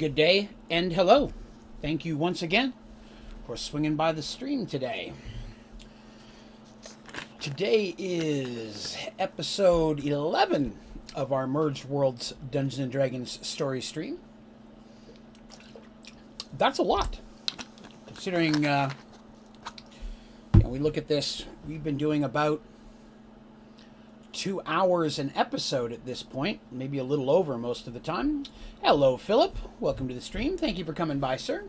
Good day and hello. Thank you once again for swinging by the stream today. Today is episode 11 of our Mergeworlds Dungeons & Dragons story stream. That's a lot. Considering we look at this, we've been doing about 2 hours an episode at this point, maybe a little over most of the time. Hello, Philip. Welcome to the stream. Thank you for coming by, sir.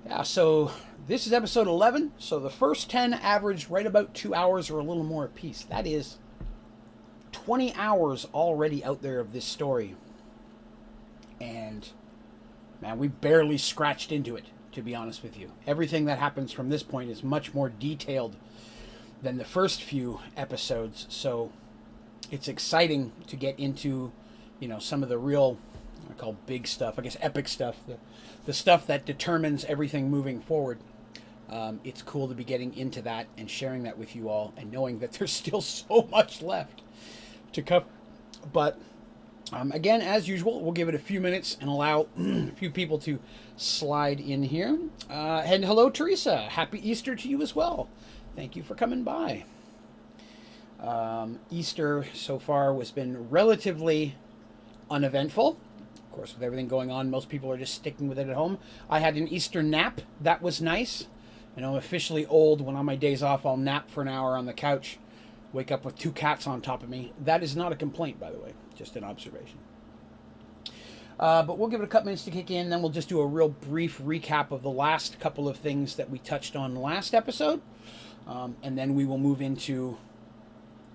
Yeah, so this is episode 11. So the first 10 average right about 2 hours or a little more apiece. That is 20 hours already out there of this story. And, man, we barely scratched into it, to be honest with you. Everything that happens from this point is much more detailed than the first few episodes, so it's exciting to get into, some of the real, I call big stuff, I guess epic stuff, the stuff that determines everything moving forward. It's cool to be getting into that and sharing that with you all, and knowing that there's still so much left to cover. But again, as usual, we'll give it a few minutes and allow a few people to slide in here. And hello, Teresa. Happy Easter to you as well. Thank you for coming by. Easter so far has been relatively uneventful. Of course, with everything going on, most people are just sticking with it at home. I had an Easter nap. That was nice. I'm officially old. When on my days off, I'll nap for an hour on the couch. Wake up with 2 cats on top of me. That is not a complaint, by the way. Just an observation. But we'll give it a couple minutes to kick in. Then we'll just do a real brief recap of the last couple of things that we touched on last episode. And then we will move into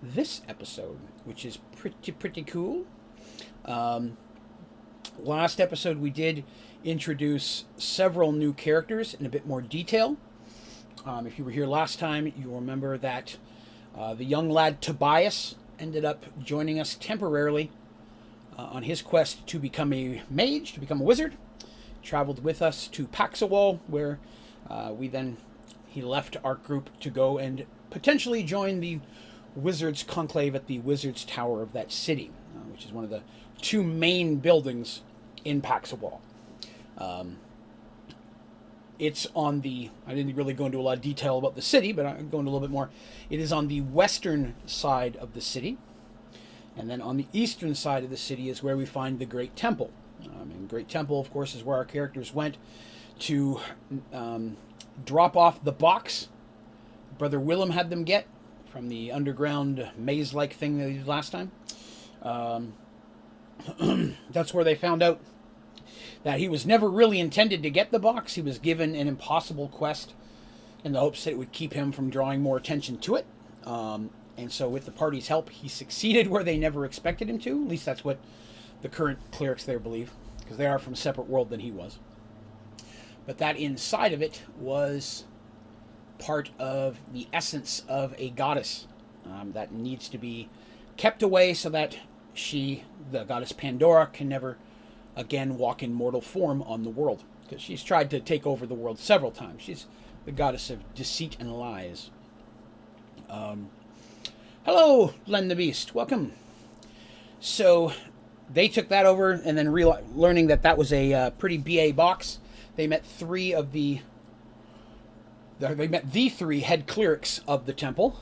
this episode, which is pretty cool. Last episode we did introduce several new characters in a bit more detail. If you were here last time, you'll remember that the young lad Tobias ended up joining us temporarily on his quest to become a mage, to become a wizard. Traveled with us to Paxawal, where he left our group to go and potentially join the Wizards Conclave at the Wizards Tower of that city, which is one of the 2 main buildings in Paxawal. It's on the, I didn't really go into a lot of detail about the city, but I'm going to a little bit more. It is on the western side of the city, and then on the eastern side of the city is where we find the Great Temple. And Great Temple, of course, is where our characters went to drop off the box Brother Willem had them get from the underground maze-like thing that he did last time. That's where they found out that he was never really intended to get the box. He was given an impossible quest in the hopes that it would keep him from drawing more attention to it. And so with the party's help, he succeeded where they never expected him to. At least that's what the current clerics there believe, because they are from a separate world than he was. But that inside of it was part of the essence of a goddess that needs to be kept away so that she, the goddess Pandora, can never again walk in mortal form on the world. Because she's tried to take over the world several times. She's the goddess of deceit and lies. Hello, Len the Beast. Welcome. So they took that over, and then learning that that was a pretty BA box, they met the 3 head clerics of the temple.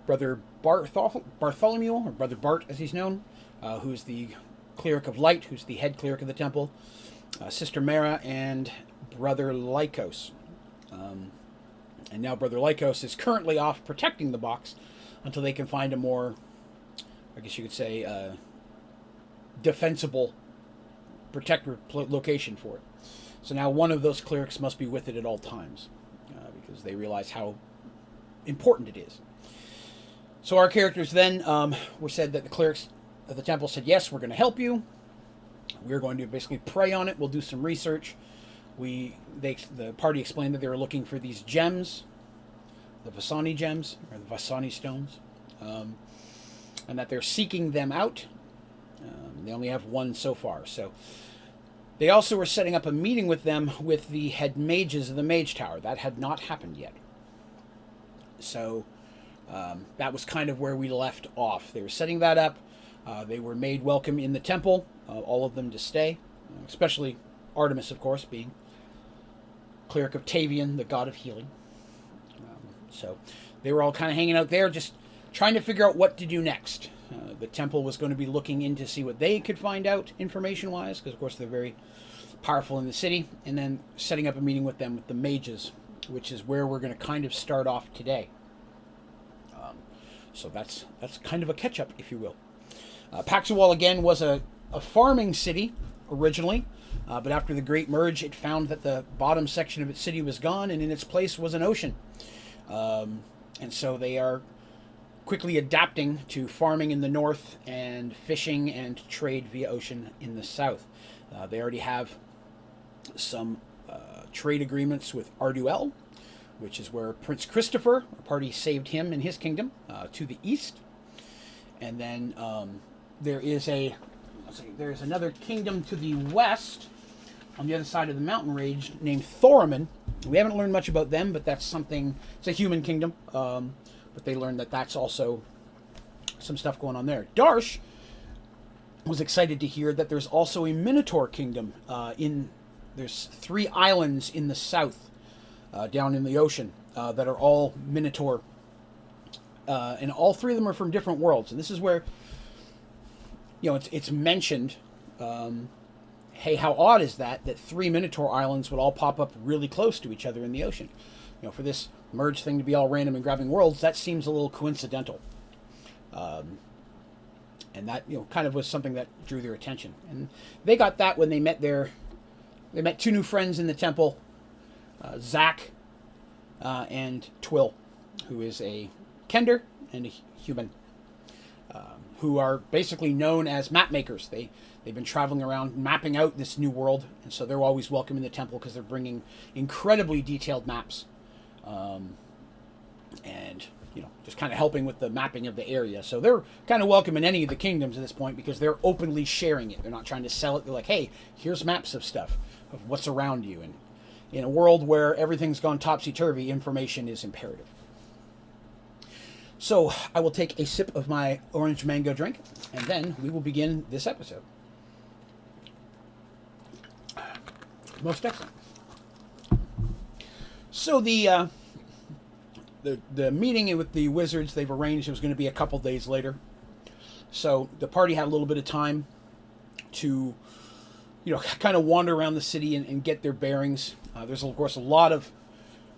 Brother Bartholomew, or Brother Bart as he's known, who's the cleric of light, who's the head cleric of the temple, Sister Mara, and Brother Lycos. And now Brother Lycos is currently off protecting the box until they can find a more, I guess you could say, defensible protector location for it. So now one of those clerics must be with it at all times, because they realize how important it is. So our characters then were said that the clerics of the temple said, yes, we're going to help you. We're going to basically prey on it. We'll do some research. The party explained that they were looking for these gems, the Mastani gems, or the Mastani Stones, and that they're seeking them out. They only have one so far, so they also were setting up a meeting with them with the head mages of the Mage Tower. That had not happened yet. So that was kind of where we left off. They were setting that up. They were made welcome in the temple, all of them to stay. especially Artemis, of course, being cleric of Tavian, the god of healing. So they were all kind of hanging out there, just trying to figure out what to do next. The temple was going to be looking in to see what they could find out information-wise, because, of course, they're very powerful in the city, and then setting up a meeting with them with the mages, which is where we're going to kind of start off today. So that's kind of a catch-up, if you will. Paxawal, again, was a farming city originally, but after the Great Merge, it found that the bottom section of its city was gone, and in its place was an ocean. And so they are quickly adapting to farming in the north and fishing and trade via ocean in the south. They already have some trade agreements with Arduel, which is where Prince Christopher, our party saved him and his kingdom, to the east. And then there is another kingdom to the west on the other side of the mountain range named Thoramin. We haven't learned much about them, but that's something. It's a human kingdom, but they learned that that's also some stuff going on there. Darsh was excited to hear that there's also a Minotaur kingdom there's 3 islands in the south, down in the ocean, that are all Minotaur, and all 3 of them are from different worlds. And this is where, it's mentioned. Hey, how odd is that 3 Minotaur islands would all pop up really close to each other in the ocean? For this merge thing to be all random and grabbing worlds, that seems a little coincidental. And that, kind of was something that drew their attention. And they got that when they met 2 new friends in the temple, Zach and Twill, who is a Kender and a human, who are basically known as map makers. They've been traveling around mapping out this new world, and so they're always welcome in the temple because they're bringing incredibly detailed maps, and just kind of helping with the mapping of the area. So they're kind of welcome in any of the kingdoms at this point because they're openly sharing it. They're not trying to sell it. They're like, hey, here's maps of stuff, of what's around you. And in a world where everything's gone topsy-turvy, information is imperative. So I will take a sip of my orange mango drink, and then we will begin this episode. Most excellent. So the meeting with the wizards, they've arranged it was going to be a couple days later. So the party had a little bit of time to, kind of wander around the city and get their bearings. There's, of course, a lot of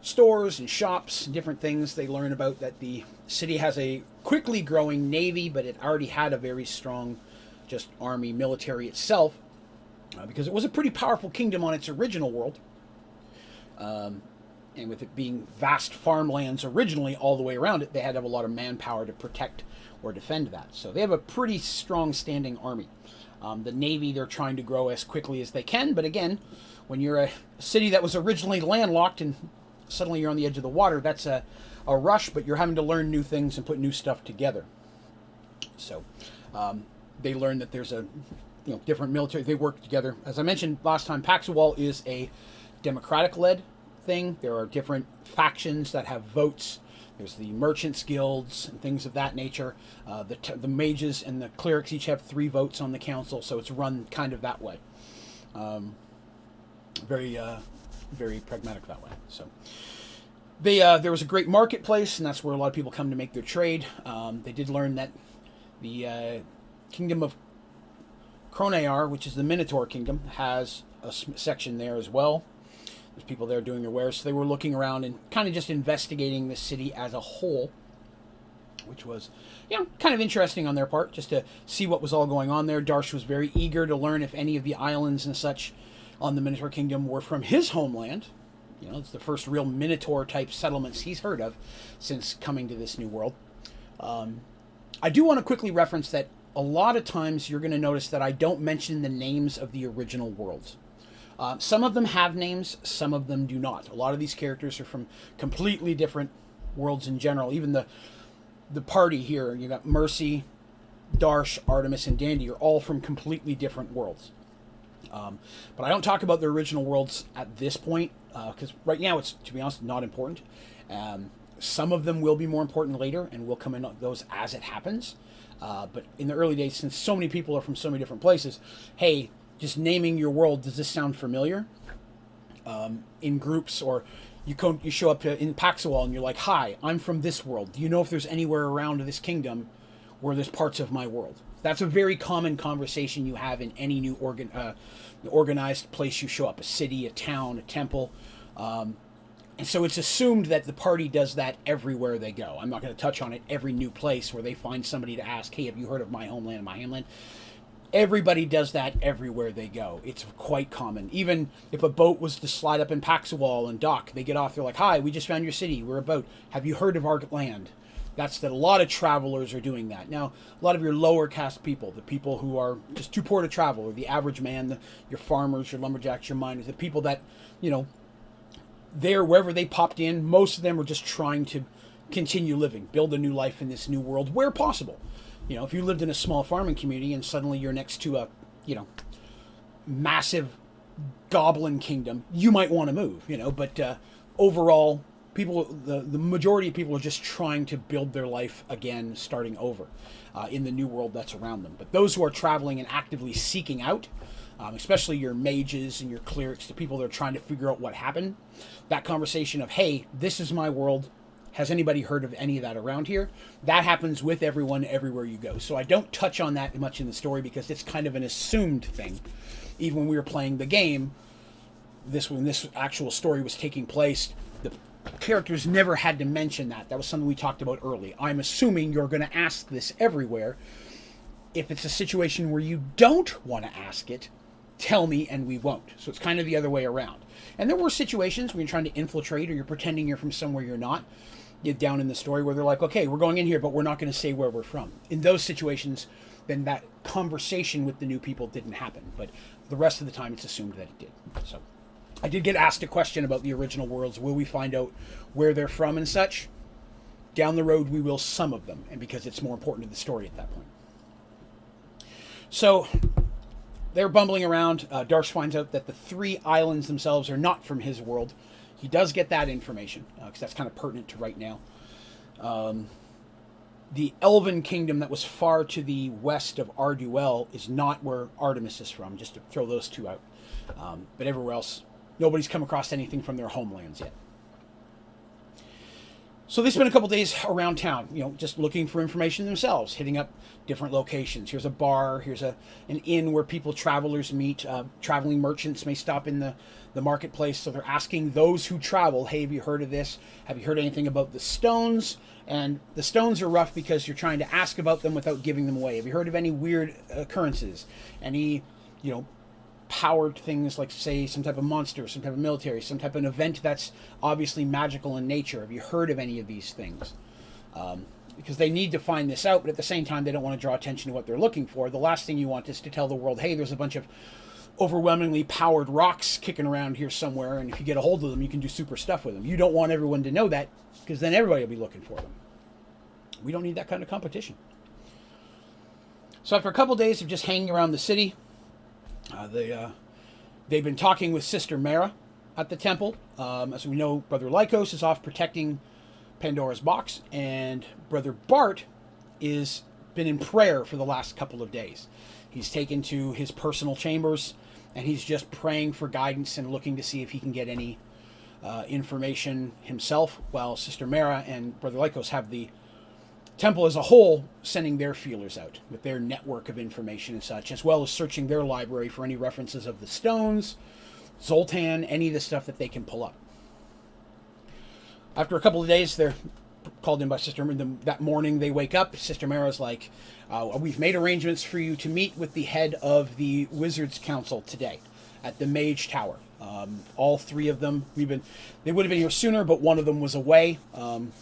stores and shops and different things. They learn about that the city has a quickly growing navy, but it already had a very strong just army, military itself, because it was a pretty powerful kingdom on its original world. And with it being vast farmlands originally all the way around it, they had to have a lot of manpower to protect or defend that. So they have a pretty strong standing army. The Navy, they're trying to grow as quickly as they can, but again, when you're a city that was originally landlocked and suddenly you're on the edge of the water, that's a rush, but you're having to learn new things and put new stuff together. So they learn that there's a different military, they work together. As I mentioned last time, Paxawal is a democratic-led thing. There are different factions that have votes. There's the merchants guilds and things of that nature. The mages and the clerics each have 3 votes on the council, so it's run kind of that way. Very pragmatic that way. So there was a great marketplace, and that's where a lot of people come to make their trade. They did learn that the kingdom of Kronear, which is the Minotaur kingdom, has a section there as well. There's people there doing their wares. So they were looking around and kind of just investigating the city as a whole, which was, kind of interesting on their part, just to see what was all going on there. Darsh was very eager to learn if any of the islands and such on the Minotaur kingdom were from his homeland. It's the first real Minotaur-type settlements he's heard of since coming to this new world. I do want to quickly reference that a lot of times you're going to notice that I don't mention the names of the original worlds. Some of them have names, some of them do not. A lot of these characters are from completely different worlds in general. Even the party here, you got Mercy, Darsh, Artemis, and Dandy are all from completely different worlds. But I don't talk about the original worlds at this point, because right now it's, to be honest, not important. Some of them will be more important later, and we'll come in on those as it happens. But in the early days, since so many people are from so many different places, hey, just naming your world, does this sound familiar? In groups, or you show up in Paxawal and you're like, hi, I'm from this world. Do you know if there's anywhere around this kingdom where there's parts of my world? That's a very common conversation you have in any new organized place you show up, a city, a town, a temple. And so it's assumed that the party does that everywhere they go. I'm not going to touch on it. Every new place where they find somebody to ask, hey, have you heard of my homeland, my hamlet? Everybody does that everywhere they go. It's quite common. Even if a boat was to slide up in Paxawal and dock, they get off, they're like, hi, we just found your city. We're a boat. Have you heard of our land? That's that a lot of travelers are doing that. Now, a lot of your lower caste people, the people who are just too poor to travel, or the average man, your farmers, your lumberjacks, your miners, the people that, there, wherever they popped in, most of them are just trying to continue living, build a new life in this new world where possible. If you lived in a small farming community and suddenly you're next to a, massive goblin kingdom, you might want to move, but overall, people, the majority of people are just trying to build their life again, starting over in the new world that's around them. But those who are traveling and actively seeking out, especially your mages and your clerics, the people that are trying to figure out what happened, that conversation of, hey, this is my world, has anybody heard of any of that around here? That happens with everyone everywhere you go. So I don't touch on that much in the story because it's kind of an assumed thing. Even when we were playing the game, when this actual story was taking place, the characters never had to mention that. That was something we talked about early. I'm assuming you're going to ask this everywhere. If it's a situation where you don't want to ask it, tell me and we won't. So it's kind of the other way around. And there were situations when you're trying to infiltrate or you're pretending you're from somewhere you're not, get down in the story where they're like, okay, we're going in here, but we're not going to say where we're from. In those situations, then that conversation with the new people didn't happen. But the rest of the time, it's assumed that it did. So I did get asked a question about the original worlds. Will we find out where they're from and such? Down the road, we will some of them, and because it's more important to the story at that point. So they're bumbling around. Darsh finds out that the 3 islands themselves are not from his world. He does get that information, because that's kind of pertinent to right now. The Elven Kingdom that was far to the west of Arduel is not where Artemis is from, just to throw those 2 out. But everywhere else, nobody's come across anything from their homelands yet. So they spent a couple days around town, just looking for information themselves, hitting up different locations. Here's a bar, here's an inn where travelers meet. Traveling merchants may stop in the marketplace, so they're asking those who travel, hey, have you heard of this? Have you heard anything about the stones? And the stones are rough because you're trying to ask about them without giving them away. Have you heard of any weird occurrences? Any, powered things like, say, some type of monster, some type of military, some type of event that's obviously magical in nature? Have you heard of any of these things? Because they need to find this out, but at the same time, they don't want to draw attention to what they're looking for. The last thing you want is to tell the world, hey, there's a bunch of overwhelmingly powered rocks kicking around here somewhere, and if you get a hold of them, you can do super stuff with them. You don't want everyone to know that, because then everybody will be looking for them. We don't need that kind of competition. So after a couple days of just hanging around the city, they've been talking with Sister Mara at the temple. As we know, Brother Lycos is off protecting Pandora's box, and Brother Bart is been in prayer for the last couple of days. He's taken to his personal chambers, and he's just praying for guidance and looking to see if he can get any information himself, while Sister Mara and Brother Lycos have the temple as a whole sending their feelers out with their network of information and such, as well as searching their library for any references of the stones, Zoltan, any of the stuff that they can pull up. After a couple of days, they're called in by Sister Mara. That morning they wake up. Sister Mara's like, we've made arrangements for you to meet with the head of the Wizards Council today at the Mage Tower. All 3 of them, they would have been here sooner, but one of them was away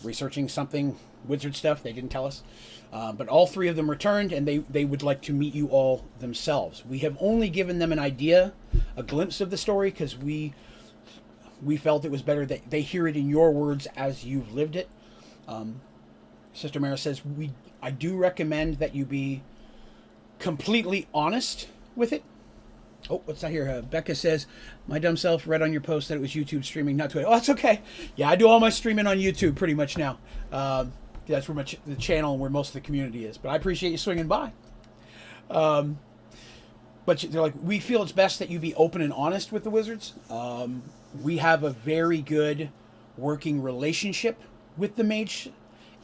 researching something, wizard stuff. They didn't tell us. But all 3 of them returned, and they would like to meet you all themselves. We have only given them an idea, a glimpse of the story, because we felt it was better that they hear it in your words as you've lived it. Sister Mara says, I do recommend that you be completely honest with it. Oh, what's that here? Becca says, my dumb self read on your post that it was YouTube streaming, not Twitter. Oh, that's okay. Yeah, I do all my streaming on YouTube pretty much now. That's where the channel and where most of the community is. But I appreciate you swinging by. but they're like, we feel it's best that you be open and honest with the wizards. We have a very good working relationship with the mage,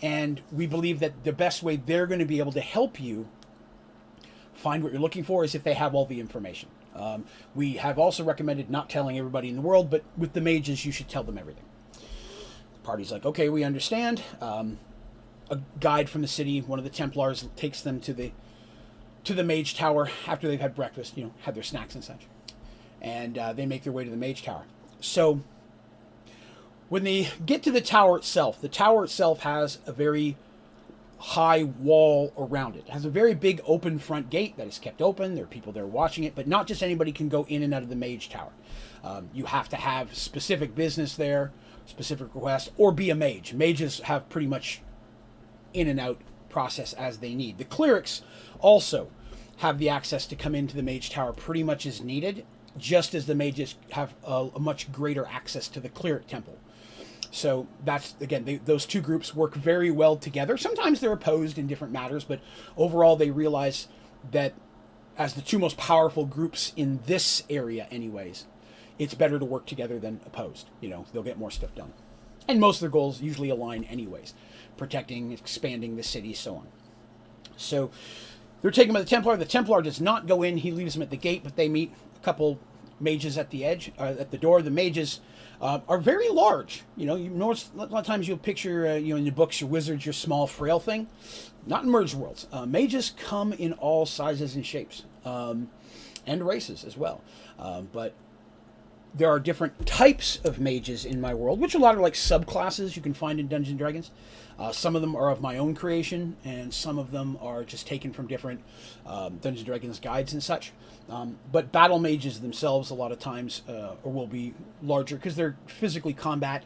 and we believe that the best way they're going to be able to help you find what you're looking for is if they have all the information. We have also recommended not telling everybody in the world, but with the mages, you should tell them everything. The party's like, okay, we understand. A guide from the city, one of the Templars, takes them to the mage tower after they've had breakfast, had their snacks and such. And they make their way to the mage tower. So when they get to the tower itself has a very high wall around it. It has a very big open front gate that is kept open. There are people there watching it, but not just anybody can go in and out of the mage tower. You have to have specific business there, specific requests, or be a mage. Mages have pretty much in and out process as they need. The clerics also have the access to come into the mage tower pretty much as needed, just as the mages have a much greater access to the cleric temple. So that's, again, those two groups work very well together. Sometimes they're opposed in different matters, but overall they realize that as the two most powerful groups in this area anyways, it's better to work together than opposed. They'll get more stuff done. And most of their goals usually align anyways. Protecting, expanding the city, so on. So they're taken by the Templar. The Templar does not go in. He leaves them at the gate, but they meet a couple mages at the edge, at the door. The mages are very large. You notice a lot of times you'll picture, in your books, your wizards, your small, frail thing. Not in Mergeworlds. Mages come in all sizes and shapes, and races as well. But there are different types of mages in my world, which a lot are like subclasses you can find in Dungeons & Dragons. Some of them are of my own creation, and some of them are just taken from different Dungeons & Dragons guides and such. But battle mages themselves a lot of times will be larger because they're physically combat.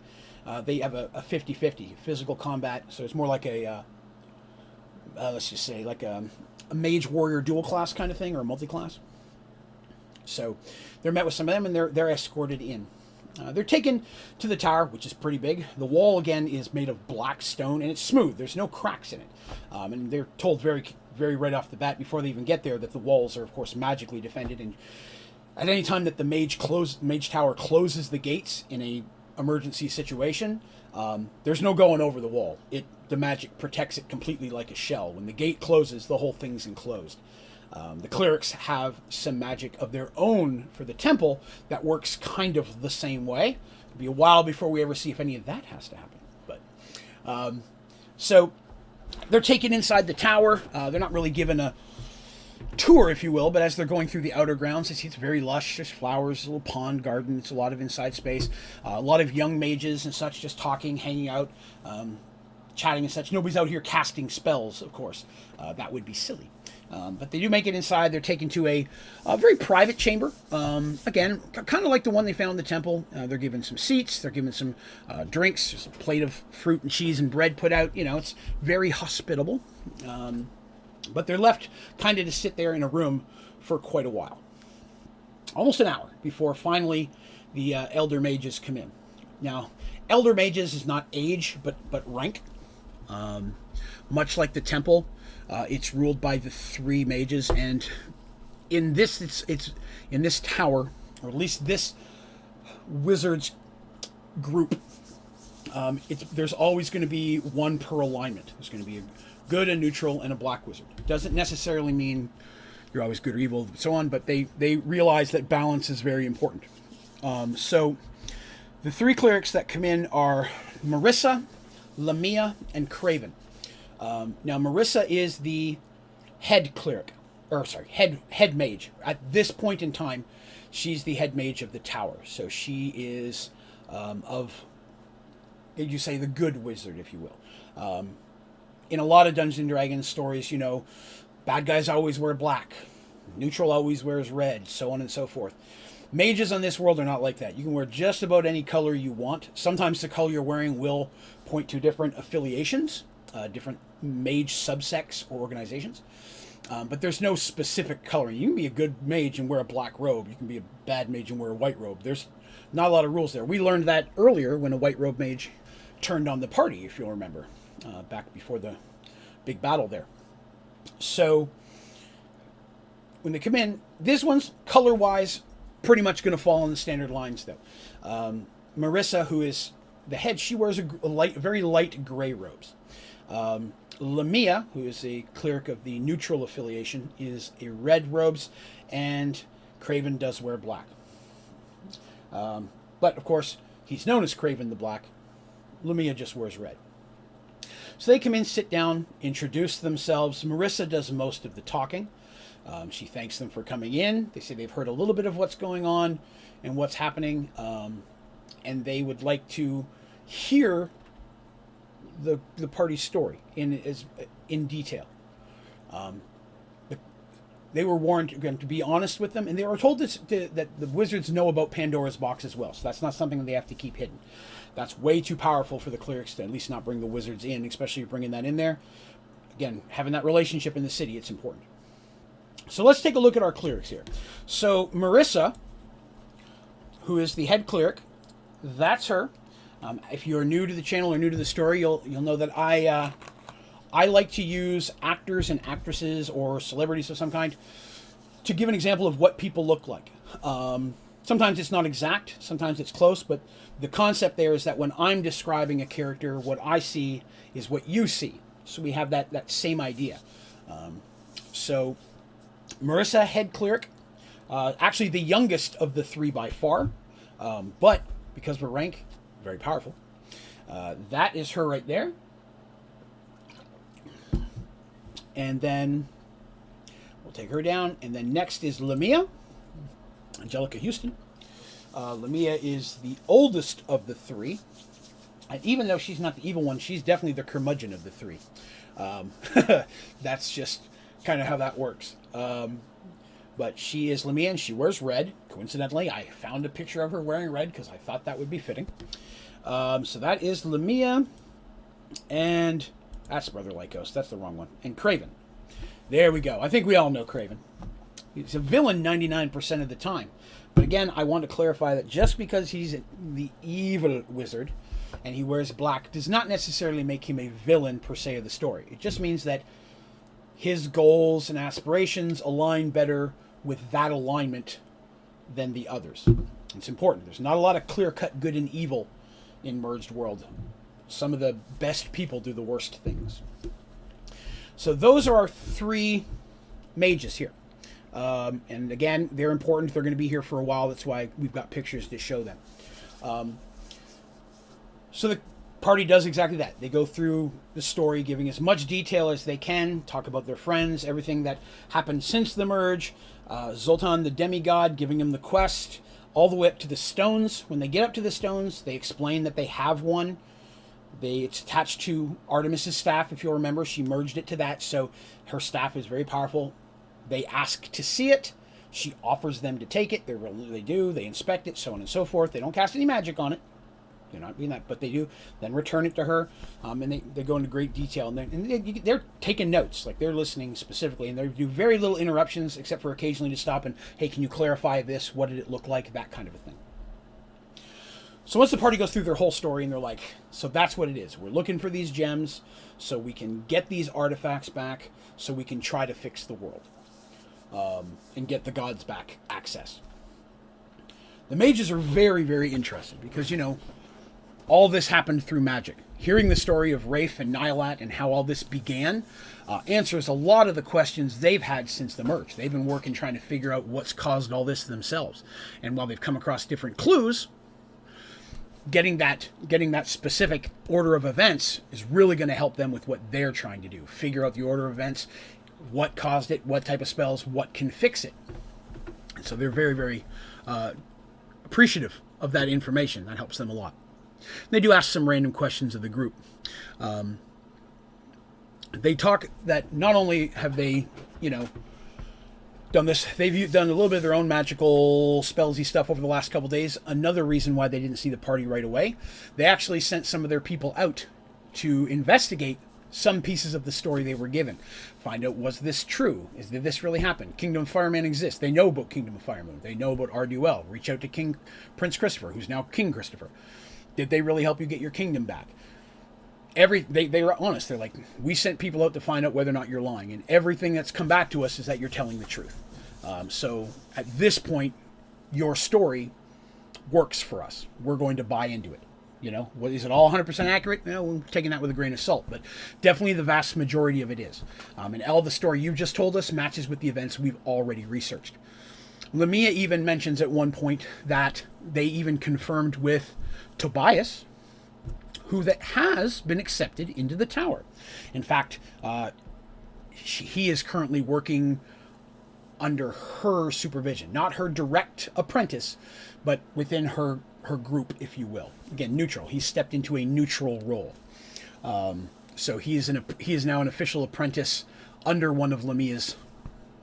They have a 50-50 physical combat, so it's more like let's just say like a mage warrior dual class kind of thing, or a multi-class. So they're met with some of them, and they're escorted in. They're taken to the tower, which is pretty big. The wall, again, is made of black stone, and it's smooth. There's no cracks in it. And they're told very, very right off the bat, before they even get there, that the walls are, of course, magically defended. And at any time that the mage tower closes the gates in a emergency situation, there's no going over the wall. The magic protects it completely like a shell. When the gate closes, the whole thing's enclosed. The clerics have some magic of their own for the temple that works kind of the same way. It'll be a while before we ever see if any of that has to happen. But so they're taken inside the tower. They're not really given a tour, if you will, but as they're going through the outer grounds, they see it's very lush. There's flowers, a little pond garden. It's a lot of inside space. A lot of young mages and such just talking, hanging out, chatting and such. Nobody's out here casting spells, of course. That would be silly. But they do make it inside. They're taken to a very private chamber. Again, kind of like the one they found in the temple. They're given some seats. They're given some drinks. There's a plate of fruit and cheese and bread put out. It's very hospitable. But they're left kind of to sit there in a room for quite a while. Almost an hour before finally the elder mages come in. Now, elder mages is not age, but rank. Much like the temple, it's ruled by the three mages, and in this, it's in this tower, or at least this wizard's group. There's always going to be one per alignment. There's going to be a good, a neutral, and a black wizard. Doesn't necessarily mean you're always good or evil, and so on, but they realize that balance is very important. So the three clerics that come in are Marissa, Lamia, and Craven. Now Marissa is the head cleric, head mage. At this point in time, she's the head mage of the tower. So she is you say the good wizard, if you will. In a lot of Dungeons & Dragons stories, bad guys always wear black, neutral always wears red, so on and so forth. Mages on this world are not like that. You can wear just about any color you want. Sometimes the color you're wearing will point to different affiliations, different mage subsects or organizations. But there's no specific coloring. You can be a good mage and wear a black robe. You can be a bad mage and wear a white robe. There's not a lot of rules there. We learned that earlier when a white robe mage turned on the party, if you'll remember, back before the big battle there. So when they come in, this one's color-wise pretty much going to fall in the standard lines, though. Marissa, who is the head, she wears very light gray robes. Lamia, who is a cleric of the neutral affiliation, is a red robes, and Craven does wear black. But, of course, he's known as Craven the Black. Lamia just wears red. So they come in, sit down, introduce themselves. Marissa does most of the talking. She thanks them for coming in. They say they've heard a little bit of what's going on and what's happening, and they would like to hear the party's story in detail. They were warned again to be honest with them, and they were told that the wizards know about Pandora's box as well. So that's not something that they have to keep hidden. That's way too powerful for the clerics to at least not bring the wizards in, especially bringing that in there. Again, having that relationship in the city, it's important. So let's take a look at our clerics here. So Marissa, who is the head cleric, that's her. If you're new to the channel or new to the story, you'll know that I like to use actors and actresses or celebrities of some kind to give an example of what people look like. Sometimes it's not exact, sometimes it's close, but the concept there is that when I'm describing a character, what I see is what you see. So we have that same idea. So Marissa, head cleric, actually the youngest of the three by far, but because of her rank, very powerful. That is her right there. And then we'll take her down. And then next is Lamia, Angelica Houston. Lamia is the oldest of the three. And even though she's not the evil one, she's definitely the curmudgeon of the three. That's just kind of how that works. But she is Lamia, and she wears red. Coincidentally, I found a picture of her wearing red because I thought that would be fitting. So that is Lamia. And that's Brother Lycos. That's the wrong one. And Craven. There we go. I think we all know Craven. He's a villain 99% of the time. But again, I want to clarify that just because he's the evil wizard and he wears black does not necessarily make him a villain per se of the story. It just means that his goals and aspirations align better with that alignment than the others. It's important. There's not a lot of clear-cut good and evil in Merged World. Some of the best people do the worst things. So those are our three mages here. And again, they're important. They're going to be here for a while. That's why we've got pictures to show them. So the party does exactly that. They go through the story, giving as much detail as they can, talk about their friends, everything that happened since the merge. Zoltan, the demigod, giving them the quest, all the way up to the stones. When they get up to the stones, they explain that they have one. It's attached to Artemis's staff, if you'll remember. She merged it to that, so her staff is very powerful. They ask to see it. She offers them to take it. They do. They inspect it, so on and so forth. They don't cast any magic on it. They're not doing that, but they do. Then return it to her, and they go into great detail. And they're taking notes, like they're listening specifically, and they do very little interruptions, except for occasionally to stop and, hey, can you clarify this? What did it look like? That kind of a thing. So once the party goes through their whole story, and they're like, so that's what it is. We're looking for these gems so we can get these artifacts back, so we can try to fix the world. And get the gods back access. The mages are very, very interested because, all this happened through magic. Hearing the story of Rafe and Nylat and how all this began answers a lot of the questions they've had since the merge. They've been working trying to figure out what's caused all this themselves. And while they've come across different clues, getting that specific order of events is really going to help them with what they're trying to do. Figure out the order of events, what caused it, what type of spells, what can fix it. And so they're very, very appreciative of that information. That helps them a lot. They do ask some random questions of the group. They talk that not only have they, done this, they've done a little bit of their own magical spellsy stuff over the last couple days. Another reason why they didn't see the party right away, they actually sent some of their people out to investigate some pieces of the story they were given. Find out, was this true? Did this really happen? Kingdom of Fireman exists. They know about Kingdom of Firemoon. They know about Arduel. Reach out to Prince Christopher, who's now King Christopher. Did they really help you get your kingdom back? They were honest. They're like, we sent people out to find out whether or not you're lying. And everything that's come back to us is that you're telling the truth. So at this point, your story works for us. We're going to buy into it. Is it all 100% accurate? No, we're taking that with a grain of salt, but definitely the vast majority of it is. And all the story you just told us matches with the events we've already researched. Lamia even mentions at one point that they even confirmed with Tobias, who that has been accepted into the tower. In fact, he is currently working under her supervision, not her direct apprentice, but within her group, if you will. Again, neutral. He's stepped into a neutral role. So he is now an official apprentice under one of Lamia's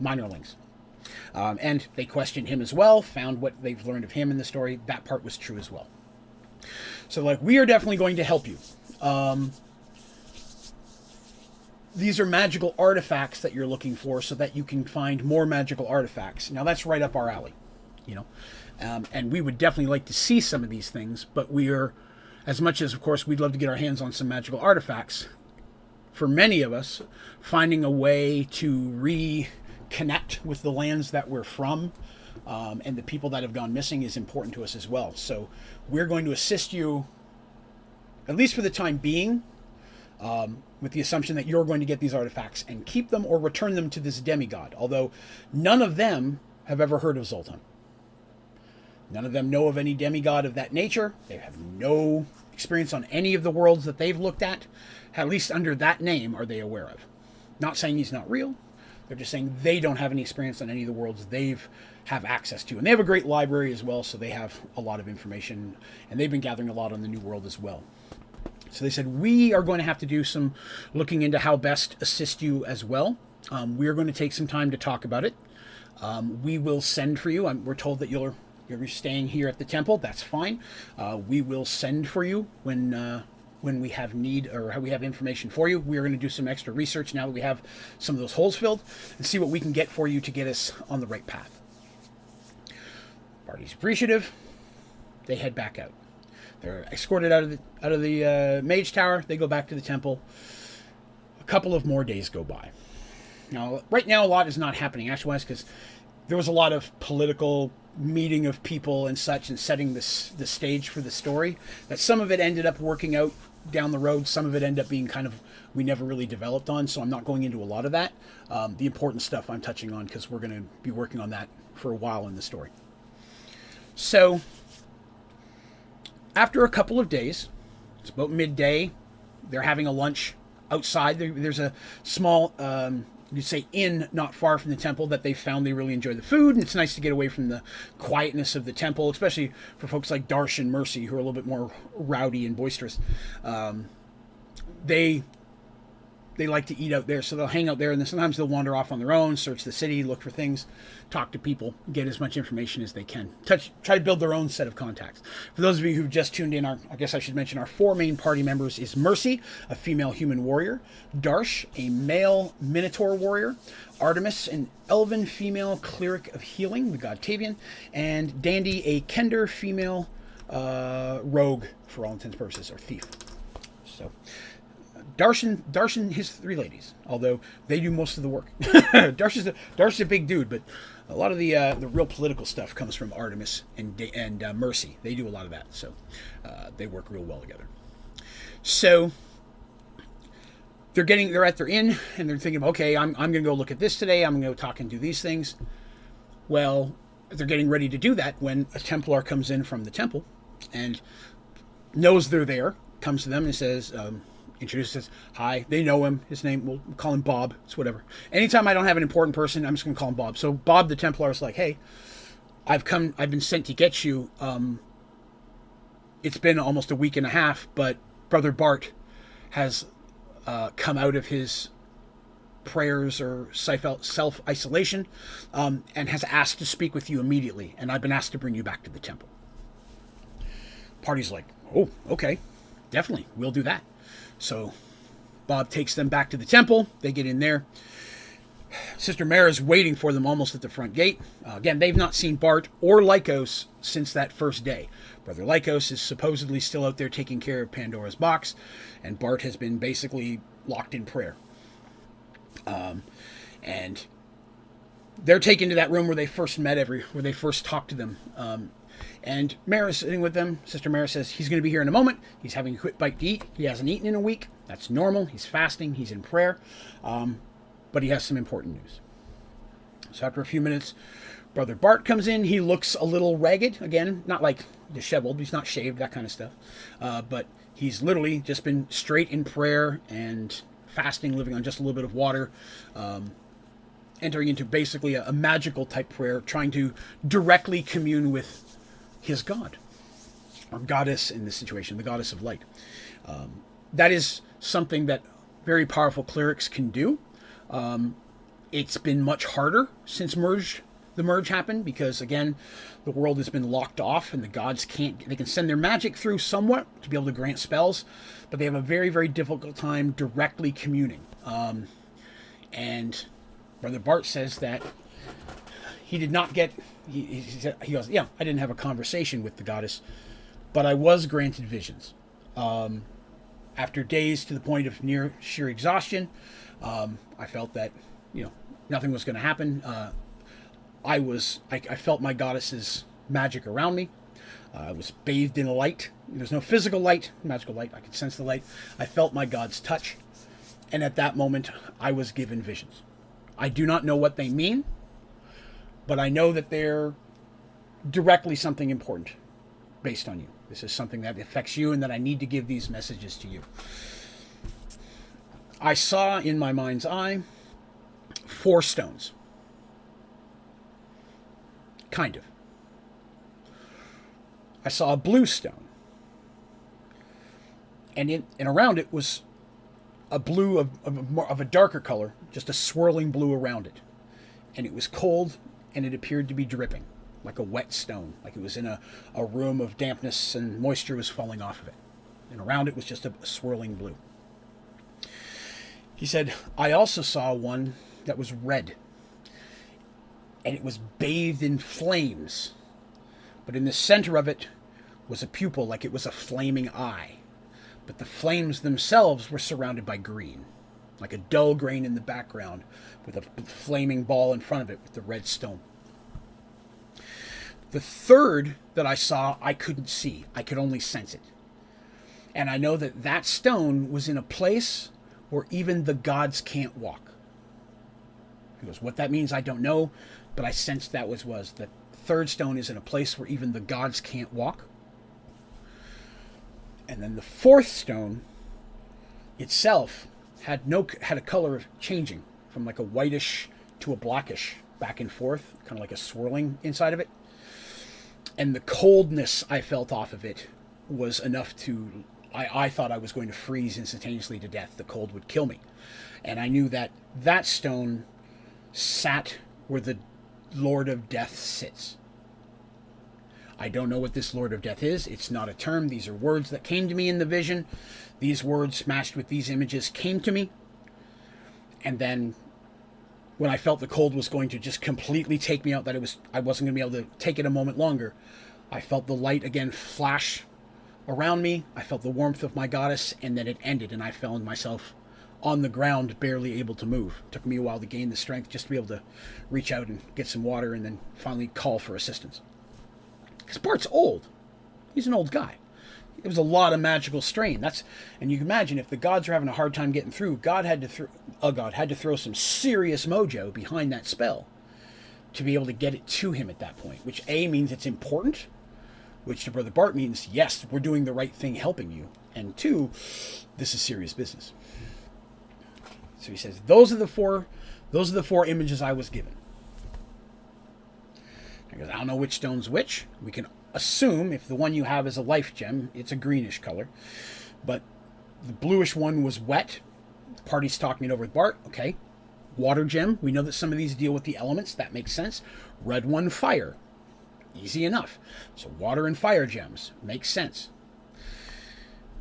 minorlings. And they questioned him as well, found what they've learned of him in the story. That part was true as well. So, we are definitely going to help you. These are magical artifacts that you're looking for so that you can find more magical artifacts. Now, that's right up our alley, and we would definitely like to see some of these things, but we are, as much as, of course, we'd love to get our hands on some magical artifacts, for many of us, finding a way to reconnect with the lands that we're from and the people that have gone missing is important to us as well. So we're going to assist you, at least for the time being, with the assumption that you're going to get these artifacts and keep them or return them to this demigod, although none of them have ever heard of Zoltan. None of them know of any demigod of that nature. They have no experience on any of the worlds that they've looked at least under that name, are they aware of. Not saying he's not real. They're just saying they don't have any experience on any of the worlds they've have access to. And they have a great library as well, so they have a lot of information, and they've been gathering a lot on the New World as well. So they said, we are going to have to do some looking into how best assist you as well. We're going to take some time to talk about it. We will send for you. We're told that you're staying here at the temple. That's fine. We will send for you when we have need or we have information for you. We are going to do some extra research now that we have some of those holes filled and see what we can get for you to get us on the right path. Party's appreciative. They head back out. They're escorted out of the mage tower. They go back to the temple. A couple of more days go by. Now, right now, a lot is not happening action-wise because there was a lot of political meeting of people and such and setting the stage for the story. That some of it ended up working out down the road. Some of it ended up being kind of we never really developed on. So I'm not going into a lot of that. The important stuff I'm touching on because we're going to be working on that for a while in the story. So after a couple of days, it's about midday, they're having a lunch outside. There's a small, you'd say, inn not far from the temple that they found they really enjoy the food, and it's nice to get away from the quietness of the temple, especially for folks like Darsh and Mercy, who are a little bit more rowdy and boisterous. They like to eat out there, so they'll hang out there, and then sometimes they'll wander off on their own, search the city, look for things, talk to people, get as much information as they can. Try to build their own set of contacts. For those of you who've just tuned in, I guess I should mention our four main party members is Mercy, a female human warrior, Darsh, a male minotaur warrior, Artemis, an elven female cleric of healing, the god Tavian, and Dandy, a Kender female rogue, for all intents and purposes, or thief. So Darsh and his three ladies, although they do most of the work. Darsh is a big dude, but a lot of the real political stuff comes from Artemis and Mercy. They do a lot of that, so they work real well together. So they're at their inn, and they're thinking, okay, I'm going to go look at this today. I'm going to go talk and do these things. Well, they're getting ready to do that when a Templar comes in from the temple and knows they're there, comes to them and says, introduces, hi. They know him. His name, we'll call him Bob. It's whatever. Anytime I don't have an important person, I'm just going to call him Bob. So Bob the Templar is like, hey, I've been sent to get you. It's been almost a week and a half, but Brother Bart has come out of his prayers or self-isolation and has asked to speak with you immediately, and I've been asked to bring you back to the temple. Party's like, oh, okay, definitely, we'll do that. So Bob takes them back to the temple. They get in there. Sister Mara is waiting for them almost at the front gate. Again, they've not seen Bart or Lycos since that first day. Brother Lycos is supposedly still out there taking care of Pandora's box, and Bart has been basically locked in prayer. And they're taken to that room where they first met where they first talked to them. And Mara's sitting with them. Sister Mara says he's going to be here in a moment. He's having a quick bite to eat. He hasn't eaten in a week. That's normal. He's fasting. He's in prayer. But he has some important news. So after a few minutes, Brother Bart comes in. He looks a little ragged. Again, not like disheveled. He's not shaved, that kind of stuff. But he's literally just been straight in prayer and fasting, living on just a little bit of water. Entering into basically a magical type prayer, trying to directly commune with his God, or goddess in this situation, the goddess of light. That is something that very powerful clerics can do. It's been much harder since the merge happened, because again, the world has been locked off and the gods they can send their magic through somewhat to be able to grant spells, but they have a very, very difficult time directly communing. And Brother Bart says that he did not get, he goes, yeah, I didn't have a conversation with the goddess, but I was granted visions. After days to the point of near sheer exhaustion, I felt that, nothing was going to happen. I felt my goddess's magic around me. I was bathed in light. There's no physical light, magical light. I could sense the light. I felt my God's touch. And at that moment, I was given visions. I do not know what they mean, but I know that they're directly something important based on you. This is something that affects you and that I need to give these messages to you. I saw in my mind's eye 4 stones. Kind of. I saw a blue stone. And around it was a blue of a darker color, just a swirling blue around it. And it was cold, and it appeared to be dripping, like a wet stone, like it was in a room of dampness and moisture was falling off of it. And around it was just a swirling blue. He said, I also saw one that was red, and it was bathed in flames. But in the center of it was a pupil, like it was a flaming eye. But the flames themselves were surrounded by green, like a dull green in the background with a flaming ball in front of it with the red stone. The third that I saw, I couldn't see. I could only sense it. And I know that that stone was in a place where even the gods can't walk. He goes, what that means, I don't know, but I sensed that was the third stone is in a place where even the gods can't walk. And then the fourth stone itself had a color of changing from like a whitish to a blackish, back and forth, kind of like a swirling inside of it. And the coldness I felt off of it was enough to, I thought I was going to freeze instantaneously to death. The cold would kill me. And I knew that that stone sat where the Lord of Death sits. I don't know what this Lord of Death is. It's not a term. These are words that came to me in the vision. These words matched with these images came to me. And then when I felt the cold was going to just completely take me out, that I wasn't going to be able to take it a moment longer, I felt the light again flash around me. I felt the warmth of my goddess, and then it ended, and I found myself on the ground, barely able to move. It took me a while to gain the strength just to be able to reach out and get some water and then finally call for assistance. Because Bart's old. He's an old guy. It was a lot of magical strain. And you can imagine if the gods are having a hard time getting through, God had to throw some serious mojo behind that spell to be able to get it to him at that point. Which A, means it's important, which to Brother Bart means, yes, we're doing the right thing helping you. And 2, this is serious business. So he says, those are the four images I was given. He goes, I don't know which stone's which. We can assume if the one you have is a life gem, it's a greenish color. But the bluish one was wet. The party's talking it over with Bart. Okay. Water gem. We know that some of these deal with the elements. That makes sense. Red one, fire. Easy enough. So water and fire gems. Makes sense.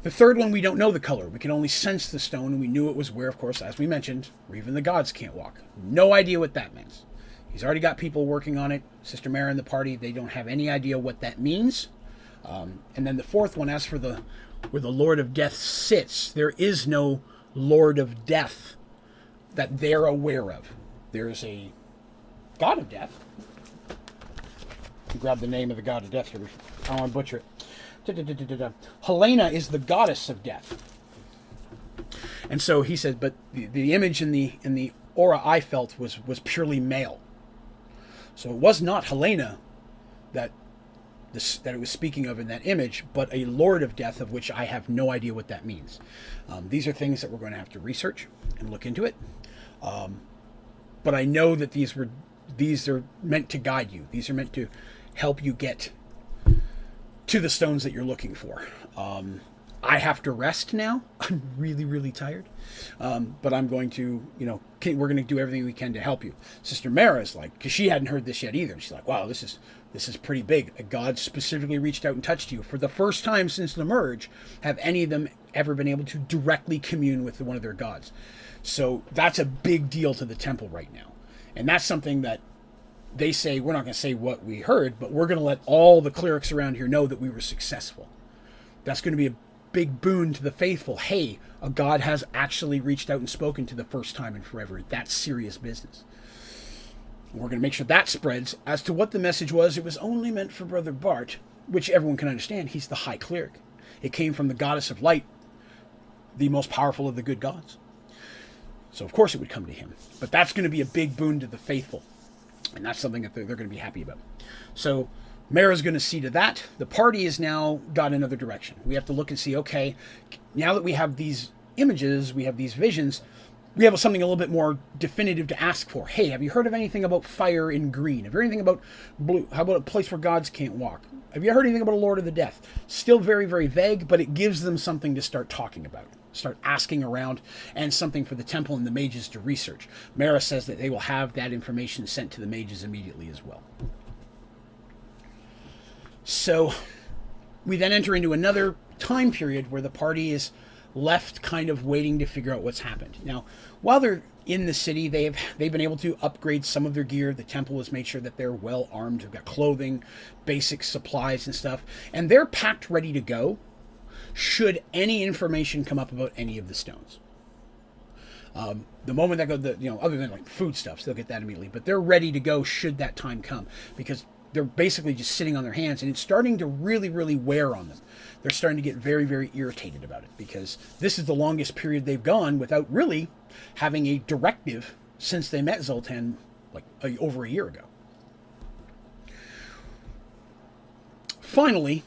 The third one, we don't know the color. We can only sense the stone, and we knew it was where, of course, as we mentioned, where even the gods can't walk. No idea what that means. He's already got people working on it. Sister Mara and the party, they don't have any idea what that means. And then the fourth one, as for where the Lord of Death sits, there is no Lord of Death that they're aware of. There's a god of death. Grab the name of the god of death here. I don't want to butcher it. Helena is the goddess of death. And so he said, but the image in the aura I felt was purely male. So it was not Helena that it was speaking of in that image, but a lord of death, of which I have no idea what that means. These are things that we're going to have to research and look into it. But I know that these are meant to guide you. These are meant to help you get to the stones that you're looking for. I have to rest now. I'm really, really tired. But I'm going to, we're going to do everything we can to help you. Sister Mara is like, because she hadn't heard this yet either. She's like, wow, this is pretty big. A god specifically reached out and touched you. For the first time since the merge, have any of them ever been able to directly commune with one of their gods? So that's a big deal to the temple right now. And that's something that they say, we're not going to say what we heard, but we're going to let all the clerics around here know that we were successful. That's going to be a big boon to the faithful. Hey, a god has actually reached out and spoken to the first time in forever. That's serious business. We're going to make sure that spreads. As to what the message was, it was only meant for Brother Bart, which everyone can understand. He's the high cleric. It came from the goddess of light, the most powerful of the good gods. So of course it would come to him. But that's going to be a big boon to the faithful. And that's something that they're going to be happy about. So Mara's going to see to that. The party has now got another direction. We have to look and see, okay, now that we have these images, we have these visions, we have something a little bit more definitive to ask for. Hey, have you heard of anything about fire in green? Have you heard anything about blue? How about a place where gods can't walk? Have you heard anything about a Lord of the Death? Still very, very vague, but it gives them something to start talking about. Start asking around, and something for the temple and the mages to research. Mara says that they will have that information sent to the mages immediately as well. So we then enter into another time period where the party is left kind of waiting to figure out what's happened. Now, while they're in the city, they've been able to upgrade some of their gear. The temple has made sure that they're well armed. They've got clothing, basic supplies and stuff, and they're packed ready to go should any information come up about any of the stones. The moment that goes, other than like food stuff, they'll get that immediately. But they're ready to go should that time come, because they're basically just sitting on their hands, and it's starting to really, really wear on them. They're starting to get very, very irritated about it, because this is the longest period they've gone without really having a directive since they met Zoltan over a year ago. Finally,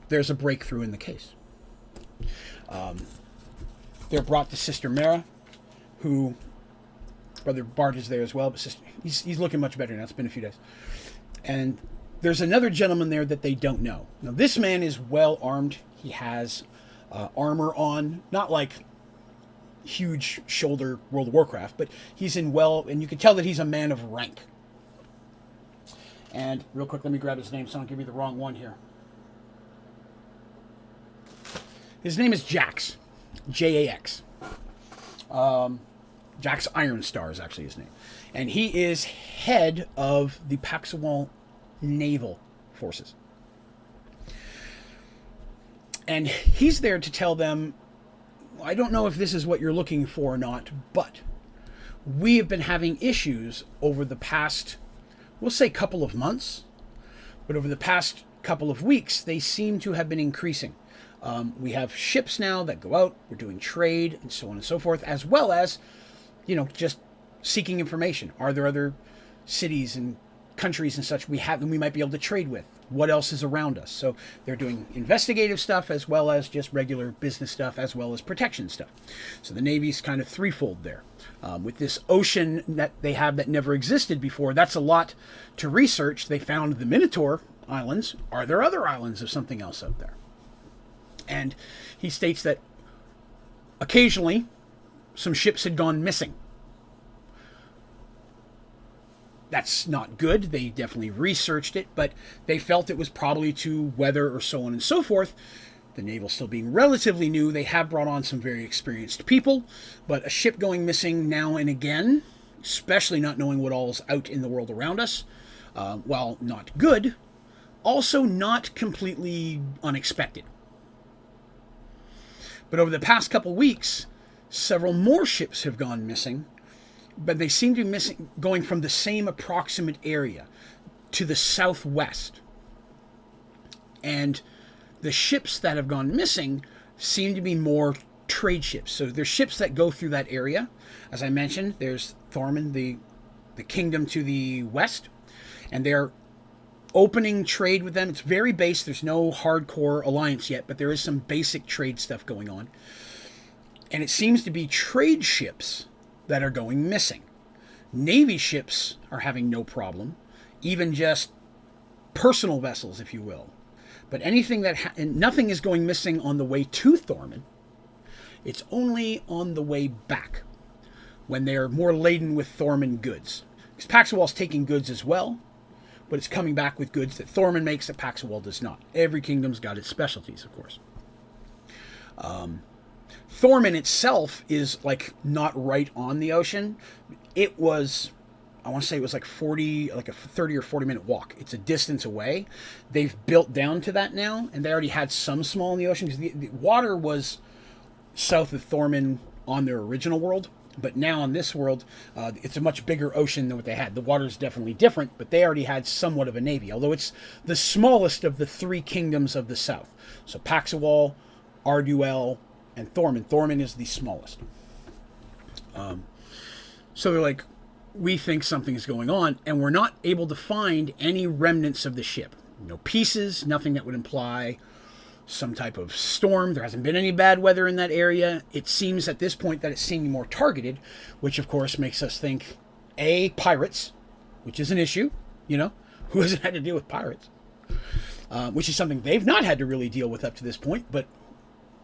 there's a breakthrough in the case. They're brought to Sister Mara, who Brother Bart is there as well, but he's looking much better now. It's been a few days. And there's another gentleman there that they don't know. Now, this man is well armed. He has armor on, not like huge shoulder World of Warcraft, but he's in and you can tell that he's a man of rank. And real quick, let me grab his name so I don't give you the wrong one here. His name is Jax. Jax. Jax Ironstar is actually his name. And he is head of the Paxawal Naval Forces. And he's there to tell them, I don't know if this is what you're looking for or not, but we have been having issues over the past, we'll say couple of months, but over the past couple of weeks, they seem to have been increasing. We have ships now that go out, we're doing trade, and so on and so forth, as well as, just seeking information. Are there other cities and countries and such we might be able to trade with? What else is around us? So they're doing investigative stuff as well as just regular business stuff, as well as protection stuff. So the Navy's kind of threefold there. With this ocean that they have that never existed before, that's a lot to research. They found the Minotaur Islands. Are there other islands of something else out there? And he states that occasionally some ships had gone missing. That's not good. They definitely researched it, but they felt it was probably to weather or so on and so forth. The naval still being relatively new, they have brought on some very experienced people, but a ship going missing now and again, especially not knowing what all's out in the world around us, while not good, also not completely unexpected. But over the past couple weeks, several more ships have gone missing, but they seem to be missing, going from the same approximate area to the southwest. And the ships that have gone missing seem to be more trade ships. So there's ships that go through that area. As I mentioned, there's Thorman, the kingdom to the west, and they're opening trade with them. It's very base. There's no hardcore alliance yet, but there is some basic trade stuff going on. And it seems to be trade ships that are going missing. Navy ships are having no problem, even just personal vessels, if you will. But anything and nothing is going missing on the way to Thorman. It's only on the way back, when they're more laden with Thorman goods. Because Paxawal's taking goods as well, but it's coming back with goods that Thorman makes that Paxawal does not. Every kingdom's got its specialties, of course. Thorman itself is like not right on the ocean. It was, I want to say it was like a 30 or 40 minute walk. It's a distance away. They've built down to that now, and they already had some small in the ocean, because the water was south of Thorman on their original world. But now on this world, it's a much bigger ocean than what they had. The water is definitely different, but they already had somewhat of a navy, although it's the smallest of the three kingdoms of the south. So Paxawal, Arduel, and Thorman. Thorman is the smallest. So they're like, we think something is going on, and we're not able to find any remnants of the ship. No pieces, nothing that would imply some type of storm. There hasn't been any bad weather in that area. It seems at this point that it's seeming more targeted, which of course makes us think, A, pirates, which is an issue, who hasn't had to deal with pirates? Which is something they've not had to really deal with up to this point, but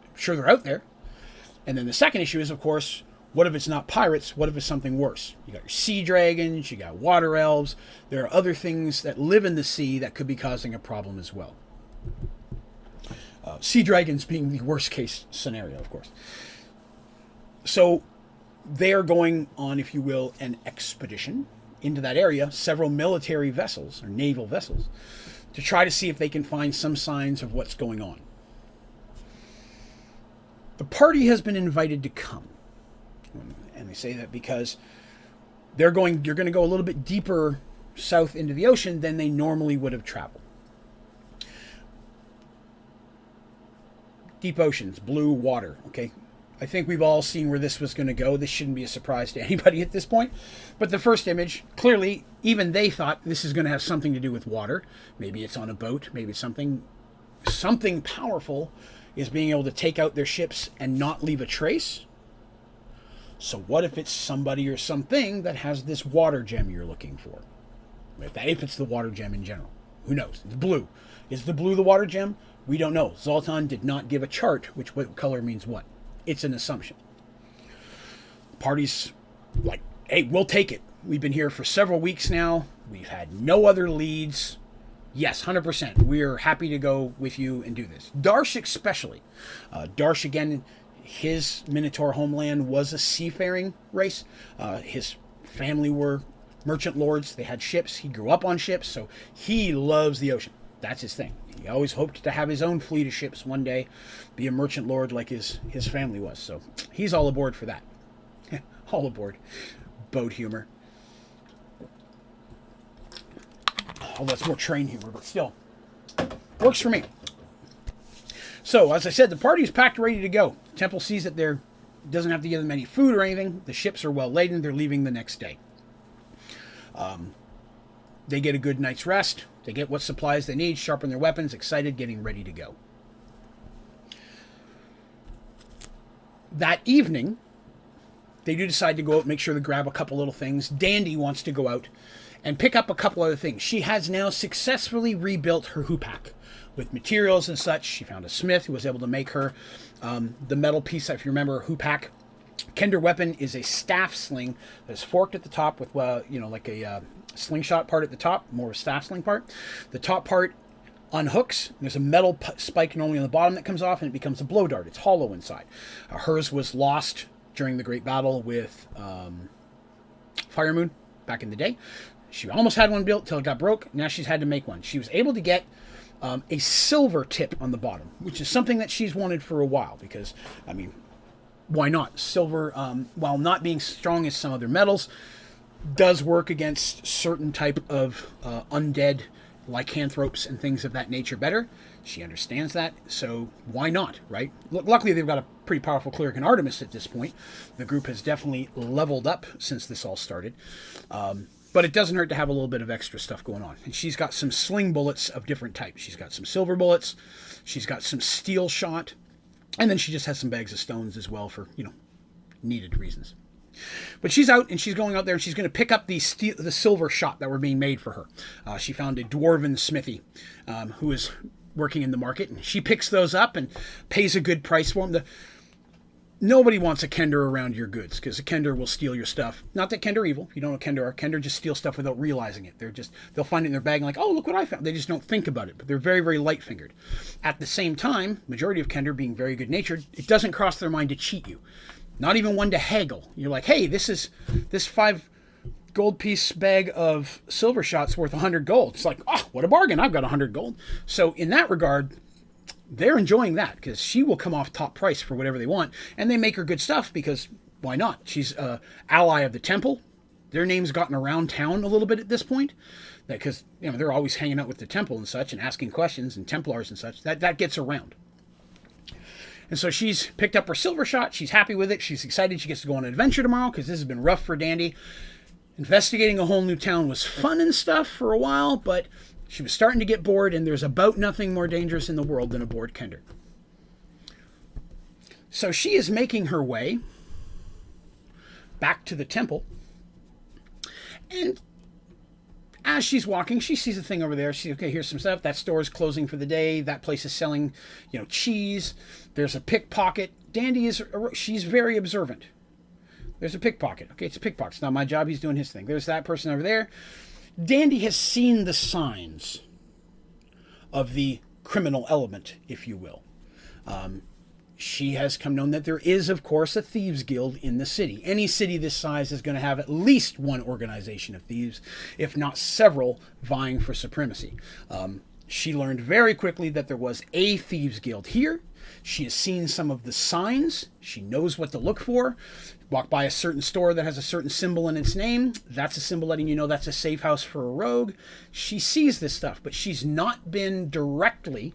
I'm sure they're out there. And then the second issue is, of course, what if it's not pirates? What if it's something worse? You got your sea dragons, you got water elves. There are other things that live in the sea that could be causing a problem as well. Sea dragons being the worst case scenario, of course. So they are going on, if you will, an expedition into that area, several military vessels, or naval vessels, to try to see if they can find some signs of what's going on. The party has been invited to come. And they say that because you're going to go a little bit deeper south into the ocean than they normally would have traveled. Deep oceans, blue water, okay? I think we've all seen where this was going to go. This shouldn't be a surprise to anybody at this point. But the first image, clearly, even they thought this is going to have something to do with water. Maybe it's on a boat. Maybe it's something powerful is being able to take out their ships and not leave a trace. So what if it's somebody or something that has this water gem you're looking for? If it's the water gem in general. Who knows? It's blue. Is the blue the water gem? We don't know. Zoltan did not give a chart what color means what. It's an assumption. The party's like, hey, we'll take it. We've been here for several weeks now. We've had no other leads. Yes, 100%. We're happy to go with you and do this. Darsh especially. Darsh, again, his Minotaur homeland was a seafaring race. His family were merchant lords. They had ships. He grew up on ships, so he loves the ocean. That's his thing. He always hoped to have his own fleet of ships one day, be a merchant lord like his family was. So he's all aboard for that. All aboard. Boat humor. Although it's more train humor, but still. Works for me. So, as I said, the party is packed ready to go. Temple sees that there doesn't have to give them any food or anything. The ships are well laden. They're leaving the next day. They get a good night's rest. They get what supplies they need, sharpen their weapons, excited, getting ready to go. That evening, they do decide to go out and make sure to grab a couple little things. Dandy wants to go out and pick up a couple other things. She has now successfully rebuilt her hoopak with materials and such. She found a smith who was able to make her the metal piece. If you remember, hoopak. Kender weapon is a staff sling that's forked at the top with, like a slingshot part at the top, more of a staff sling part. The top part unhooks. There's a metal spike normally on the bottom that comes off, and it becomes a blow dart. It's hollow inside. Hers was lost during the Great Battle with Fire Moon back in the day. She almost had one built till it got broke. Now she's had to make one. She was able to get a silver tip on the bottom, which is something that she's wanted for a while because, Why not? Silver, while not being strong as some other metals, does work against certain type of undead lycanthropes and things of that nature better. She understands that, so why not, right? Luckily, they've got a pretty powerful cleric in Artemis at this point. The group has definitely leveled up since this all started. But it doesn't hurt to have a little bit of extra stuff going on. And she's got some sling bullets of different types. She's got some silver bullets. She's got some steel shot. And then she just has some bags of stones as well for, needed reasons. But she's out, and she's going out there, and she's going to pick up the silver shot that were being made for her. She found a dwarven smithy who is working in the market, and she picks those up and pays a good price for them. Nobody wants a Kender around your goods, because a Kender will steal your stuff. Not that Kender are evil. You don't know Kender are. Kender just steal stuff without realizing it. They'll find it in their bag and like, oh, look what I found. They just don't think about it, but they're very, very light-fingered. At the same time, majority of Kender being very good-natured, it doesn't cross their mind to cheat you. Not even one to haggle. You're like, hey, this 5 gold piece bag of silver shots worth 100 gold. It's like, oh, what a bargain. I've got 100 gold. So in that regard, they're enjoying that because she will come off top price for whatever they want. And they make her good stuff because why not? She's an ally of the temple. Their name's gotten around town a little bit at this point because they're always hanging out with the temple and such and asking questions and Templars and such. That gets around. And so she's picked up her silver shot. She's happy with it. She's excited. She gets to go on an adventure tomorrow because this has been rough for Dandy. Investigating a whole new town was fun and stuff for a while, but she was starting to get bored, and there's about nothing more dangerous in the world than a bored Kender. So she is making her way back to the temple, and as she's walking, she sees a thing over there. She's okay, here's some stuff. That store is closing for the day. That place is selling, cheese. There's a pickpocket. Dandy she's very observant. There's a pickpocket. Okay, it's a pickpocket. It's not my job. He's doing his thing. There's that person over there. Dandy has seen the signs of the criminal element, if you will. She has come known that there is, of course, a thieves guild in the city. Any city this size is going to have at least one organization of thieves, if not several, vying for supremacy. She learned very quickly that there was a thieves guild here. She has seen some of the signs. She knows what to look for. Walk by a certain store that has a certain symbol in its name. That's a symbol letting you know that's a safe house for a rogue. She sees this stuff, but she's not been directly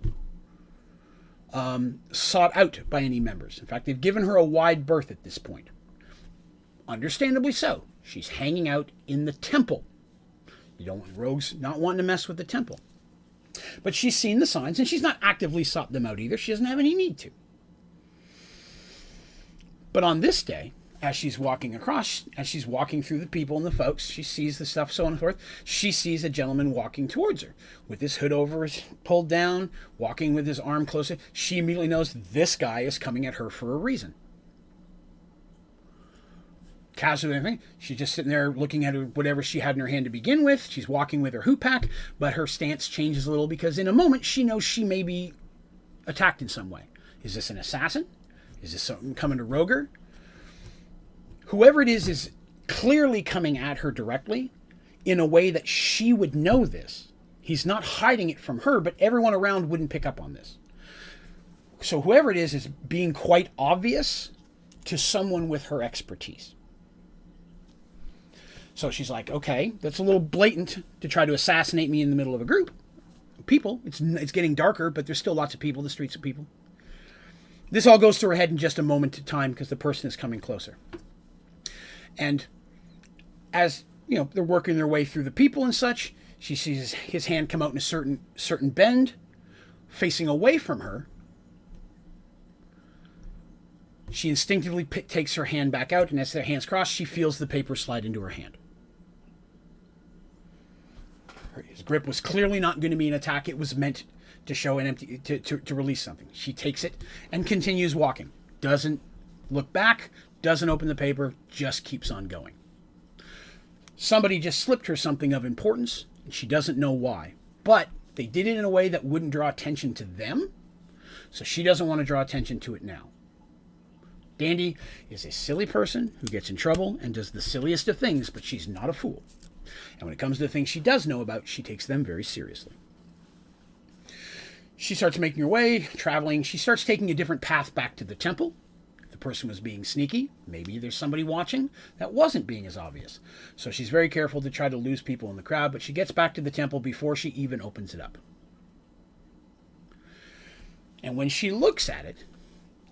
sought out by any members. In fact, they've given her a wide berth at this point. Understandably so. She's hanging out in the temple. You don't want rogues not wanting to mess with the temple. But she's seen the signs, and she's not actively sought them out either. She doesn't have any need to. But on this day, as she's walking through the people and the folks, she sees the stuff, so on and so forth. She sees a gentleman walking towards her with his hood pulled down, walking with his arm closer. She immediately knows this guy is coming at her for a reason. Casually, anything. She's just sitting there looking at whatever she had in her hand to begin with. She's walking with her hoop pack, but her stance changes a little because in a moment she knows she may be attacked in some way. Is this an assassin? Is this something coming to rogue her? Whoever it is clearly coming at her directly in a way that she would know this. He's not hiding it from her, but everyone around wouldn't pick up on this. So whoever it is being quite obvious to someone with her expertise. So she's like, okay, that's a little blatant to try to assassinate me in the middle of a group of people. It's getting darker, but there's still lots of people, the streets of people. This all goes through her head in just a moment of time because the person is coming closer. And as, they're working their way through the people and such, she sees his hand come out in a certain bend, facing away from her. She instinctively takes her hand back out, and as their hands cross, she feels the paper slide into her hand. His grip was clearly not going to be an attack. It was meant to show to release something. She takes it and continues walking. Doesn't look back, doesn't open the paper, just keeps on going. Somebody just slipped her something of importance, and she doesn't know why. But they did it in a way that wouldn't draw attention to them, so she doesn't want to draw attention to it now. Dandy is a silly person who gets in trouble and does the silliest of things, but she's not a fool. And when it comes to the things she does know about, she takes them very seriously. She starts making her way, traveling. She starts taking a different path back to the temple. The the person was being sneaky. Maybe there's somebody watching that wasn't being as obvious. So she's very careful to try to lose people in the crowd, but she gets back to the temple before she even opens it up. And when she looks at it,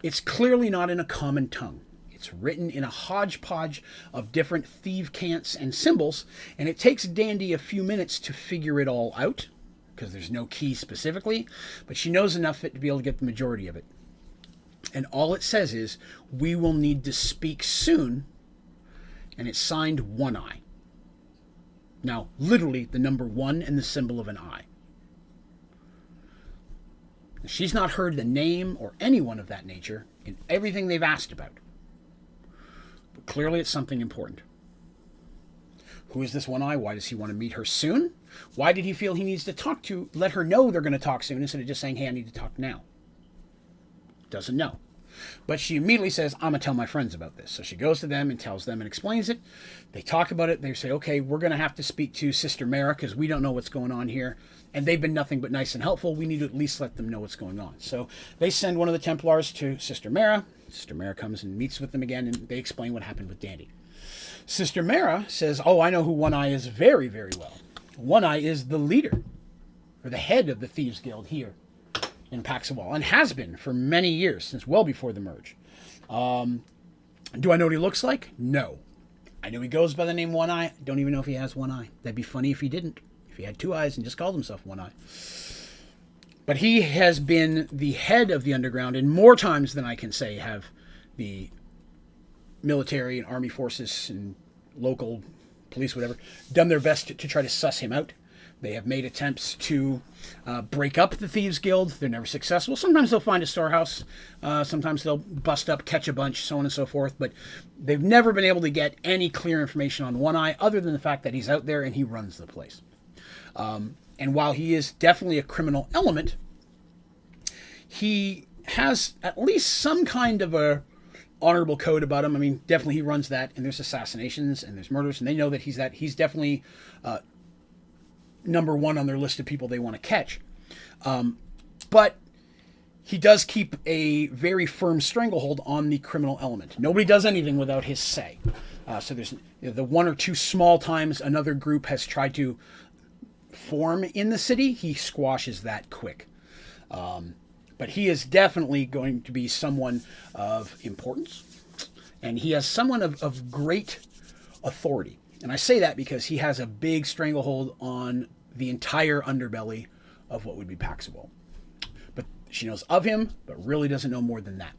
it's clearly not in a common tongue. It's written in a hodgepodge of different thief cants and symbols, and it takes Dandy a few minutes to figure it all out, because there's no key specifically, but she knows enough of it to be able to get the majority of it. And all it says is, "We will need to speak soon," and it's signed One Eye. Now, literally, the number 1 and the symbol of an eye. She's not heard the name or anyone of that nature in everything they've asked about. But clearly it's something important. Who is this One Eye? Why does he want to meet her soon? Why did he feel he needs to let her know they're going to talk soon instead of just saying, "Hey, I need to talk now"? Doesn't know. But she immediately says, "I'm going to tell my friends about this." So she goes to them and tells them and explains it. They talk about it. They say, "Okay, we're going to have to speak to Sister Mara because we don't know what's going on here. And they've been nothing but nice and helpful. We need to at least let them know what's going on." So they send one of the Templars to Sister Mara. Sister Mara comes and meets with them again, and they explain what happened with Dandy. Sister Mara says, "Oh, I know who One Eye is very, very well. One Eye is the leader, or the head of the Thieves Guild here in Paxawal, and has been for many years, since well before the merge. Do I know what he looks like? No. I know he goes by the name One Eye. Don't even know if he has one eye. That'd be funny if he didn't. If he had 2 eyes and just called himself One Eye. But he has been the head of the underground, and more times than I can say have the military and army forces and local police, whatever, done their best to try to suss him out. They have made attempts to break up the Thieves Guild. They're never successful. Sometimes they'll find a storehouse. Sometimes they'll bust up, catch a bunch, so on and so forth. But they've never been able to get any clear information on One Eye other than the fact that he's out there and he runs the place. And while he is definitely a criminal element, he has at least some kind of a honorable code about him. I mean, definitely he runs that, and there's assassinations and there's murders, and they know that he's definitely number 1 on their list of people they want to catch. But he does keep a very firm stranglehold on the criminal element. Nobody does anything without his say. So there's the 1 or 2 small times another group has tried to form in the city, he squashes that quick. But he is definitely going to be someone of importance, and he has someone of great authority. And I say that because he has a big stranglehold on the entire underbelly of what would be Paxawal. But she knows of him, but really doesn't know more than that.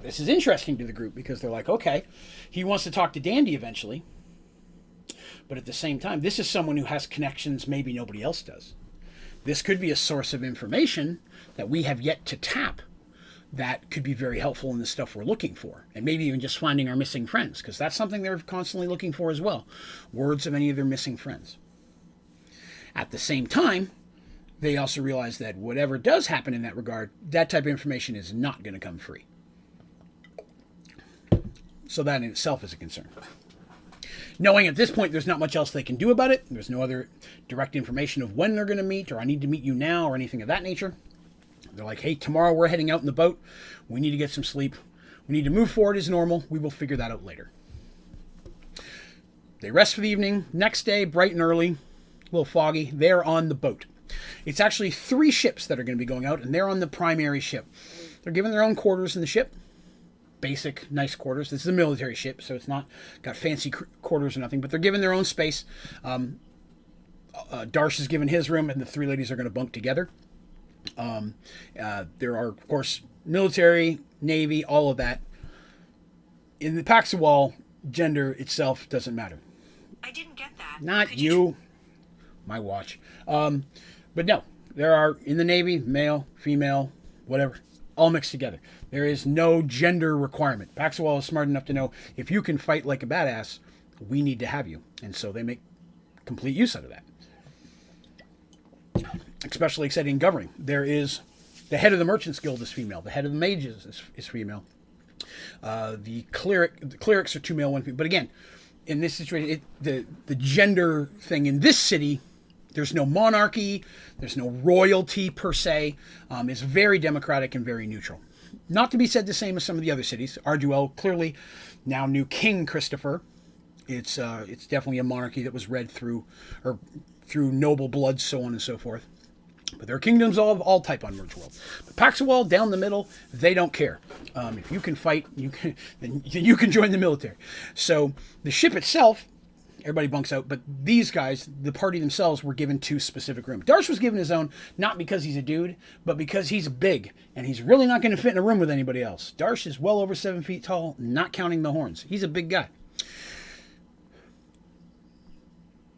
This is interesting to the group because they're like, okay, he wants to talk to Dandy eventually, but at the same time, this is someone who has connections maybe nobody else does. This could be a source of information that we have yet to tap that could be very helpful in the stuff we're looking for. And maybe even just finding our missing friends, because that's something they're constantly looking for as well. Words of any of their missing friends. At the same time, they also realize that whatever does happen in that regard, that type of information is not going to come free. So that in itself is a concern. Knowing at this point there's not much else they can do about it, there's no other direct information of when they're going to meet, or I need to meet you now, or anything of that nature. They're like, hey, tomorrow we're heading out in the boat. We need to get some sleep. We need to move forward as normal. We will figure that out later. They rest for the evening. Next day, bright and early, a little foggy, they're on the boat. It's actually 3 ships that are going to be going out, and they're on the primary ship. They're given their own quarters in the ship. Basic, nice quarters. This is a military ship, so it's not got fancy quarters or nothing, but they're given their own space. Darsh is given his room, and the 3 ladies are going to bunk together. There are, of course, military, navy, all of that. In the Paxawal, gender itself doesn't matter. I didn't get that. Not you. My watch. But no, there are, in the Navy, male, female, whatever, all mixed together. There is no gender requirement. Paxawal is smart enough to know, if you can fight like a badass, we need to have you. And so they make complete use out of that. Especially exciting in governing. There is, the head of the Merchants Guild is female. The head of the Mages is female. The clerics are 2 male, 1 female. But again, in this situation, the gender thing in this city, there's no monarchy, there's no royalty per se. It's very democratic and very neutral. not to be said the same as some of the other cities. Arduel clearly now knew King Christopher. It's definitely a monarchy that was read through noble blood, so on and so forth. But there are kingdoms of all type on Mergeworld. But Paxawal, down the middle, they don't care. If you can fight, then you can join the military. So the ship itself, everybody bunks out, but these guys, the party themselves, were given 2 specific rooms. Darsh was given his own, not because he's a dude, but because he's big, and he's really not going to fit in a room with anybody else. Darsh is well over 7 feet tall, not counting the horns. He's a big guy.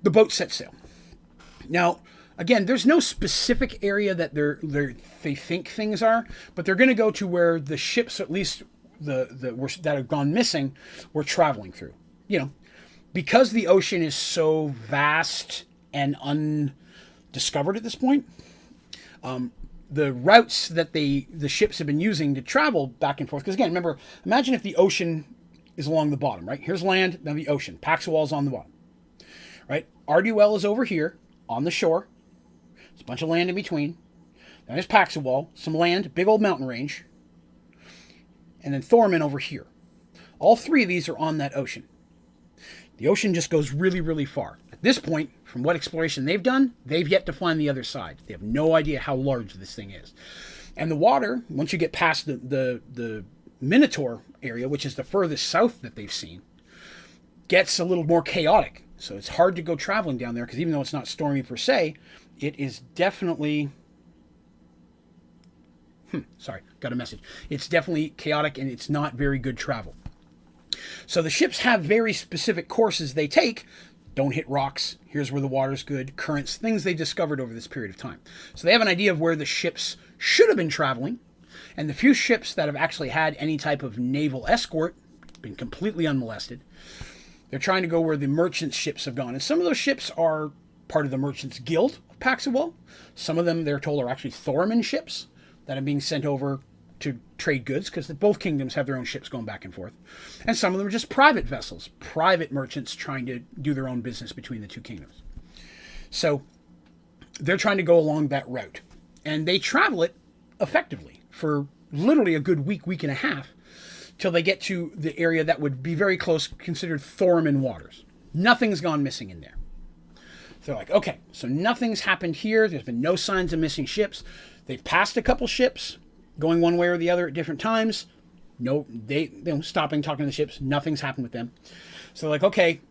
The boat set sail. Now, again, there's no specific area that they think things are, but they're going to go to where the ships, at least that have gone missing, were traveling through. You know, because the ocean is so vast and undiscovered at this point, the routes that the ships have been using to travel back and forth. Because again, remember, imagine if the ocean is along the bottom, right? Here's land, then the ocean. Paxawal's on the bottom, right? Arduel is over here on the shore. There's a bunch of land in between. Then there's Paxawal, some land, big old mountain range, and then Thorman over here. All 3 of these are on that ocean. The ocean just goes really, really far. At this point, from what exploration they've done, they've yet to find the other side. They have no idea how large this thing is. And the water, once you get past the Minotaur area, which is the furthest south that they've seen, gets a little more chaotic. So it's hard to go traveling down there, because even though it's not stormy per se, it is definitely... sorry, got a message. It's definitely chaotic, and it's not very good travel. So the ships have very specific courses they take. Don't hit rocks. Here's where the water's good. Currents, things they discovered over this period of time. So they have an idea of where the ships should have been traveling. And the few ships that have actually had any type of naval escort, been completely unmolested, they're trying to go where the merchant ships have gone. And some of those ships are part of the Merchants Guild of Paxawal. Some of them, they're told, are actually Thorman ships that are being sent over to trade goods, because both kingdoms have their own ships going back and forth. And some of them are just private vessels, private merchants trying to do their own business between the 2 kingdoms. So they're trying to go along that route. And they travel it effectively for literally a good week and a half, till they get to the area that would be very close, considered Thorman waters. Nothing's gone missing in there. They're like, okay, so nothing's happened here. There's been no signs of missing ships. They've passed a couple ships, going one way or the other at different times. No, they stopping, talking to the ships. Nothing's happened with them. So they're like, okay,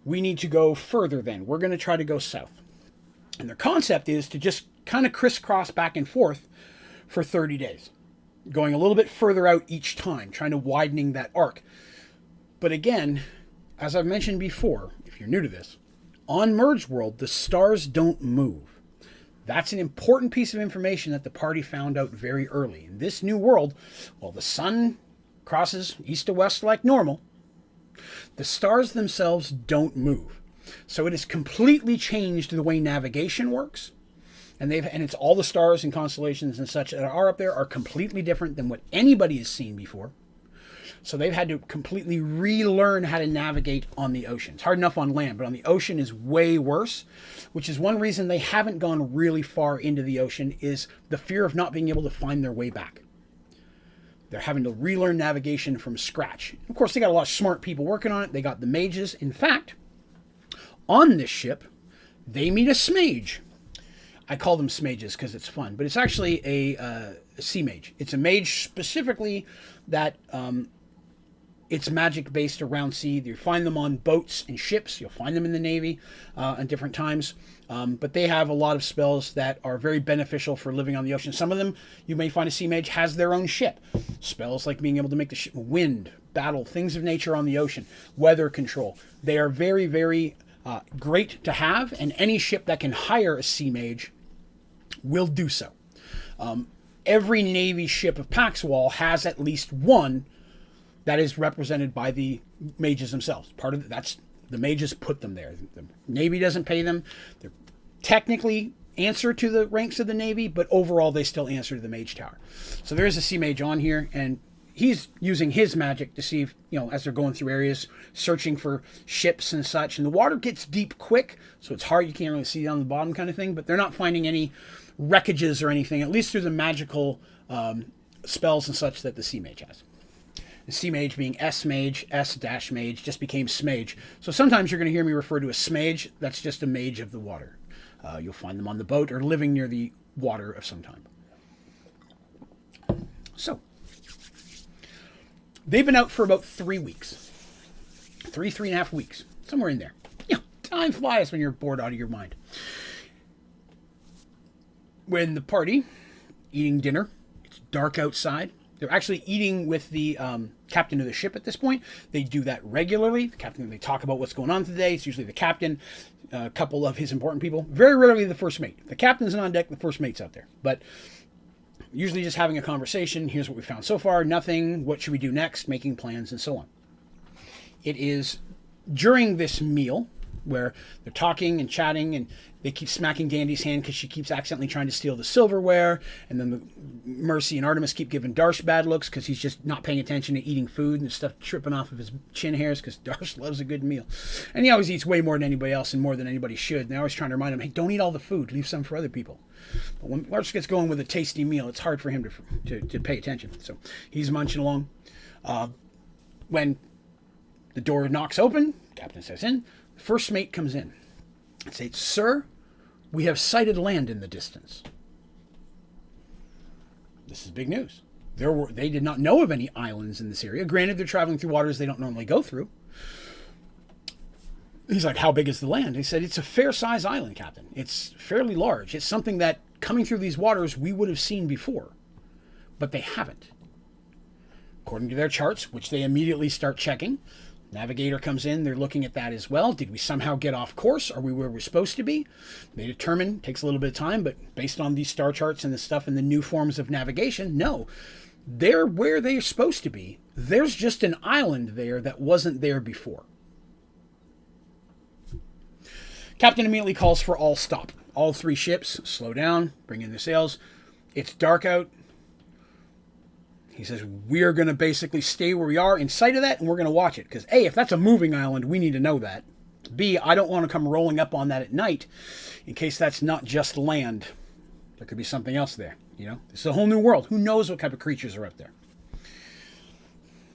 we need to go further then. We're going to try to go south. And their concept is to just kind of crisscross back and forth for 30 days. Going a little bit further out each time, trying to widening that arc. But again, as I've mentioned before, if you're new to this, on Mergeworld, the stars don't move. That's an important piece of information that the party found out very early. In this new world, while the sun crosses east to west like normal, the stars themselves don't move. So it has completely changed the way navigation works. And it's all the stars and constellations and such that are up there are completely different than what anybody has seen before. So they've had to completely relearn how to navigate on the ocean. It's hard enough on land, but on the ocean is way worse, which is one reason they haven't gone really far into the ocean, is the fear of not being able to find their way back. They're having to relearn navigation from scratch. Of course, they got a lot of smart people working on it. They got the mages. In fact, on this ship, they meet a smage. I call them smages because it's fun, but it's actually a sea mage. It's a mage specifically that it's magic based around sea. You find them on boats and ships. You'll find them in the Navy at different times. But they have a lot of spells that are very beneficial for living on the ocean. Some of them, you may find a sea mage has their own ship. Spells like being able to make the ship wind, battle, things of nature on the ocean, weather control. They are very, very great to have, and any ship that can hire a sea mage will do so. Every Navy ship of Paxawal has at least one that is represented by the mages themselves. That's the mages put them there. The Navy doesn't pay them. They're technically answer to the ranks of the Navy, but overall they still answer to the Mage Tower. So there is a sea mage on here, and he's using his magic to see if, as they're going through areas, searching for ships and such. And the water gets deep quick, so it's hard. You can't really see down the bottom kind of thing, but they're not finding any wreckages or anything, at least through the magical spells and such that the Sea Mage has. The Sea Mage being S-Mage, S-Mage, just became Smage. So sometimes you're going to hear me refer to a Smage. That's just a mage of the water. You'll find them on the boat or living near the water of some time. So, they've been out for about 3 weeks. 3.5 weeks. Somewhere in there. Yeah, time flies when you're bored out of your mind. When the party, eating dinner, it's dark outside. They're actually eating with the captain of the ship at this point. They do that regularly. The captain, they talk about what's going on today. It's usually the captain, a couple of his important people. Very rarely the first mate. The captain's on deck, the first mate's out there. But usually just having a conversation. Here's what we found so far. Nothing. What should we do next? Making plans and so on. It is during this meal where they're talking and chatting, and they keep smacking Dandy's hand because she keeps accidentally trying to steal the silverware, and then Mercy and Artemis keep giving Darsh bad looks because he's just not paying attention to eating food and stuff tripping off of his chin hairs because Darsh loves a good meal. And he always eats way more than anybody else and more than anybody should. And they're always trying to remind him, hey, don't eat all the food. Leave some for other people. But when Darsh gets going with a tasty meal, it's hard for him to pay attention. So he's munching along. When the door knocks open, captain says in, the first mate comes in and says, sir, we have sighted land in the distance. This is big news. They did not know of any islands in this area. Granted, they're traveling through waters they don't normally go through. He's like, how big is the land? He said, it's a fair-sized island, Captain. It's fairly large. It's something that, coming through these waters, we would have seen before. But they haven't. According to their charts, which they immediately start checking, Navigator comes in, they're looking at that as well. Did we somehow get off course? Are we where we're supposed to be? They determine, takes a little bit of time, but based on these star charts and the stuff and the new forms of navigation, no. They're where they're supposed to be. There's just an island there that wasn't there before. Captain immediately calls for all stop. All 3 ships, slow down, bring in the sails. It's dark out. He says, we're going to basically stay where we are in sight of that, and we're going to watch it. Because, A, if that's a moving island, we need to know that. B, I don't want to come rolling up on that at night in case that's not just land. There could be something else there, you know? This is a whole new world. Who knows what type of creatures are up there?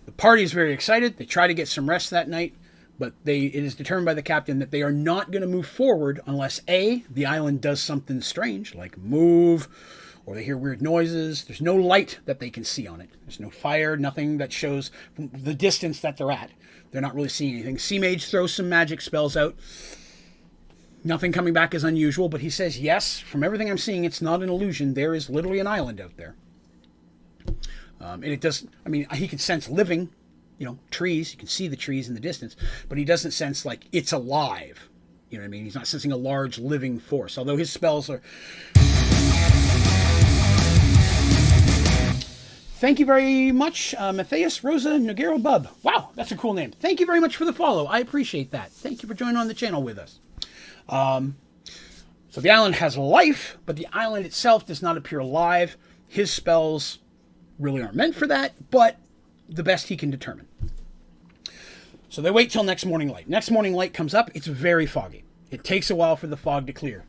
The party is very excited. They try to get some rest that night, but it is determined by the captain that they are not going to move forward unless, A, the island does something strange, like move, or they hear weird noises. There's no light that they can see on it. There's no fire, nothing that shows the distance that they're at. They're not really seeing anything. Sea Mage throws some magic spells out. Nothing coming back is unusual, but he says, yes, from everything I'm seeing, it's not an illusion. There is literally an island out there. And it does, I mean, he can sense living, you know, trees. You can see the trees in the distance, but he doesn't sense, like, it's alive. You know what I mean? He's not sensing a large living force, although his spells are... Thank you very much, Matthias Rosa Noguero Bub. Wow, that's a cool name. Thank you very much for the follow. I appreciate that. Thank you for joining on the channel with us. So the island has life, but the island itself does not appear alive. His spells really aren't meant for that, but the best he can determine. So they wait till next morning light. Next morning light comes up. It's very foggy. It takes a while for the fog to clear,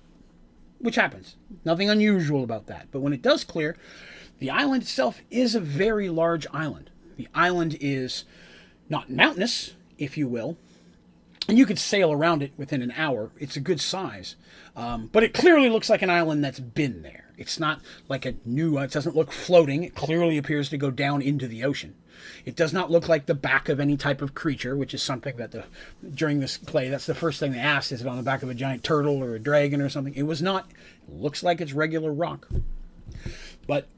which happens. Nothing unusual about that. But when it does clear, the island itself is a very large island. The island is not mountainous, if you will, and you could sail around it within an hour. It's a good size, but it clearly looks like an island that's been there. It's not like a new, it doesn't look floating. It clearly appears to go down into the ocean. It does not look like the back of any type of creature, which is something that during this play, that's the first thing they asked, is it on the back of a giant turtle or a dragon or something? It was not. It looks like it's regular rock. But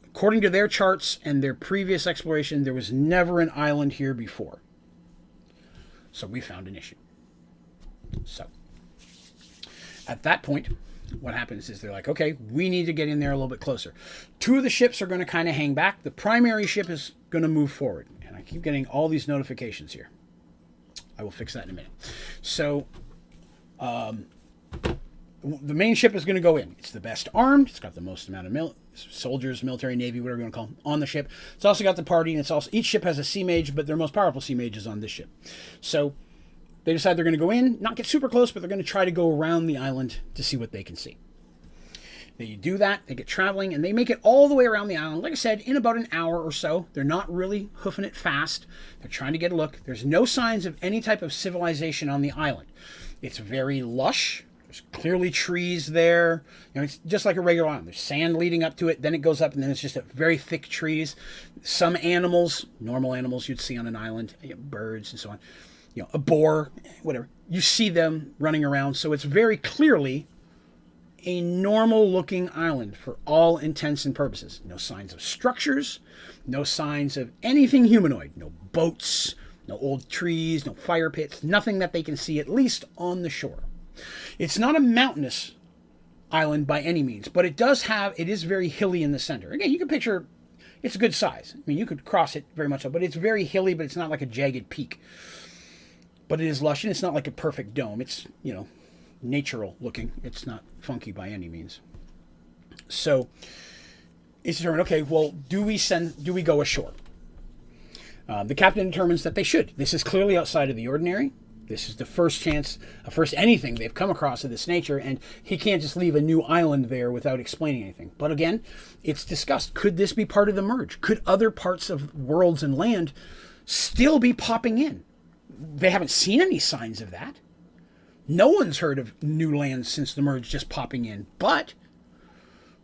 according to their charts and their previous exploration, there was never an island here before. So we found an issue. So at that point, what happens is they're like, okay, we need to get in there a little bit closer. 2 of the ships are going to kind of hang back. The primary ship is going to move forward. And I keep getting all these notifications here. I will fix that in a minute. So the main ship is going to go in. It's the best armed. It's got the most amount of soldiers, military, navy, whatever you want to call them, on the ship. It's also got the party, and it's also, each ship has a sea mage, but their most powerful sea mage is on this ship. So they decide they're going to go in, not get super close, but they're going to try to go around the island to see what they can see. They do that, they get traveling, and they make it all the way around the island, like I said, in about an hour or so. They're not really hoofing it fast. They're trying to get a look. There's no signs of any type of civilization on the island. It's very lush. There's clearly trees there. It's just like a regular island. There's sand leading up to it, then it goes up, and then it's just very thick trees. Some animals, normal animals you'd see on an island, birds and so on, a boar, whatever. You see them running around, so it's very clearly a normal-looking island for all intents and purposes. No signs of structures, no signs of anything humanoid. No boats, no old trees, no fire pits, nothing that they can see, at least on the shore. It's not a mountainous island by any means, but it is very hilly in the center. Again, you can picture it's a good size. I mean, you could cross it very much so, but it's very hilly, but it's not like a jagged peak. But it is lush, and it's not like a perfect dome. It's, natural looking. It's not funky by any means. So it's determined, okay, well, do we go ashore? The captain determines that they should. This is clearly outside of the ordinary. This is the first anything they've come across of this nature, and he can't just leave a new island there without explaining anything. But again, it's discussed. Could this be part of the merge? Could other parts of worlds and land still be popping in? They haven't seen any signs of that. No one's heard of new lands since the merge just popping in, but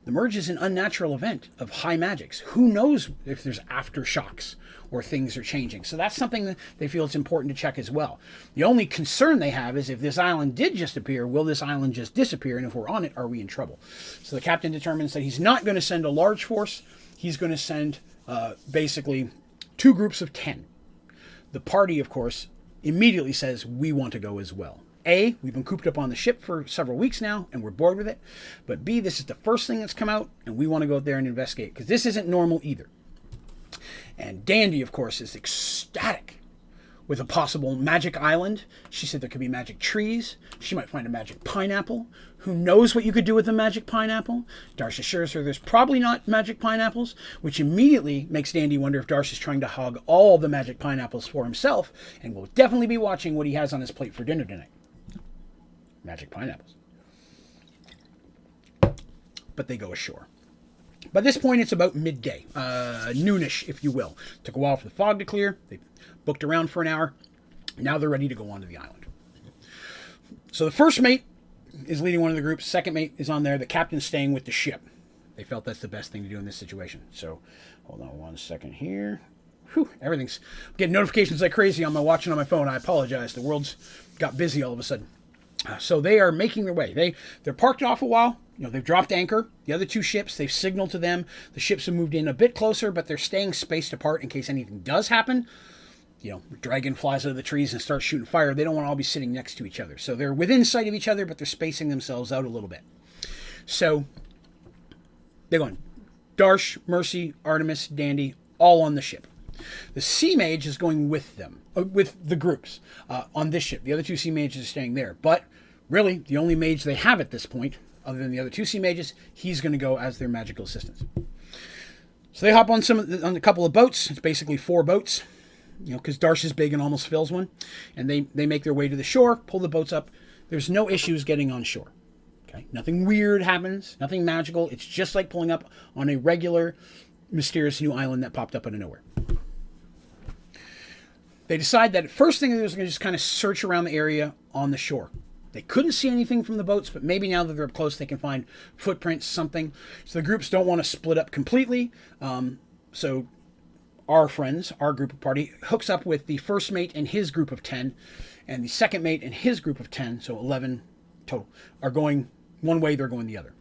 the merge is an unnatural event of high magics. Who knows if there's aftershocks or things are changing? So that's something that they feel it's important to check as well. The only concern they have is if this island did just appear, will this island just disappear? And if we're on it, are we in trouble? So the captain determines that he's not going to send a large force. He's going to send basically 2 groups of 10. The party, of course, immediately says, we want to go as well. A, we've been cooped up on the ship for several weeks now, and we're bored with it. But B, this is the first thing that's come out, and we want to go out there and investigate, because this isn't normal either. And Dandy, of course, is ecstatic with a possible magic island. She said there could be magic trees. She might find a magic pineapple. Who knows what you could do with a magic pineapple? Darsh assures her there's probably not magic pineapples, which immediately makes Dandy wonder if Darsh is trying to hog all the magic pineapples for himself, and will definitely be watching what he has on his plate for dinner tonight. Magic pineapples. But they go ashore. By this point, it's about midday, noonish, if you will. Took a while for the fog to clear. They booked around for an hour. Now they're ready to go onto the island. So the first mate is leading one of the groups. Second mate is on there. The captain's staying with the ship. They felt that's the best thing to do in this situation. So hold on one second here. Whew, I'm getting notifications like crazy on my watch and on my phone. I apologize. The world's got busy all of a sudden. So they are making their way. They're parked off a while. They've dropped anchor. The other 2 ships, they've signaled to them. The ships have moved in a bit closer, but they're staying spaced apart in case anything does happen. Dragon flies out of the trees and starts shooting fire. They don't want to all be sitting next to each other. So they're within sight of each other, but they're spacing themselves out a little bit. So they're going. Darsh, Mercy, Artemis, Dandy, all on the ship. The Sea Mage is going with them, with the groups on this ship. The other 2 Sea Mages are staying there. But really, the only mage they have at this point, other than the other 2 Sea Mages, he's going to go as their magical assistants. So they hop on a couple of boats. It's basically 4 boats, because Darsh is big and almost fills one. And they make their way to the shore, pull the boats up. There's no issues getting on shore. Okay, nothing weird happens, nothing magical. It's just like pulling up on a regular, mysterious new island that popped up out of nowhere. They decide that the first thing they do is going to just kind of search around the area on the shore. They couldn't see anything from the boats, but maybe now that they're up close, they can find footprints, something. So the groups don't want to split up completely. So our friends, our group of party, hooks up with the first mate and his group of 10, and the second mate and his group of 10, so 11 total, are going one way, they're going the other.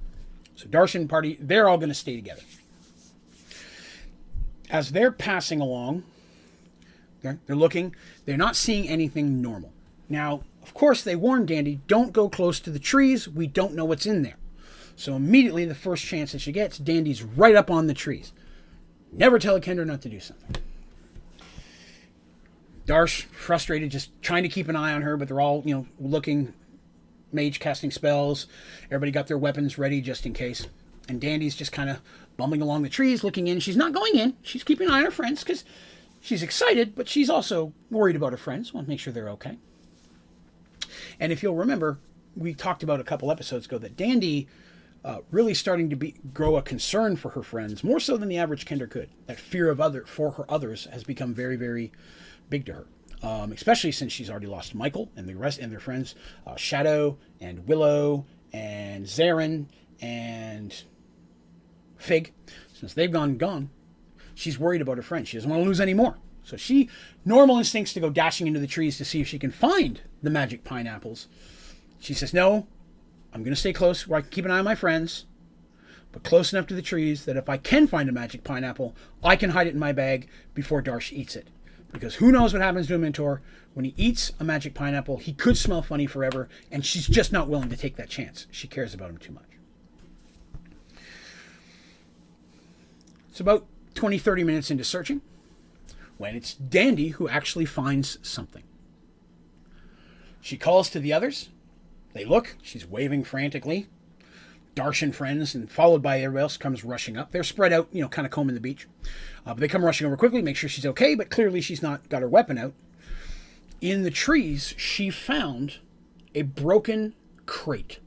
So Darsh and party, they're all going to stay together. As they're passing along, they're looking, they're not seeing anything normal. Now, of course, they warn Dandy, don't go close to the trees, we don't know what's in there. So immediately, the first chance that she gets, Dandy's right up on the trees. Never tell a Kender not to do something. Darsh, frustrated, just trying to keep an eye on her, but they're all, looking, mage casting spells. Everybody got their weapons ready just in case. And Dandy's just kind of bumbling along the trees, looking in. She's not going in. She's keeping an eye on her friends, because she's excited, but she's also worried about her friends. Want to make sure they're okay. And if you'll remember, we talked about a couple episodes ago that Dandy really starting to grow a concern for her friends, more so than the average Kender could. That fear of others has become very, very big to her. Especially since she's already lost Michael and the rest and their friends, Shadow and Willow and Zarin and Fig. Since they've gone, she's worried about her friends. She doesn't want to lose any more. So normal instincts to go dashing into the trees to see if she can find the magic pineapples. She says, no, I'm going to stay close where I can keep an eye on my friends, but close enough to the trees that if I can find a magic pineapple, I can hide it in my bag before Darsh eats it. Because who knows what happens to a Mentor when he eats a magic pineapple. He could smell funny forever, and she's just not willing to take that chance. She cares about him too much. It's about 20, 30 minutes into searching when it's Dandy who actually finds something. She calls to the others. They look. She's waving frantically. Darsh and friends, and followed by everybody else, comes rushing up. They're spread out, kind of combing the beach. But they come rushing over quickly, make sure she's okay, but clearly she's not got her weapon out. In the trees, she found a broken crate.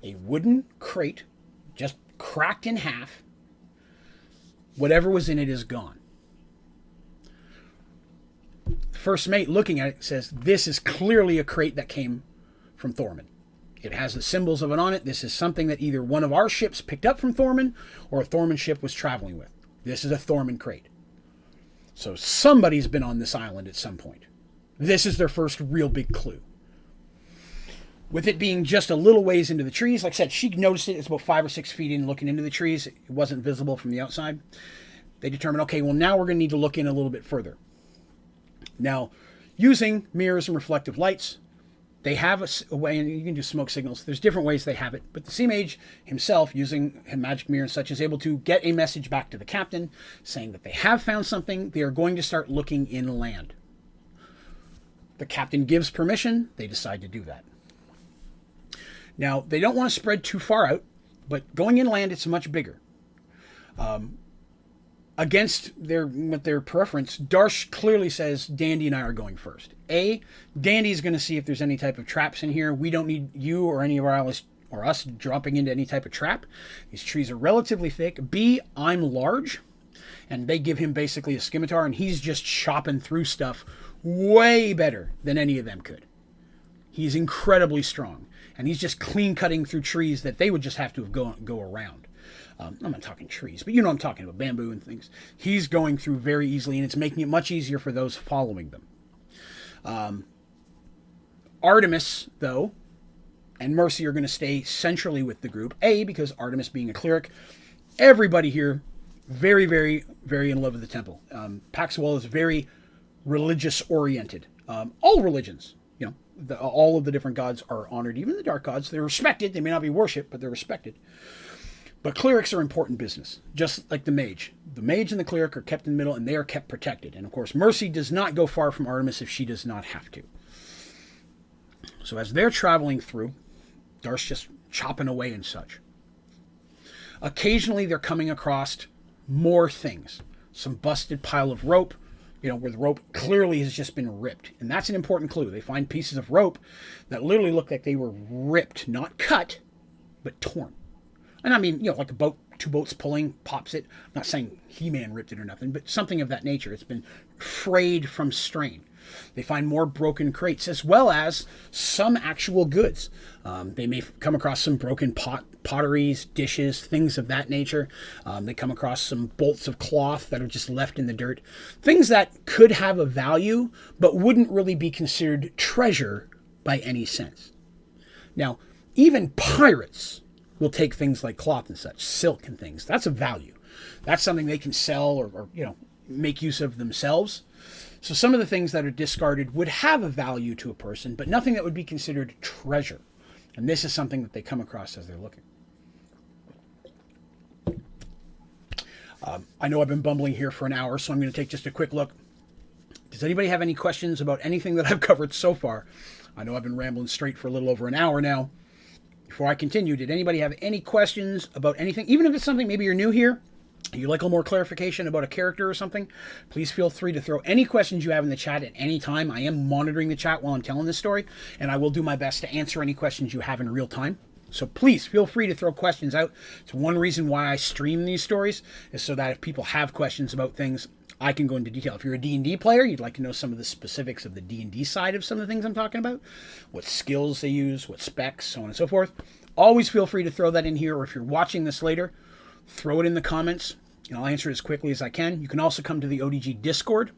A wooden crate, just cracked in half. Whatever was in it is gone. First mate, looking at it, says, this is clearly a crate that came from Thorman. It has the symbols of it on it. This is something that either one of our ships picked up from Thorman or a Thorman ship was traveling with. This is a Thorman crate. So somebody's been on this island at some point. This is their first real big clue. With it being just a little ways into the trees, like I said, she noticed it. It's about 5 or 6 feet in looking into the trees. It wasn't visible from the outside. They determined, okay, well, now we're going to need to look in a little bit further. Now, using mirrors and reflective lights, they have a way, and you can do smoke signals. There's different ways they have it. But the Sea Mage himself, using a magic mirror and such, is able to get a message back to the captain saying that they have found something. They are going to start looking inland. The captain gives permission. They decide to do that. Now, they don't want to spread too far out, but going inland, it's much bigger. Against their preference, Darsh clearly says Dandy and I are going first. Dandy's going to see if there's any type of traps in here. We don't need you or any of our allies or us dropping into any type of trap. These trees are relatively thick. B, I'm large, and they give him basically a scimitar, and he's just chopping through stuff way better than any of them could. He's incredibly strong, and he's just clean cutting through trees that they would just have to go around. I'm not talking trees, but you know what I'm talking about, bamboo and things. He's going through very easily, and it's making it much easier for those following them. Artemis, though, and Mercy are going to stay centrally with the group. Because Artemis being a cleric, everybody here very, very, very in love with the temple. Paxwell is very religious-oriented. All religions, all of the different gods are honored, even the dark gods. They're respected. They may not be worshipped, but they're respected. But clerics are important business, just like the mage. The mage and the cleric are kept in the middle, and they are kept protected. And, of course, Mercy does not go far from Artemis if she does not have to. So as they're traveling through, Darth's just chopping away and such. Occasionally, they're coming across more things. Some busted pile of rope, where the rope clearly has just been ripped. And that's an important clue. They find pieces of rope that literally look like they were ripped, not cut, but torn. And I mean, like a boat, 2 boats pulling, pops it. I'm not saying He-Man ripped it or nothing, but something of that nature. It's been frayed from strain. They find more broken crates, as well as some actual goods. They may come across some broken potteries, dishes, things of that nature. They come across some bolts of cloth that are just left in the dirt. Things that could have a value, but wouldn't really be considered treasure by any sense. Now, even pirates will take things like cloth and such, silk and things. That's a value. That's something they can sell or make use of themselves. So some of the things that are discarded would have a value to a person, but nothing that would be considered treasure. And this is something that they come across as they're looking. I know I've been bumbling here for an hour, so I'm going to take just a quick look. Does anybody have any questions about anything that I've covered so far? I know I've been rambling straight for a little over an hour now. Before I continue, did anybody have any questions about anything? Even if it's something, maybe you're new here, you'd like a little more clarification about a character or something, please feel free to throw any questions you have in the chat at any time. I am monitoring the chat while I'm telling this story, and I will do my best to answer any questions you have in real time. So please feel free to throw questions out. It's one reason why I stream these stories, is so that if people have questions about things, I can go into detail. If you're a D&D player, you'd like to know some of the specifics of the D&D side of some of the things I'm talking about, what skills they use, what specs, so on and so forth. Always feel free to throw that in here, or if you're watching this later, throw it in the comments, and I'll answer it as quickly as I can. You can also come to the ODG Discord.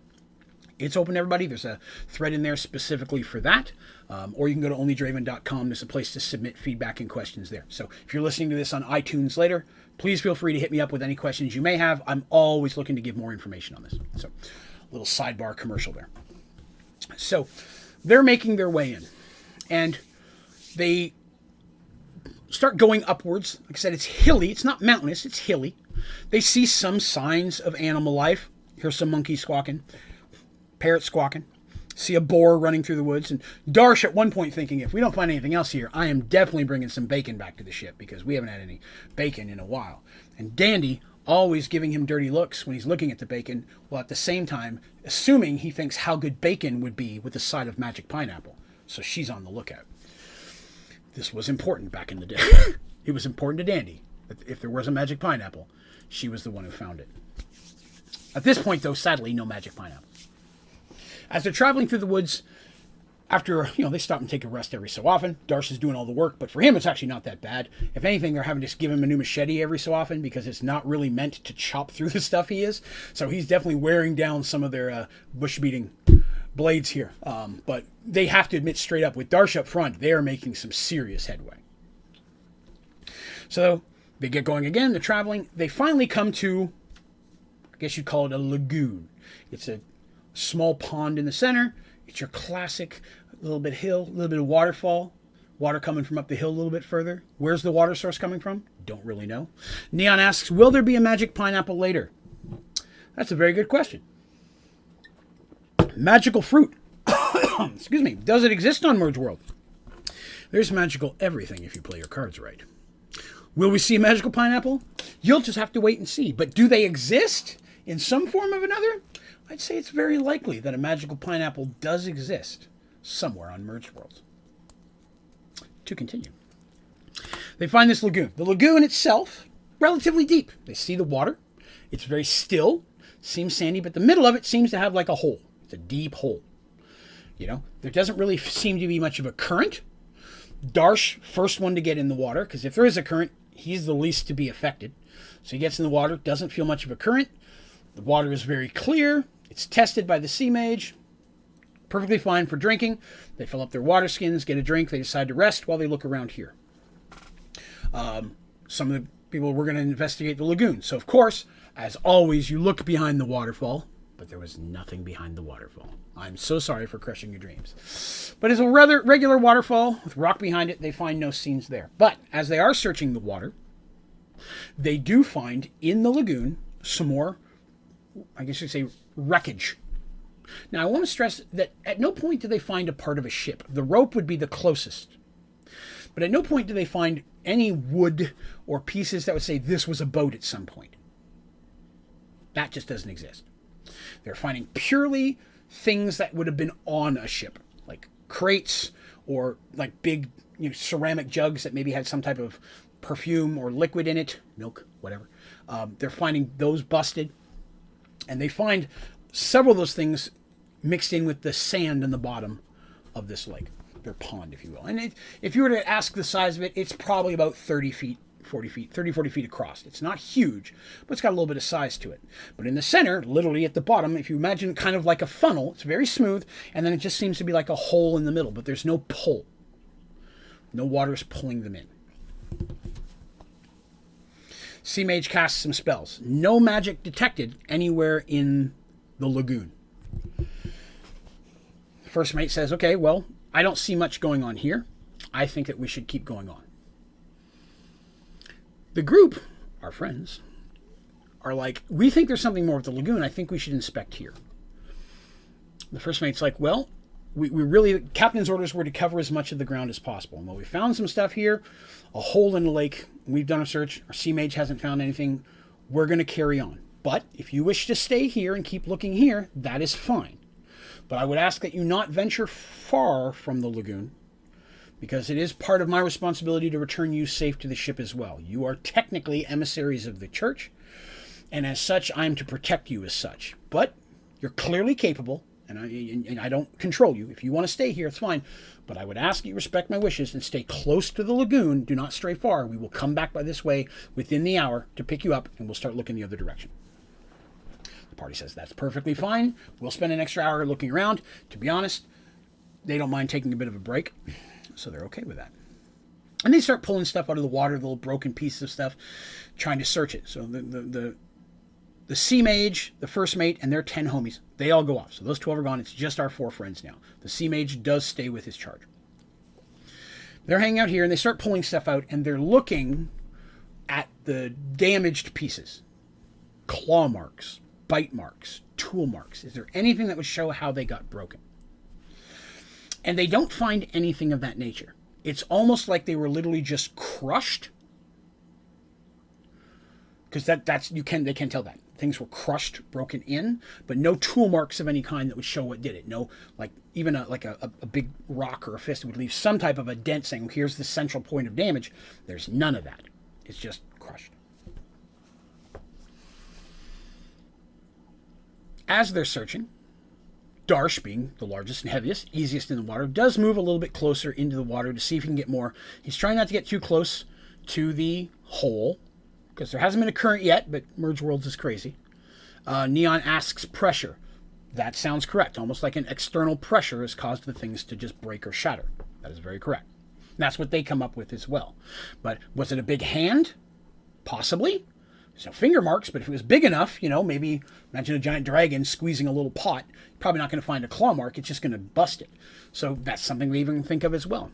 It's open to everybody. There's a thread in there specifically for that. Or you can go to onlydraven.com. There's a place to submit feedback and questions there. So if you're listening to this on iTunes later, please feel free to hit me up with any questions you may have. I'm always looking to give more information on this. So a little sidebar commercial there. So they're making their way in. And they start going upwards. Like I said, it's hilly. It's not mountainous. It's hilly. They see some signs of animal life. Here's some monkeys squawking. Parrot squawking. See a boar running through the woods. And Darsh at one point thinking, if we don't find anything else here, I am definitely bringing some bacon back to the ship, because we haven't had any bacon in a while. And Dandy always giving him dirty looks when he's looking at the bacon, while at the same time assuming he thinks how good bacon would be with a side of magic pineapple. So she's on the lookout. This was important back in the day. It was important to Dandy. If there was a magic pineapple, she was the one who found it. At this point, though, sadly, no magic pineapple. As they're traveling through the woods, after, they stop and take a rest every so often. Darsh is doing all the work, but for him, it's actually not that bad. If anything, they're having to just give him a new machete every so often, because it's not really meant to chop through the stuff he is. So he's definitely wearing down some of their bush-beating blades here. But they have to admit straight up, with Darsh up front, they are making some serious headway. So they get going again. They're traveling. They finally come to, I guess you'd call it a lagoon. It's a small pond in the center. It's your classic little bit hill, a little bit of waterfall. Water coming from up the hill a little bit further. Where's the water source coming from? Don't really know. Neon asks, will there be a magic pineapple later? That's a very good question. Magical fruit. Excuse me. Does it exist on Mergeworld? There's magical everything if you play your cards right. Will we see a magical pineapple? You'll just have to wait and see. But do they exist in some form or another? I'd say it's very likely that a magical pineapple does exist somewhere on Mergeworlds. To continue. They find this lagoon. The lagoon itself, relatively deep. They see the water. It's very still. Seems sandy, but the middle of it seems to have like a hole. It's a deep hole. There doesn't really seem to be much of a current. Darsh, first one to get in the water, because if there is a current, he's the least to be affected. So he gets in the water, doesn't feel much of a current. The water is very clear. It's tested by the sea mage. Perfectly fine for drinking. They fill up their water skins, get a drink. They decide to rest while they look around here. Some of the people were going to investigate the lagoon. So, of course, as always, you look behind the waterfall, but there was nothing behind the waterfall. I'm so sorry for crushing your dreams. But it's a rather regular waterfall with rock behind it. They find no scenes there. But as they are searching the water, they do find in the lagoon some more, I guess you'd say, wreckage. Now, I want to stress that at no point do they find a part of a ship. The rope would be the closest. But at no point do they find any wood or pieces that would say this was a boat at some point. That just doesn't exist. They're finding purely things that would have been on a ship, like crates or like big ceramic jugs that maybe had some type of perfume or liquid in it, milk, whatever. They're finding those busted. And they find several of those things mixed in with the sand in the bottom of this lake, their pond, if you will. And if you were to ask the size of it, it's probably about 30 feet, 40 feet across. It's not huge, but it's got a little bit of size to it. But in the center, literally at the bottom, if you imagine kind of like a funnel, it's very smooth, and then it just seems to be like a hole in the middle, but there's no pull. No water's pulling them in. Sea Mage casts some spells. No magic detected anywhere in the lagoon. First mate says, okay, well, I don't see much going on here. I think that we should keep going on. The group, our friends, are like, we think there's something more with the lagoon. I think we should inspect here. The first mate's like, well, we really, captain's orders were to cover as much of the ground as possible. And while we found some stuff here, a hole in the lake, we've done a search, our sea mage hasn't found anything, we're going to carry on. But if you wish to stay here and keep looking here, that is fine. But I would ask that you not venture far from the lagoon, because it is part of my responsibility to return you safe to the ship as well. You are technically emissaries of the church, and as such, I'm to protect you as such. But you're clearly capable, and I don't control you. If you want to stay here, it's fine. But I would ask you respect my wishes and stay close to the lagoon. Do not stray far. We will come back by this way within the hour to pick you up, and we'll start looking the other direction. The party says that's perfectly fine. We'll spend an extra hour looking around. To be honest, they don't mind taking a bit of a break, so they're okay with that. And they start pulling stuff out of the water, the little broken pieces of stuff, trying to search it. So the sea mage, the first mate, and their 10 homies, they all go off. So those 12 are gone. It's just our 4 friends now. The sea mage does stay with his charge. They're hanging out here, and they start pulling stuff out, and they're looking at the damaged pieces. Claw marks, bite marks, tool marks. Is there anything that would show how they got broken? And they don't find anything of that nature. It's almost like they were literally just crushed. Because they can tell that. Things were crushed, broken in, but no tool marks of any kind that would show what did it. No, like even a big rock or a fist would leave some type of a dent saying, here's the central point of damage. There's none of that. It's just crushed. As they're searching, Darsh, being the largest and heaviest, easiest in the water, does move a little bit closer into the water to see if he can get more. He's trying not to get too close to the hole, because there hasn't been a current yet, but Mergeworlds is crazy. Neon asks pressure. That sounds correct. Almost like an external pressure has caused the things to just break or shatter. That is very correct. And that's what they come up with as well. But was it a big hand? Possibly. There's no finger marks, but if it was big enough, maybe imagine a giant dragon squeezing a little pot. You're probably not going to find a claw mark. It's just going to bust it. So that's something we even think of as well.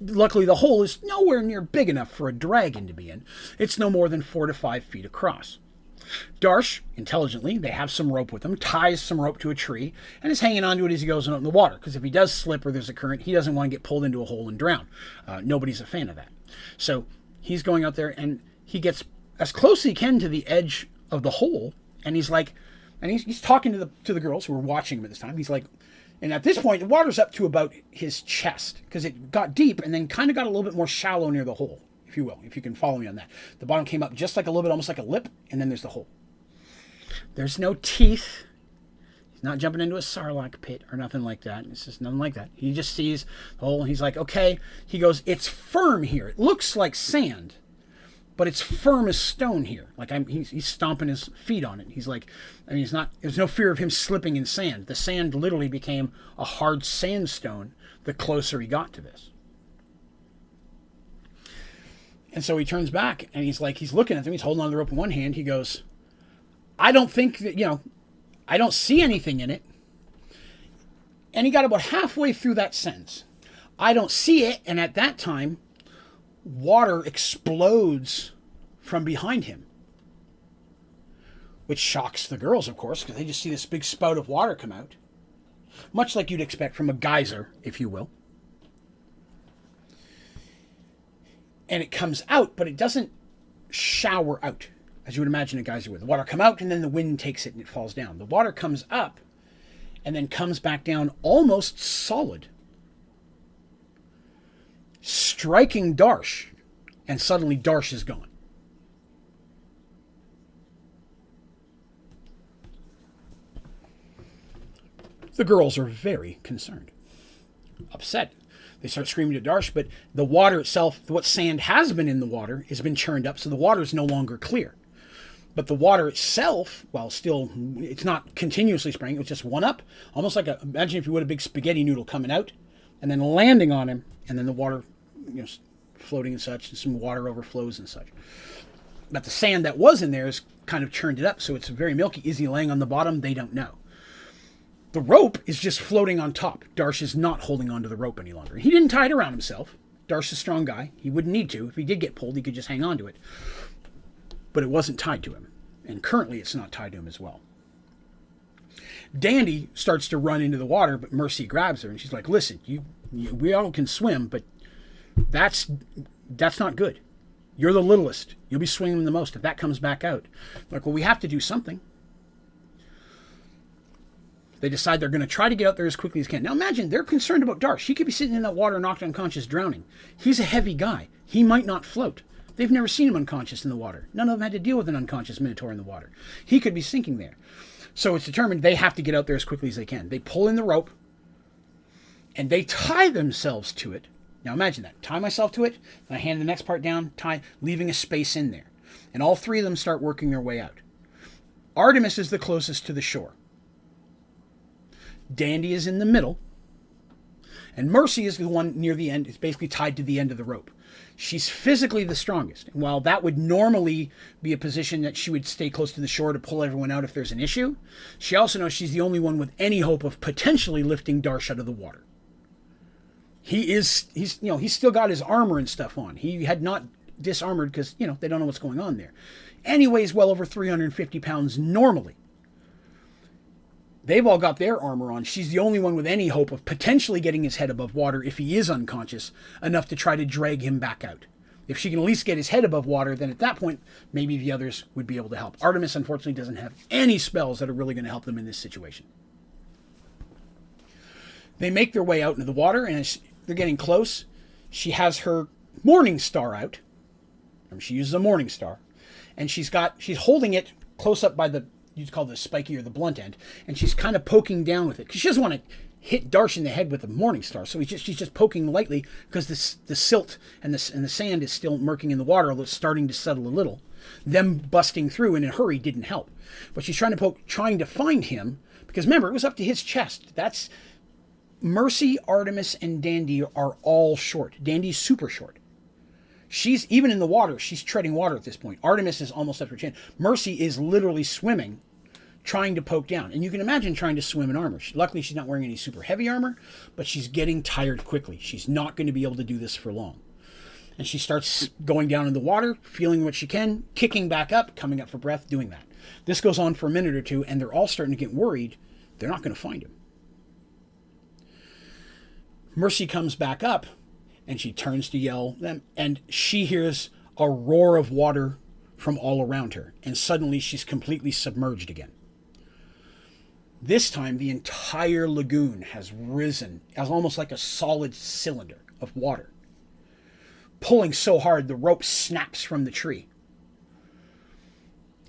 Luckily, the hole is nowhere near big enough for a dragon to be in. It's no more than 4 to 5 feet across. Darsh, intelligently, they have some rope with him, ties some rope to a tree, and is hanging onto it as he goes out in the water. Because if he does slip or there's a current, he doesn't want to get pulled into a hole and drown. Nobody's a fan of that. So he's going out there, and he gets as close as he can to the edge of the hole, and he's like, and he's talking to the girls who were watching him at this time. He's like, and at this point, the water's up to about his chest, because it got deep and then kind of got a little bit more shallow near the hole, if you will, if you can follow me on that. The bottom came up just like a little bit, almost like a lip, and then there's the hole. There's no teeth. He's not jumping into a sarlacc pit or nothing like that. It's just nothing like that. He just sees the hole, and he's like, okay. He goes, it's firm here. It looks like sand, but it's firm as stone here. Like he's stomping his feet on it. He's like, there's no fear of him slipping in sand. The sand literally became a hard sandstone the closer he got to this. And so he turns back, and he's looking at them. He's holding on to the rope in one hand. He goes, I don't think that, I don't see anything in it. And he got about halfway through that sentence. I don't see it. And at that time, water explodes from behind him, which shocks the girls, of course, because they just see this big spout of water come out, much like you'd expect from a geyser, if you will. And it comes out, but it doesn't shower out, as you would imagine a geyser would. The water come out, and then the wind takes it, and it falls down. The water comes up, and then comes back down almost solid, striking Darsh, and suddenly Darsh is gone. The girls are very concerned, upset. They start screaming to Darsh, but the water itself, what sand has been in the water, has been churned up, so the water is no longer clear. But the water itself, while still, it's not continuously spraying, it's just one up, almost like imagine if you would a big spaghetti noodle coming out, and then landing on him, and then the water, floating and such, and some water overflows and such. But the sand that was in there is kind of churned it up, so it's very milky. Is he laying on the bottom? They don't know. The rope is just floating on top. Darsh is not holding onto the rope any longer. He didn't tie it around himself. Darsh's a strong guy. He wouldn't need to. If he did get pulled, he could just hang on to it. But it wasn't tied to him. And currently it's not tied to him as well. Dandy starts to run into the water, but Mercy grabs her, and she's like, listen, we all can swim, but that's not good. You're the littlest. You'll be swinging the most if that comes back out. Like, well, we have to do something. They decide they're going to try to get out there as quickly as can. Now imagine, they're concerned about Darsh. He could be sitting in that water knocked unconscious drowning. He's a heavy guy. He might not float. They've never seen him unconscious in the water. None of them had to deal with an unconscious Minotaur in the water. He could be sinking there. So it's determined they have to get out there as quickly as they can. They pull in the rope, and they tie themselves to it. Now imagine that. Tie myself to it, and I hand the next part down, tie, leaving a space in there. And all three of them start working their way out. Artemis is the closest to the shore. Dandy is in the middle. And Mercy is the one near the end. It's basically tied to the end of the rope. She's physically the strongest. And while that would normally be a position that she would stay close to the shore to pull everyone out if there's an issue, she also knows she's the only one with any hope of potentially lifting Darsh out of the water. He's still got his armor and stuff on. He had not disarmored because, they don't know what's going on there. And he weighs well over 350 pounds normally. They've all got their armor on. She's the only one with any hope of potentially getting his head above water if he is unconscious, enough to try to drag him back out. If she can at least get his head above water, then at that point, maybe the others would be able to help. Artemis, unfortunately, doesn't have any spells that are really going to help them in this situation. They make their way out into the water, and as they're getting close, she has her Morning Star out. She uses a Morning Star. And she's holding it close up by the, you'd call the spiky or the blunt end, and she's kind of poking down with it because she doesn't want to hit Darsh in the head with a Morning Star. So she's just poking lightly because the silt and the sand is still murking in the water, although it's starting to settle a little. Them busting through in a hurry didn't help. But she's trying to find him, because remember, it was up to his chest. That's Mercy, Artemis, and Dandy are all short. Dandy's super short. She's, even in the water, she's treading water at this point. Artemis is almost up to her chin. Mercy is literally swimming, trying to poke down. And you can imagine trying to swim in armor. Luckily, she's not wearing any super heavy armor, but she's getting tired quickly. She's not going to be able to do this for long. And she starts going down in the water, feeling what she can, kicking back up, coming up for breath, doing that. This goes on for a minute or two, and they're all starting to get worried. They're not going to find him. Mercy comes back up, and she turns to yell them, and she hears a roar of water from all around her, and suddenly she's completely submerged again. This time, the entire lagoon has risen as almost like a solid cylinder of water. Pulling so hard, the rope snaps from the tree.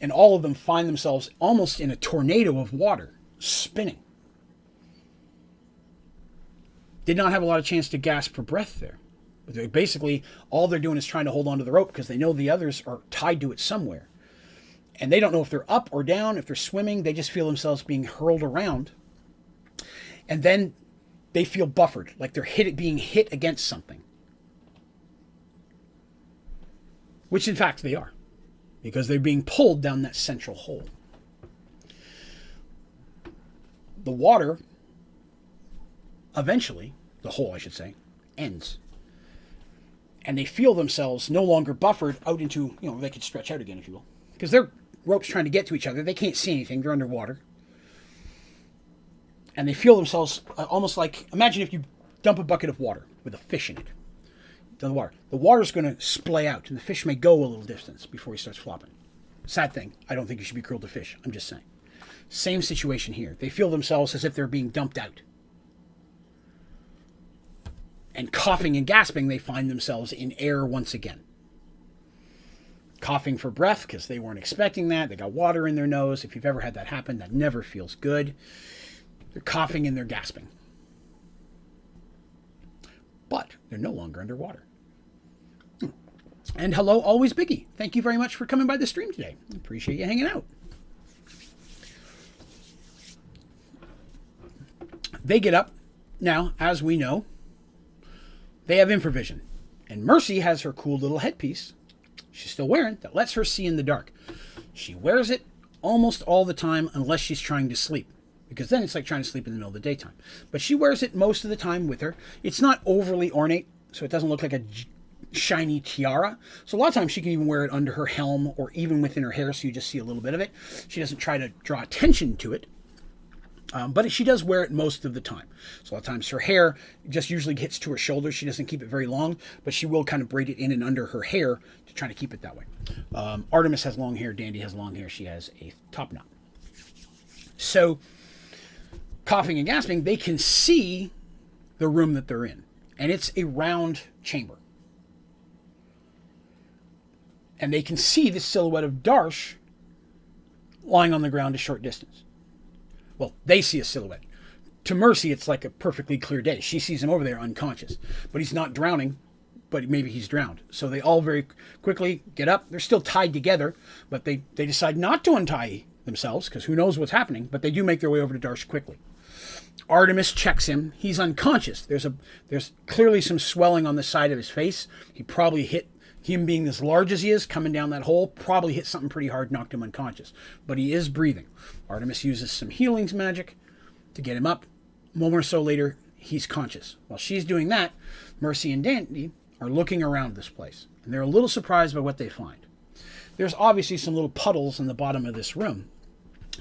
And all of them find themselves almost in a tornado of water, spinning. Did not have a lot of chance to gasp for breath there. But basically, all they're doing is trying to hold on to the rope because they know the others are tied to it somewhere. And they don't know if they're up or down, if they're swimming. They just feel themselves being hurled around. And then they feel buffered, like they're being hit against something. Which, in fact, they are. Because they're being pulled down that central hole. The water, eventually, the hole, I should say, ends. And they feel themselves no longer buffered out into, they could stretch out again, if you will. Because their rope's trying to get to each other. They can't see anything. They're underwater. And they feel themselves almost like, imagine if you dump a bucket of water with a fish in it. The water. The water's going to splay out, and the fish may go a little distance before he starts flopping. Sad thing. I don't think you should be cruel to fish. I'm just saying. Same situation here. They feel themselves as if they're being dumped out. And coughing and gasping, they find themselves in air once again. Coughing for breath because they weren't expecting that. They got water in their nose. If you've ever had that happen, that never feels good. They're coughing and they're gasping. But they're no longer underwater. And hello, Always Biggie. Thank you very much for coming by the stream today. I appreciate you hanging out. They get up. Now, as we know, they have infravision. And Mercy has her cool little headpiece she's still wearing that lets her see in the dark. She wears it almost all the time unless she's trying to sleep. Because then it's like trying to sleep in the middle of the daytime. But she wears it most of the time with her. It's not overly ornate, so it doesn't look like a shiny tiara. So a lot of times she can even wear it under her helm or even within her hair, so you just see a little bit of it. She doesn't try to draw attention to it. But she does wear it most of the time. So a lot of times her hair just usually gets to her shoulders. She doesn't keep it very long, but she will kind of braid it in and under her hair to try to keep it that way. Artemis has long hair. Dandy has long hair. She has a top knot. So coughing and gasping, they can see the room that they're in. And it's a round chamber. And they can see the silhouette of Darsh lying on the ground a short distance. Well, they see a silhouette. To Mercy, it's like a perfectly clear day. She sees him over there unconscious. But he's not drowning, but maybe he's drowned. So they all very quickly get up. They're still tied together, but they decide not to untie themselves, because who knows what's happening, but they do make their way over to Darsh quickly. Artemis checks him. He's unconscious. There's clearly some swelling on the side of his face. He probably hit, him being as large as he is, coming down that hole, probably hit something pretty hard, knocked him unconscious. But he is breathing. Artemis uses some healings magic to get him up. A moment or so later, he's conscious. While she's doing that, Mercy and Dandy are looking around this place, and they're a little surprised by what they find. There's obviously some little puddles in the bottom of this room,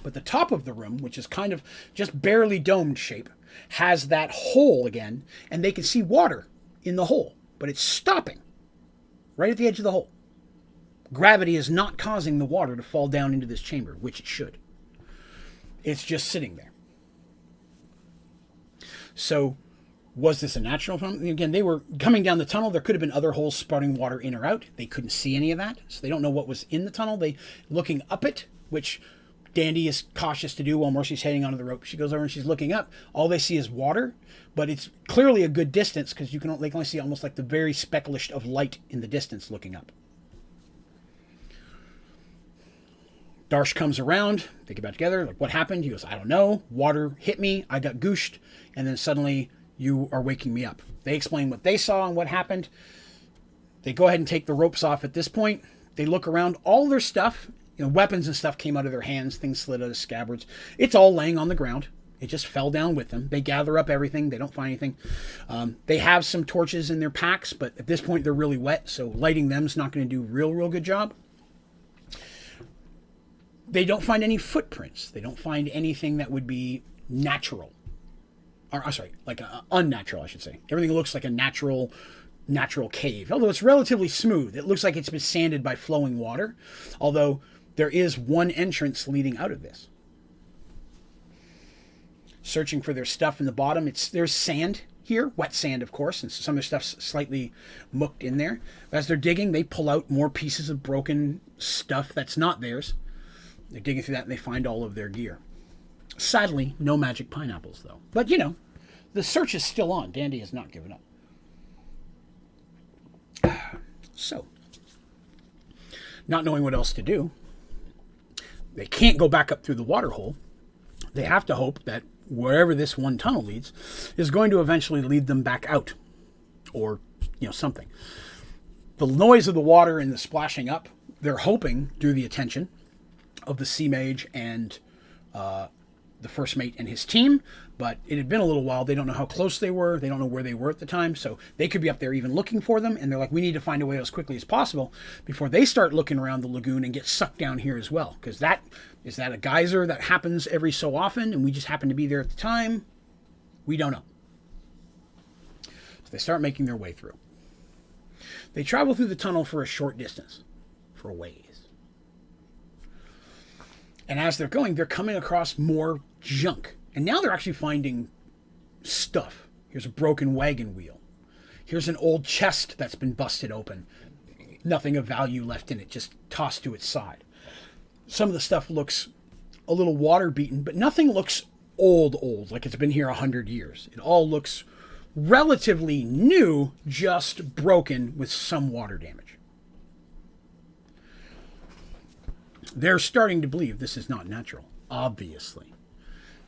but the top of the room, which is kind of just barely domed shape, has that hole again, and they can see water in the hole, but it's stopping right at the edge of the hole. Gravity is not causing the water to fall down into this chamber, which it should. It's just sitting there. So, was this a natural phenomenon? Again, they were coming down the tunnel. There could have been other holes spouting water in or out. They couldn't see any of that, so they don't know what was in the tunnel. They looking up it, which Dandy is cautious to do while Mercy's heading onto the rope. She goes over and she's looking up. All they see is water, but it's clearly a good distance because they can only see almost like the very specklish of light in the distance looking up. Darsh comes around. They get back together. Like, what happened? He goes, I don't know. Water hit me. I got gooshed. And then suddenly you are waking me up. They explain what they saw and what happened. They go ahead and take the ropes off at this point. They look around. All their stuff, weapons and stuff came out of their hands. Things slid out of scabbards. It's all laying on the ground. It just fell down with them. They gather up everything. They don't find anything. They have some torches in their packs, but at this point they're really wet, so lighting them's not going to do real good job. They don't find any footprints. They don't find anything that would be natural. Unnatural, I should say. Everything looks like a natural cave. Although it's relatively smooth. It looks like it's been sanded by flowing water. Although there is one entrance leading out of this. Searching for their stuff in the bottom. There's sand here. Wet sand, of course. And some of their stuff's slightly mucked in there. As they're digging, they pull out more pieces of broken stuff that's not theirs. They're digging through that and they find all of their gear. Sadly, no magic pineapples, though. But, the search is still on. Dandy has not given up. So, not knowing what else to do, they can't go back up through the water hole. They have to hope that wherever this one tunnel leads is going to eventually lead them back out. Or, something. The noise of the water and the splashing up, they're hoping, drew the attention of the sea mage and the first mate and his team, but it had been a little while. They don't know how close they were. They don't know where they were at the time, so they could be up there even looking for them, and they're like, we need to find a way as quickly as possible before they start looking around the lagoon and get sucked down here as well, because is that a geyser that happens every so often, and we just happen to be there at the time? We don't know. So they start making their way through. They travel through the tunnel for a short distance, for a ways. And as they're going, they're coming across more junk. And now they're actually finding stuff. Here's a broken wagon wheel. Here's an old chest that's been busted open. Nothing of value left in it, just tossed to its side. Some of the stuff looks a little water beaten, but nothing looks old, like it's been here 100 years. It all looks relatively new, just broken with some water damage. They're starting to believe this is not natural, obviously.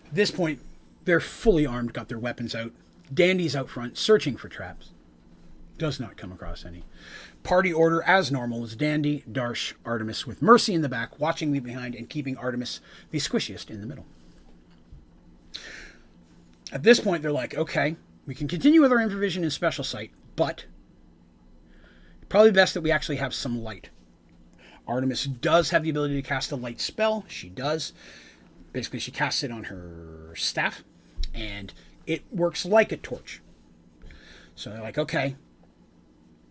At this point, they're fully armed, got their weapons out. Dandy's out front, searching for traps. Does not come across any. Party order, as normal, is Dandy, Darsh, Artemis, with Mercy in the back, watching me behind, and keeping Artemis the squishiest in the middle. At this point, they're like, okay, we can continue with our improvisation and special sight, but probably best that we actually have some light. Artemis does have the ability to cast a light spell. She does. Basically, she casts it on her staff, and it works like a torch. So they're like, okay,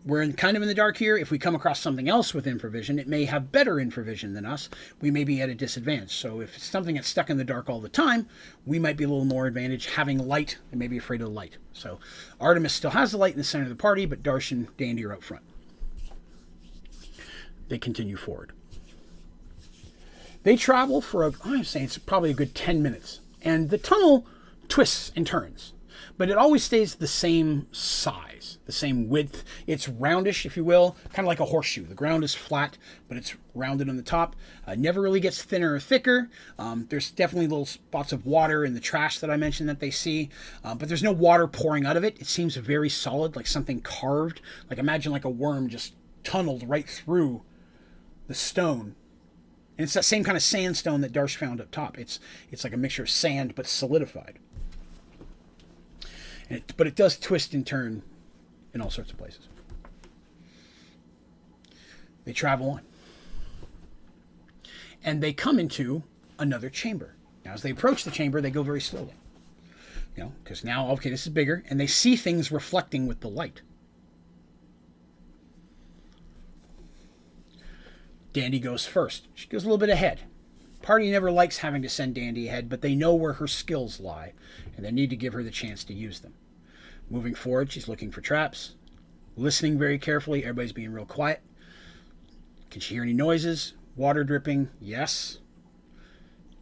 we're kind of in the dark here. If we come across something else with infravision, it may have better infravision than us. We may be at a disadvantage. So if it's something that's stuck in the dark all the time, we might be a little more advantaged having light and maybe afraid of the light. So Artemis still has the light in the center of the party, but Darsh and Dandy are out front. They continue forward. They travel for, I'm saying it's probably a good 10 minutes. And the tunnel twists and turns, but it always stays the same size, the same width. It's roundish, if you will, kind of like a horseshoe. The ground is flat, but it's rounded on the top. Never really gets thinner or thicker. There's definitely little spots of water in the trash that I mentioned that they see, but there's no water pouring out of it. It seems very solid, like something carved. Like imagine like a worm just tunneled right through the stone. And it's that same kind of sandstone that Darsh found up top. It's like a mixture of sand but solidified. But it does twist and turn in all sorts of places. They travel on. And they come into another chamber. Now, as they approach the chamber, they go very slowly. Because now, okay, this is bigger. And they see things reflecting with the light. Dandy goes first. She goes a little bit ahead. Party never likes having to send Dandy ahead, but they know where her skills lie, and they need to give her the chance to use them. Moving forward, she's looking for traps, listening very carefully. Everybody's being real quiet. Can she hear any noises? Water dripping? Yes.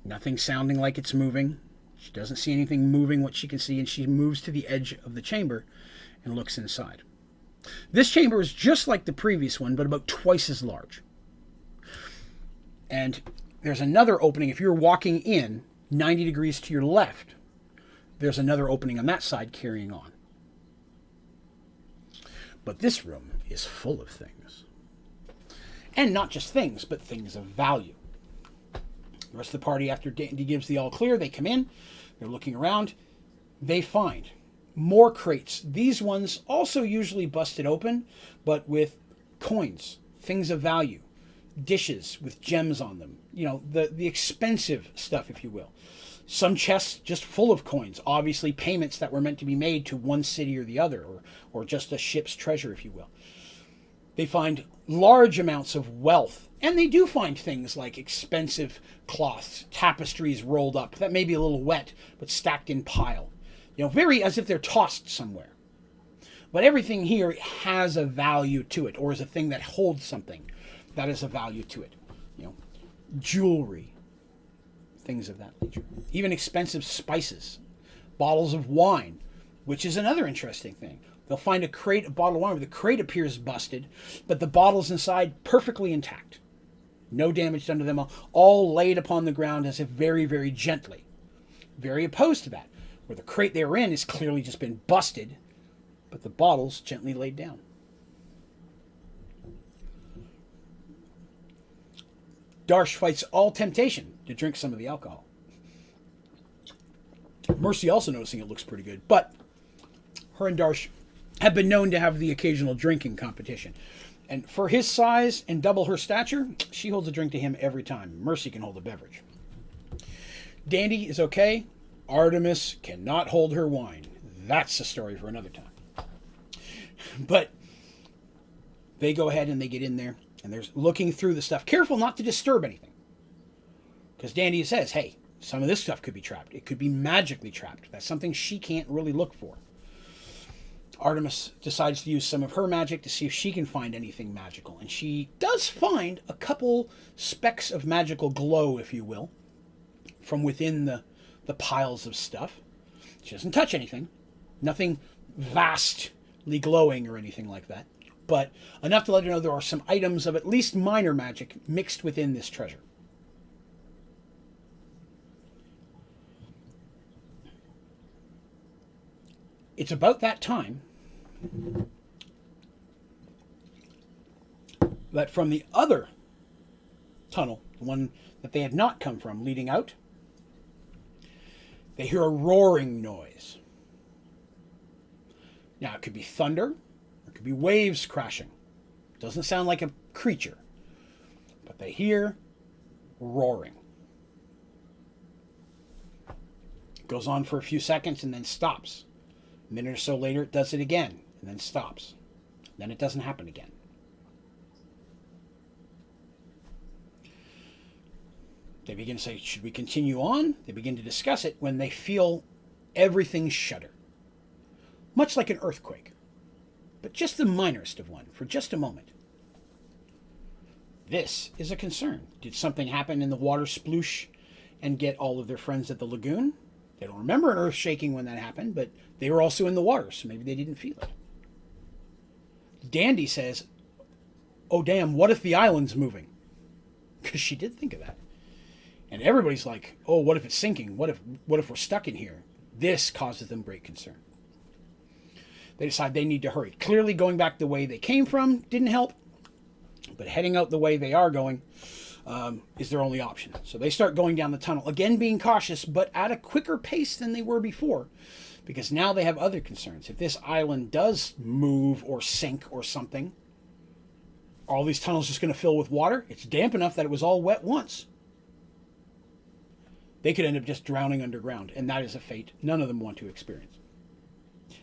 Nothing sounding like it's moving. She doesn't see anything moving what she can see, and she moves to the edge of the chamber and looks inside. This chamber is just like the previous one, but about twice as large. And there's another opening. If you're walking in 90 degrees to your left, there's another opening on that side carrying on. But this room is full of things. And not just things, but things of value. The rest of the party, after Dandy gives the all clear, they come in. They're looking around. They find more crates. These ones also usually busted open, but with coins, things of value. Dishes with gems on them, the expensive stuff, if you will. Some chests just full of coins, obviously payments that were meant to be made to one city or the other, or just a ship's treasure, if you will. They find large amounts of wealth, and they do find things like expensive cloths, tapestries rolled up that may be a little wet, but stacked in pile. Very as if they're tossed somewhere. But everything here has a value to it, or is a thing that holds something that is a value to it. Jewelry, things of that nature. Even expensive spices, bottles of wine, which is another interesting thing. They'll find a bottle of wine where the crate appears busted, but the bottle's inside perfectly intact. No damage done to them, all laid upon the ground as if very, very gently. Very opposed to that, where the crate they're in has clearly just been busted, but the bottle's gently laid down. Darsh fights all temptation to drink some of the alcohol. Mercy also noticing it looks pretty good, but her and Darsh have been known to have the occasional drinking competition. And for his size and double her stature, she holds a drink to him every time. Mercy can hold a beverage. Dandy is okay. Artemis cannot hold her wine. That's a story for another time. But they go ahead and they get in there. And they're looking through the stuff. Careful not to disturb anything. Because Dandy says, hey, some of this stuff could be trapped. It could be magically trapped. That's something she can't really look for. Artemis decides to use some of her magic to see if she can find anything magical. And she does find a couple specks of magical glow, if you will, from within the piles of stuff. She doesn't touch anything. Nothing vastly glowing or anything like that. But enough to let her know there are some items of at least minor magic mixed within this treasure. It's about that time that from the other tunnel, the one that they had not come from, leading out, they hear a roaring noise. Now, it could be thunder. It could be waves crashing. Doesn't sound like a creature. But they hear roaring. It goes on for a few seconds and then stops. A minute or so later, it does it again and then stops. Then it doesn't happen again. They begin to say, should we continue on? They begin to discuss it when they feel everything shudder. Much like an earthquake, but just the minorest of one, for just a moment. This is a concern. Did something happen in the water sploosh and get all of their friends at the lagoon? They don't remember an earth shaking when that happened, but they were also in the water, so maybe they didn't feel it. Dandy says, oh damn, what if the island's moving? Because she did think of that. And everybody's like, oh, what if it's sinking? What if we're stuck in here? This causes them great concern. They decide they need to hurry. Clearly going back the way they came from didn't help, but heading out the way they are going is their only option. So they start going down the tunnel, again being cautious, but at a quicker pace than they were before, because now they have other concerns. If this island does move or sink or something, are all these tunnels just going to fill with water? It's damp enough that it was all wet once. They could end up just drowning underground, and that is a fate none of them want to experience.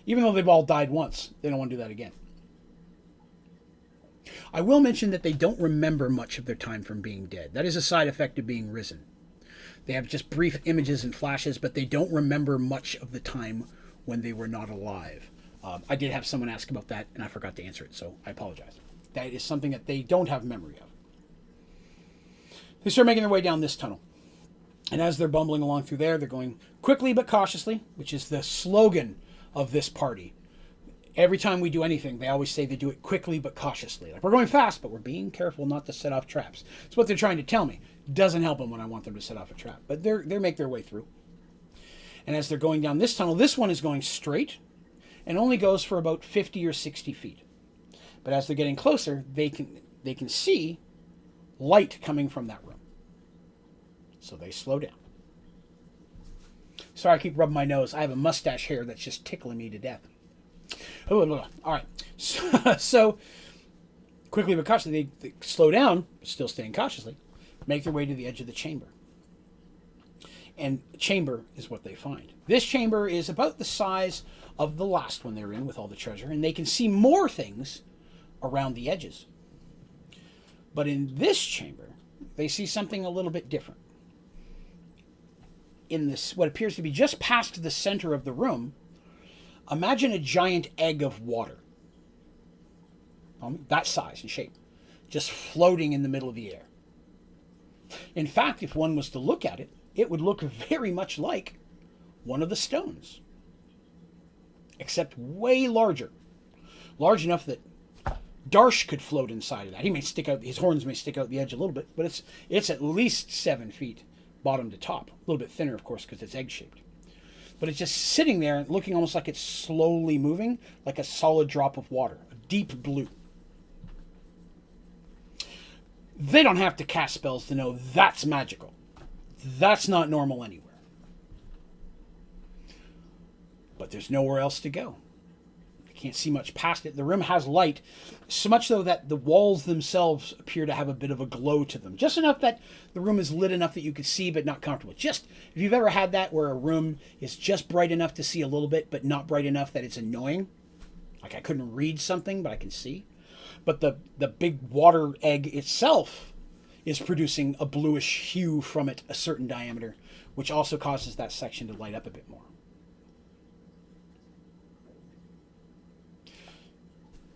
Even though they've all died once, they don't want to do that again. I will mention that they don't remember much of their time from being dead. That is a side effect of being risen. They have just brief images and flashes, but they don't remember much of the time when they were not alive. I did have someone ask about that, and I forgot to answer it, so I apologize. That is something that they don't have memory of. They start making their way down this tunnel. And as they're bumbling along through there, they're going quickly but cautiously, which is the slogan of this party. Every time we do anything, they always say they do it quickly but cautiously. Like, we're going fast, but we're being careful not to set off traps. It's what they're trying to tell me. Doesn't help them when I want them to set off a trap. But they make their way through. And as they're going down this tunnel, this one is going straight and only goes for about 50 or 60 feet. But as they're getting closer, they can see light coming from that room. So they slow down. Sorry, I keep rubbing my nose. I have a mustache hair that's just tickling me to death. All right. So quickly but cautiously, they slow down, still staying cautiously, make their way to the edge of the chamber. And the chamber is what they find. This chamber is about the size of the last one they were in with all the treasure, and they can see more things around the edges. But in this chamber, they see something a little bit different. In this, what appears to be just past the center of the room, imagine a giant egg of water. That size and shape. Just floating in the middle of the air. In fact, if one was to look at it, it would look very much like one of the stones. Except way larger. Large enough that Darsh could float inside of that. He may stick out, his horns may stick out the edge a little bit, but it's at least 7 feet. Bottom to top. A little bit thinner, of course, because it's egg-shaped. But it's just sitting there and looking almost like it's slowly moving, like a solid drop of water, a deep blue. They don't have to cast spells to know that's magical. That's not normal anywhere. But there's nowhere else to go. Can't see much past it. The room has light, so much so that the walls themselves appear to have a bit of a glow to them. Just enough that the room is lit enough that you can see but not comfortable. Just, if you've ever had that where a room is just bright enough to see a little bit but not bright enough that it's annoying. Like I couldn't read something but I can see. But the big water egg itself is producing a bluish hue from it, a certain diameter, which also causes that section to light up a bit more.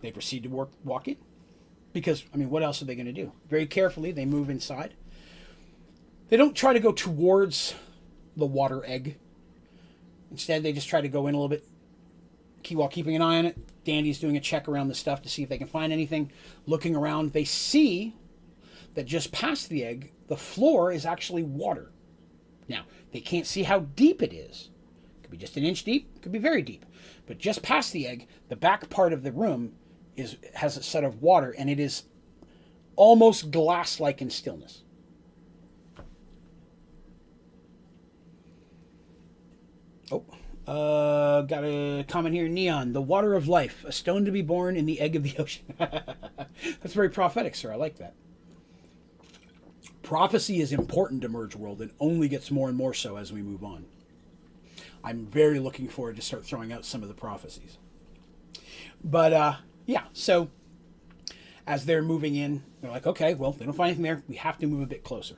They proceed to walk in. Because, I mean, what else are they going to do? Very carefully, they move inside. They don't try to go towards the water egg. Instead, they just try to go in a little bit while keeping an eye on it. Dandy's doing a check around the stuff to see if they can find anything. Looking around, they see that just past the egg, the floor is actually water. Now, they can't see how deep it is. It could be just an inch deep. It could be very deep. But just past the egg, the back part of the room has a set of water, and it is almost glass-like in stillness. Got a comment here. Neon, the water of life, a stone to be born in the egg of the ocean. That's very prophetic, sir. I like that. Prophecy is important to Mergeworld and only gets more and more so as we move on. I'm very looking forward to start throwing out some of the prophecies. But Yeah, so as they're moving in, they're like, okay, well, they don't find anything there. We have to move a bit closer.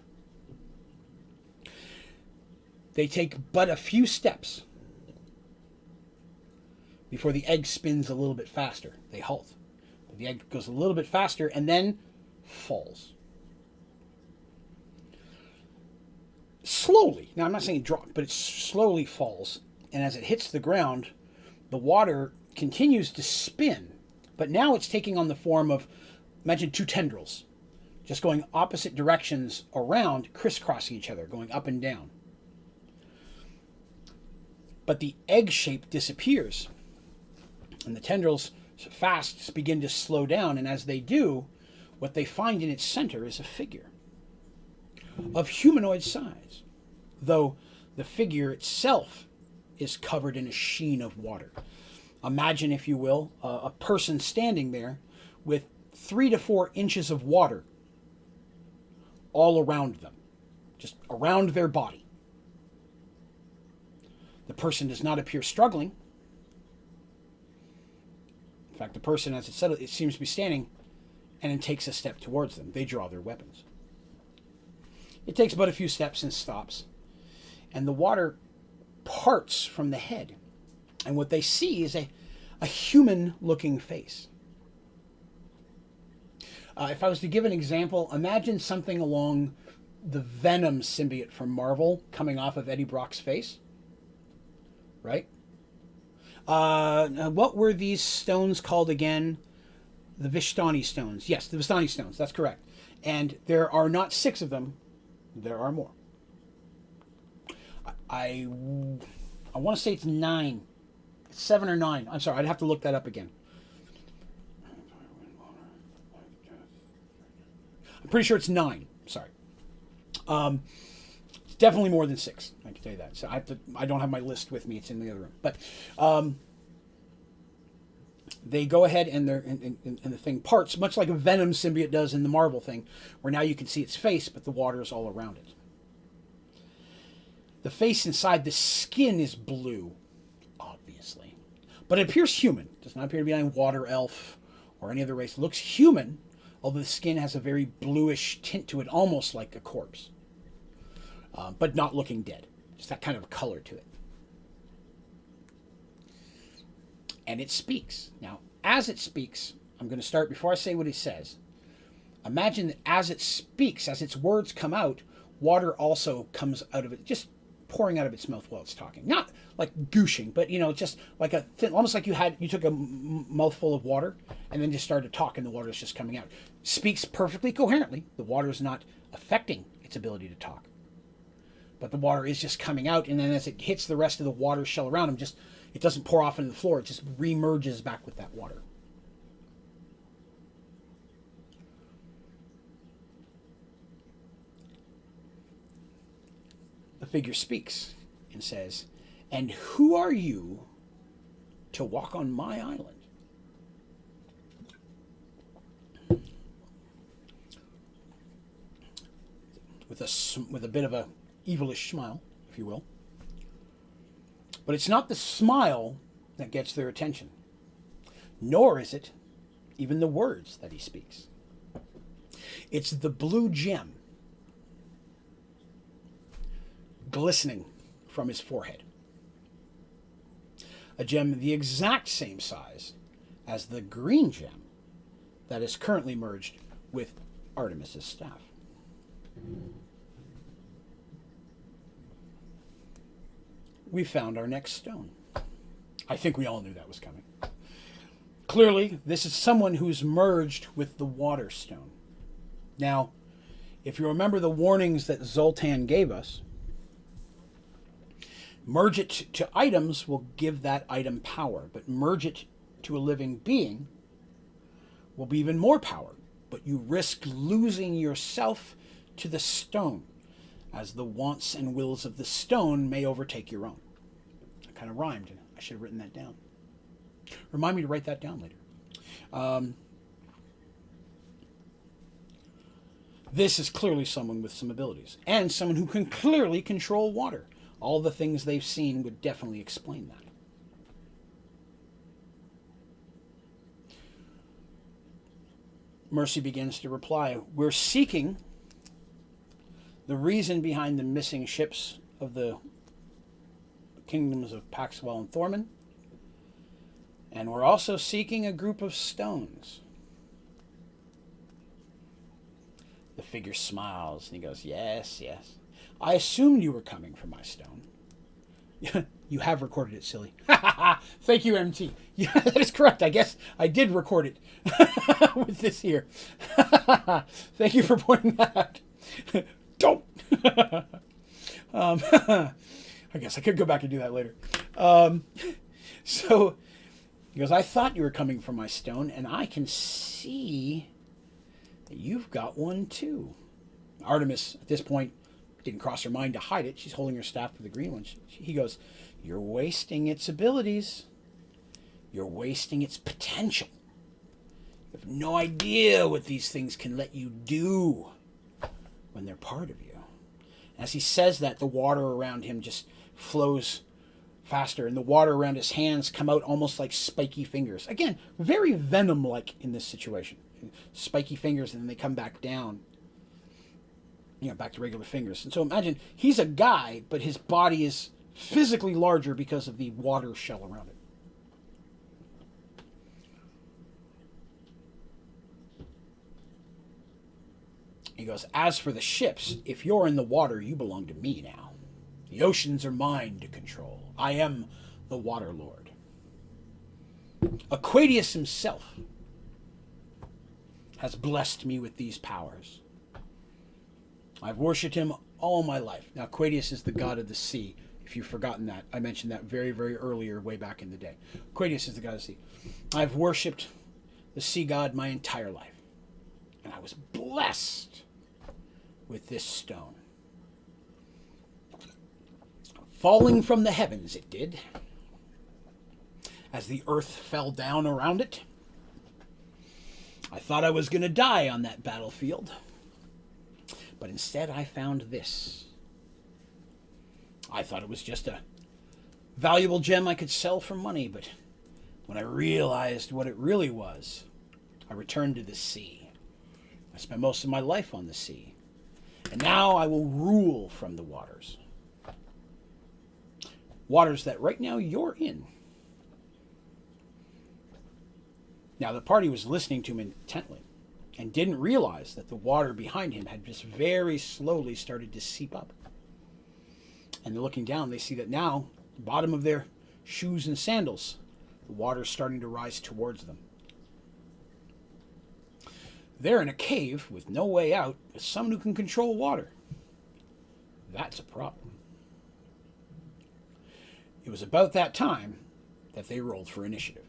They take but a few steps before the egg spins a little bit faster. They halt. But the egg goes a little bit faster and then falls. Slowly. Now, I'm not saying drop, but it slowly falls. And as it hits the ground, the water continues to spin. But now it's taking on the form of, imagine two tendrils, just going opposite directions around, crisscrossing each other, going up and down. But the egg shape disappears. And the tendrils fast begin to slow down. And as they do, what they find in its center is a figure of humanoid size, though the figure itself is covered in a sheen of water. Imagine, if you will, a person standing there with 3 to 4 inches of water all around them, just around their body. The person does not appear struggling. In fact, the person, as it seems to be standing, and then takes a step towards them. They draw their weapons. It takes but a few steps and stops, and the water parts from the head. And what they see is a human-looking face. If I was to give an example, imagine something along the Venom symbiote from Marvel coming off of Eddie Brock's face. Right? What were these stones called again? The Mastani Stones. Yes, the Mastani Stones. That's correct. And there are not 6 of them. There are more. I want to say it's 9. 7 or 9. I'm sorry, I'd have to look that up again. I'm pretty sure it's 9. Sorry. It's definitely more than 6. I can tell you that. So I don't have my list with me. It's in the other room. But they go ahead and the thing parts, much like a Venom symbiote does in the Marvel thing, where now you can see its face, but the water is all around it. The face inside the skin is blue, obviously. But it appears human. It does not appear to be any water elf or any other race. It looks human, although the skin has a very bluish tint to it, almost like a corpse. But not looking dead. Just that kind of color to it. And it speaks. Now, as it speaks, I'm going to start, before I say what it says, imagine that as it speaks, as its words come out, water also comes out of it, just pouring out of its mouth while it's talking. Not like gooshing, but, just like a thin, almost like you took a mouthful of water and then just started to talk and the water is just coming out. Speaks perfectly coherently. The water is not affecting its ability to talk. But the water is just coming out, and then as it hits the rest of the water shell around him, it doesn't pour off into the floor. It just remerges back with that water. The figure speaks and says, "And who are you to walk on my island?" With a bit of a evilish smile, if you will. But it's not the smile that gets their attention, nor is it even the words that he speaks. It's the blue gem glistening from his forehead. A gem the exact same size as the green gem that is currently merged with Artemis's staff. We found our next stone. I think we all knew that was coming. Clearly, this is someone who's merged with the water stone. Now, if you remember the warnings that Zoltan gave us, merge it to items will give that item power, but merge it to a living being will be even more power, but you risk losing yourself to the stone, as the wants and wills of the stone may overtake your own. It kind of rhymed. I should have written that down. Remind me to write that down later. This is clearly someone with some abilities, and someone who can clearly control water. All the things they've seen would definitely explain that. Mercy begins to reply, we're seeking the reason behind the missing ships of the kingdoms of Paxwell and Thorman. And we're also seeking a group of stones. The figure smiles and he goes, yes, yes. I assumed you were coming for my stone. You have recorded it, silly. Thank you, MT. Yeah, that is correct. I guess I did record it with this here. Thank you for pointing that out. Don't. I guess I could go back and do that later. So he goes, I thought you were coming for my stone, and I can see that you've got one too. Artemis, at this point, didn't cross her mind to hide it. She's holding her staff for the green one. He goes, you're wasting its abilities. You're wasting its potential. You have no idea what these things can let you do when they're part of you. As he says that, the water around him just flows faster, and the water around his hands come out almost like spiky fingers. Again, very Venom-like in this situation. Spiky fingers, and then they come back down. Back to regular fingers. And so imagine, he's a guy, but his body is physically larger because of the water shell around it. He goes, as for the ships, if you're in the water, you belong to me now. The oceans are mine to control. I am the Water Lord. Aquadius himself has blessed me with these powers. I've worshipped him all my life. Now, Aquadius is the god of the sea. If you've forgotten that, I mentioned that very, very earlier, way back in the day. Aquadius is the god of the sea. I've worshipped the sea god my entire life. And I was blessed with this stone. Falling from the heavens, it did. As the earth fell down around it. I thought I was going to die on that battlefield. But instead I found this. I thought it was just a valuable gem I could sell for money, but when I realized what it really was, I returned to the sea. I spent most of my life on the sea. And now I will rule from the waters. Waters that right now you're in. Now the party was listening to him intently and didn't realize that the water behind him had just very slowly started to seep up. And they're looking down, they see that now, the bottom of their shoes and sandals, the water's starting to rise towards them. They're in a cave with no way out, with someone who can control water. That's a problem. It was about that time that they rolled for initiative.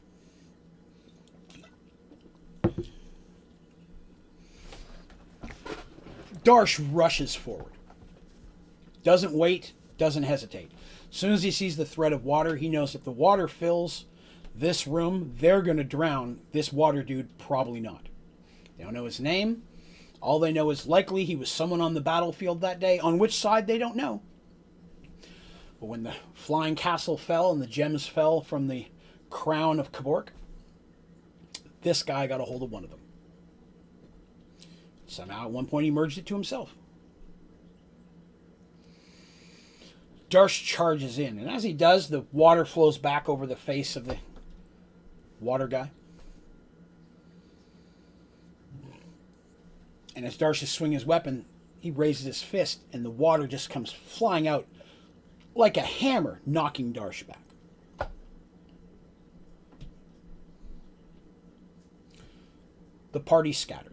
Darsh rushes forward. Doesn't wait, doesn't hesitate. As soon as he sees the threat of water, he knows if the water fills this room, they're going to drown. This water dude, probably not. They don't know his name. All they know is likely he was someone on the battlefield that day. On which side, they don't know. But when the flying castle fell and the gems fell from the crown of Kabork, this guy got a hold of one of them. Somehow, at one point, he merged it to himself. Darsh charges in, and as he does, the water flows back over the face of the water guy. And as Darsh is swinging his weapon, he raises his fist, and the water just comes flying out like a hammer, knocking Darsh back. The party scatters.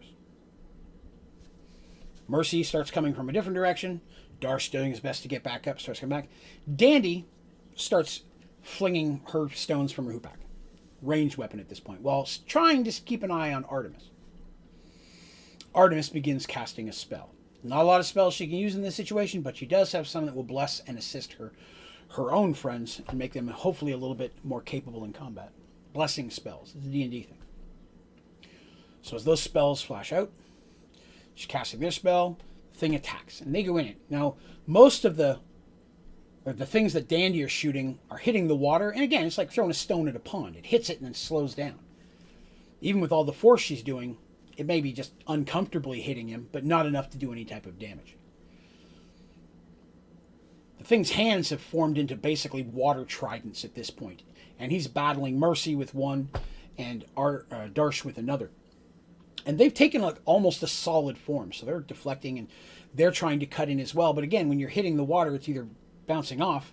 Mercy starts coming from a different direction. Darsh doing his best to get back up, starts coming back. Dandy starts flinging her stones from her hoop pack. Ranged weapon at this point, while trying to keep an eye on Artemis. Artemis begins casting a spell. Not a lot of spells she can use in this situation, but she does have some that will bless and assist her own friends and make them hopefully a little bit more capable in combat. Blessing spells. It's a D&D thing. So as those spells flash out, she's casting their spell, the thing attacks, and they go in it. Now, most of the things that Dandy are shooting are hitting the water, and again, it's like throwing a stone at a pond. It hits it and then slows down. Even with all the force she's doing, It may be just uncomfortably hitting him, but not enough to do any type of damage. The thing's hands have formed into basically water tridents at this point, and he's battling Mercy with one and Darsh with another. And they've taken like almost a solid form, so they're deflecting and they're trying to cut in as well. But again, when you're hitting the water, it's either bouncing off,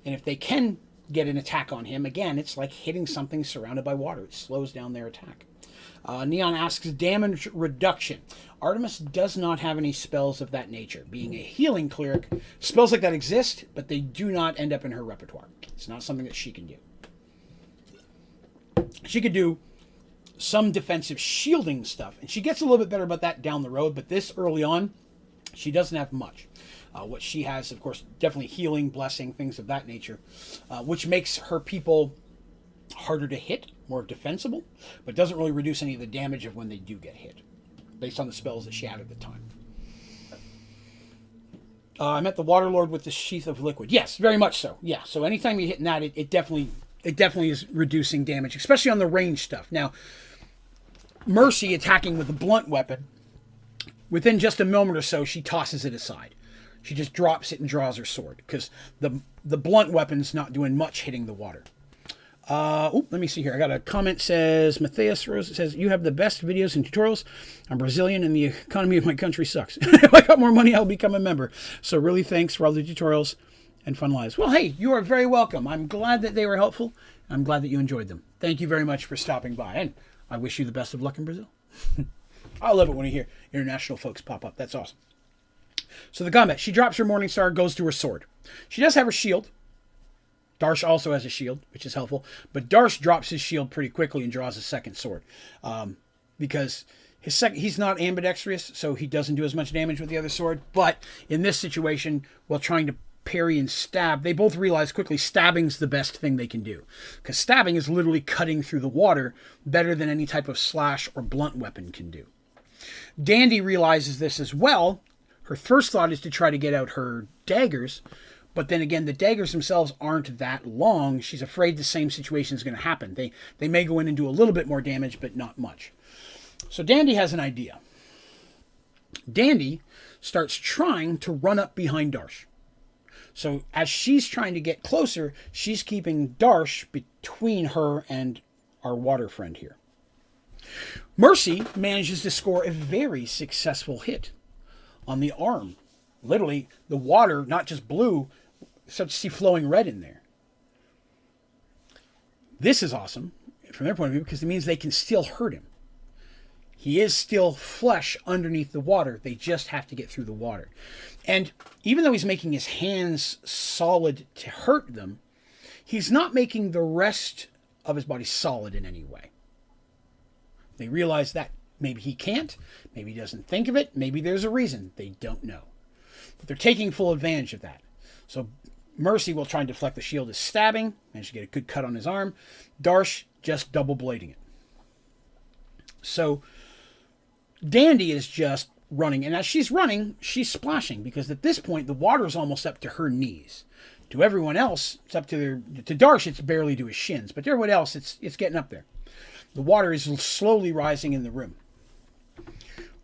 and if they can get an attack on him, again, it's like hitting something surrounded by water. It slows down their attack. Neon asks, damage reduction. Artemis does not have any spells of that nature. Being a healing cleric, spells like that exist, but they do not end up in her repertoire. It's not something that she can do. She could do some defensive shielding stuff, and she gets a little bit better about that down the road, but this early on, she doesn't have much. What she has, of course, definitely healing, blessing, things of that nature, which makes her people harder to hit, more defensible, but doesn't really reduce any of the damage of when they do get hit, based on the spells that she had at the time. I met the Waterlord with the Sheath of Liquid. Yes, very much so. Yeah, so anytime you hit in that, it definitely is reducing damage, especially on the range stuff. Now, Mercy attacking with a blunt weapon, within just a moment or so, she tosses it aside. She just drops it and draws her sword, because the blunt weapon's not doing much hitting the water. Let me see here. I got a comment, says Matthias Rose. It says, you have the best videos and tutorials. I'm Brazilian and the economy of my country sucks. If I got more money, I'll become a member. So really thanks for all the tutorials and fun lives. Well, hey, you are very welcome. I'm glad that they were helpful. I'm glad that you enjoyed them. Thank you very much for stopping by. And I wish you the best of luck in Brazil. I love it when I hear international folks pop up. That's awesome. So the combat, she drops her Morningstar, goes to her sword. She does have her shield. Darsh also has a shield, which is helpful. But Darsh drops his shield pretty quickly and draws a second sword. Because he's not ambidextrous, so he doesn't do as much damage with the other sword. But in this situation, while trying to parry and stab, they both realize quickly stabbing's the best thing they can do. Because stabbing is literally cutting through the water better than any type of slash or blunt weapon can do. Dandy realizes this as well. Her first thought is to try to get out her daggers, but then again, the daggers themselves aren't that long. She's afraid the same situation is going to happen. They may go in and do a little bit more damage, but not much. So Dandy has an idea. Dandy starts trying to run up behind Darsh. So as she's trying to get closer, she's keeping Darsh between her and our water friend here. Mercy manages to score a very successful hit on the arm. Literally, the water, not just blue, starts to see flowing red in there. This is awesome from their point of view because it means they can still hurt him. He is still flesh underneath the water. They just have to get through the water. And even though he's making his hands solid to hurt them, he's not making the rest of his body solid in any way. They realize that maybe he can't, maybe he doesn't think of it, maybe there's a reason. They don't know. But they're taking full advantage of that. So Mercy will try and deflect the shield as stabbing, managed to get a good cut on his arm. Darsh just double blading it. So Dandy is just running, and as she's running, she's splashing, because at this point the water is almost up to her knees. To everyone else, it's up to Darsh, it's barely to his shins, but to everyone else, it's getting up there. The water is slowly rising in the room.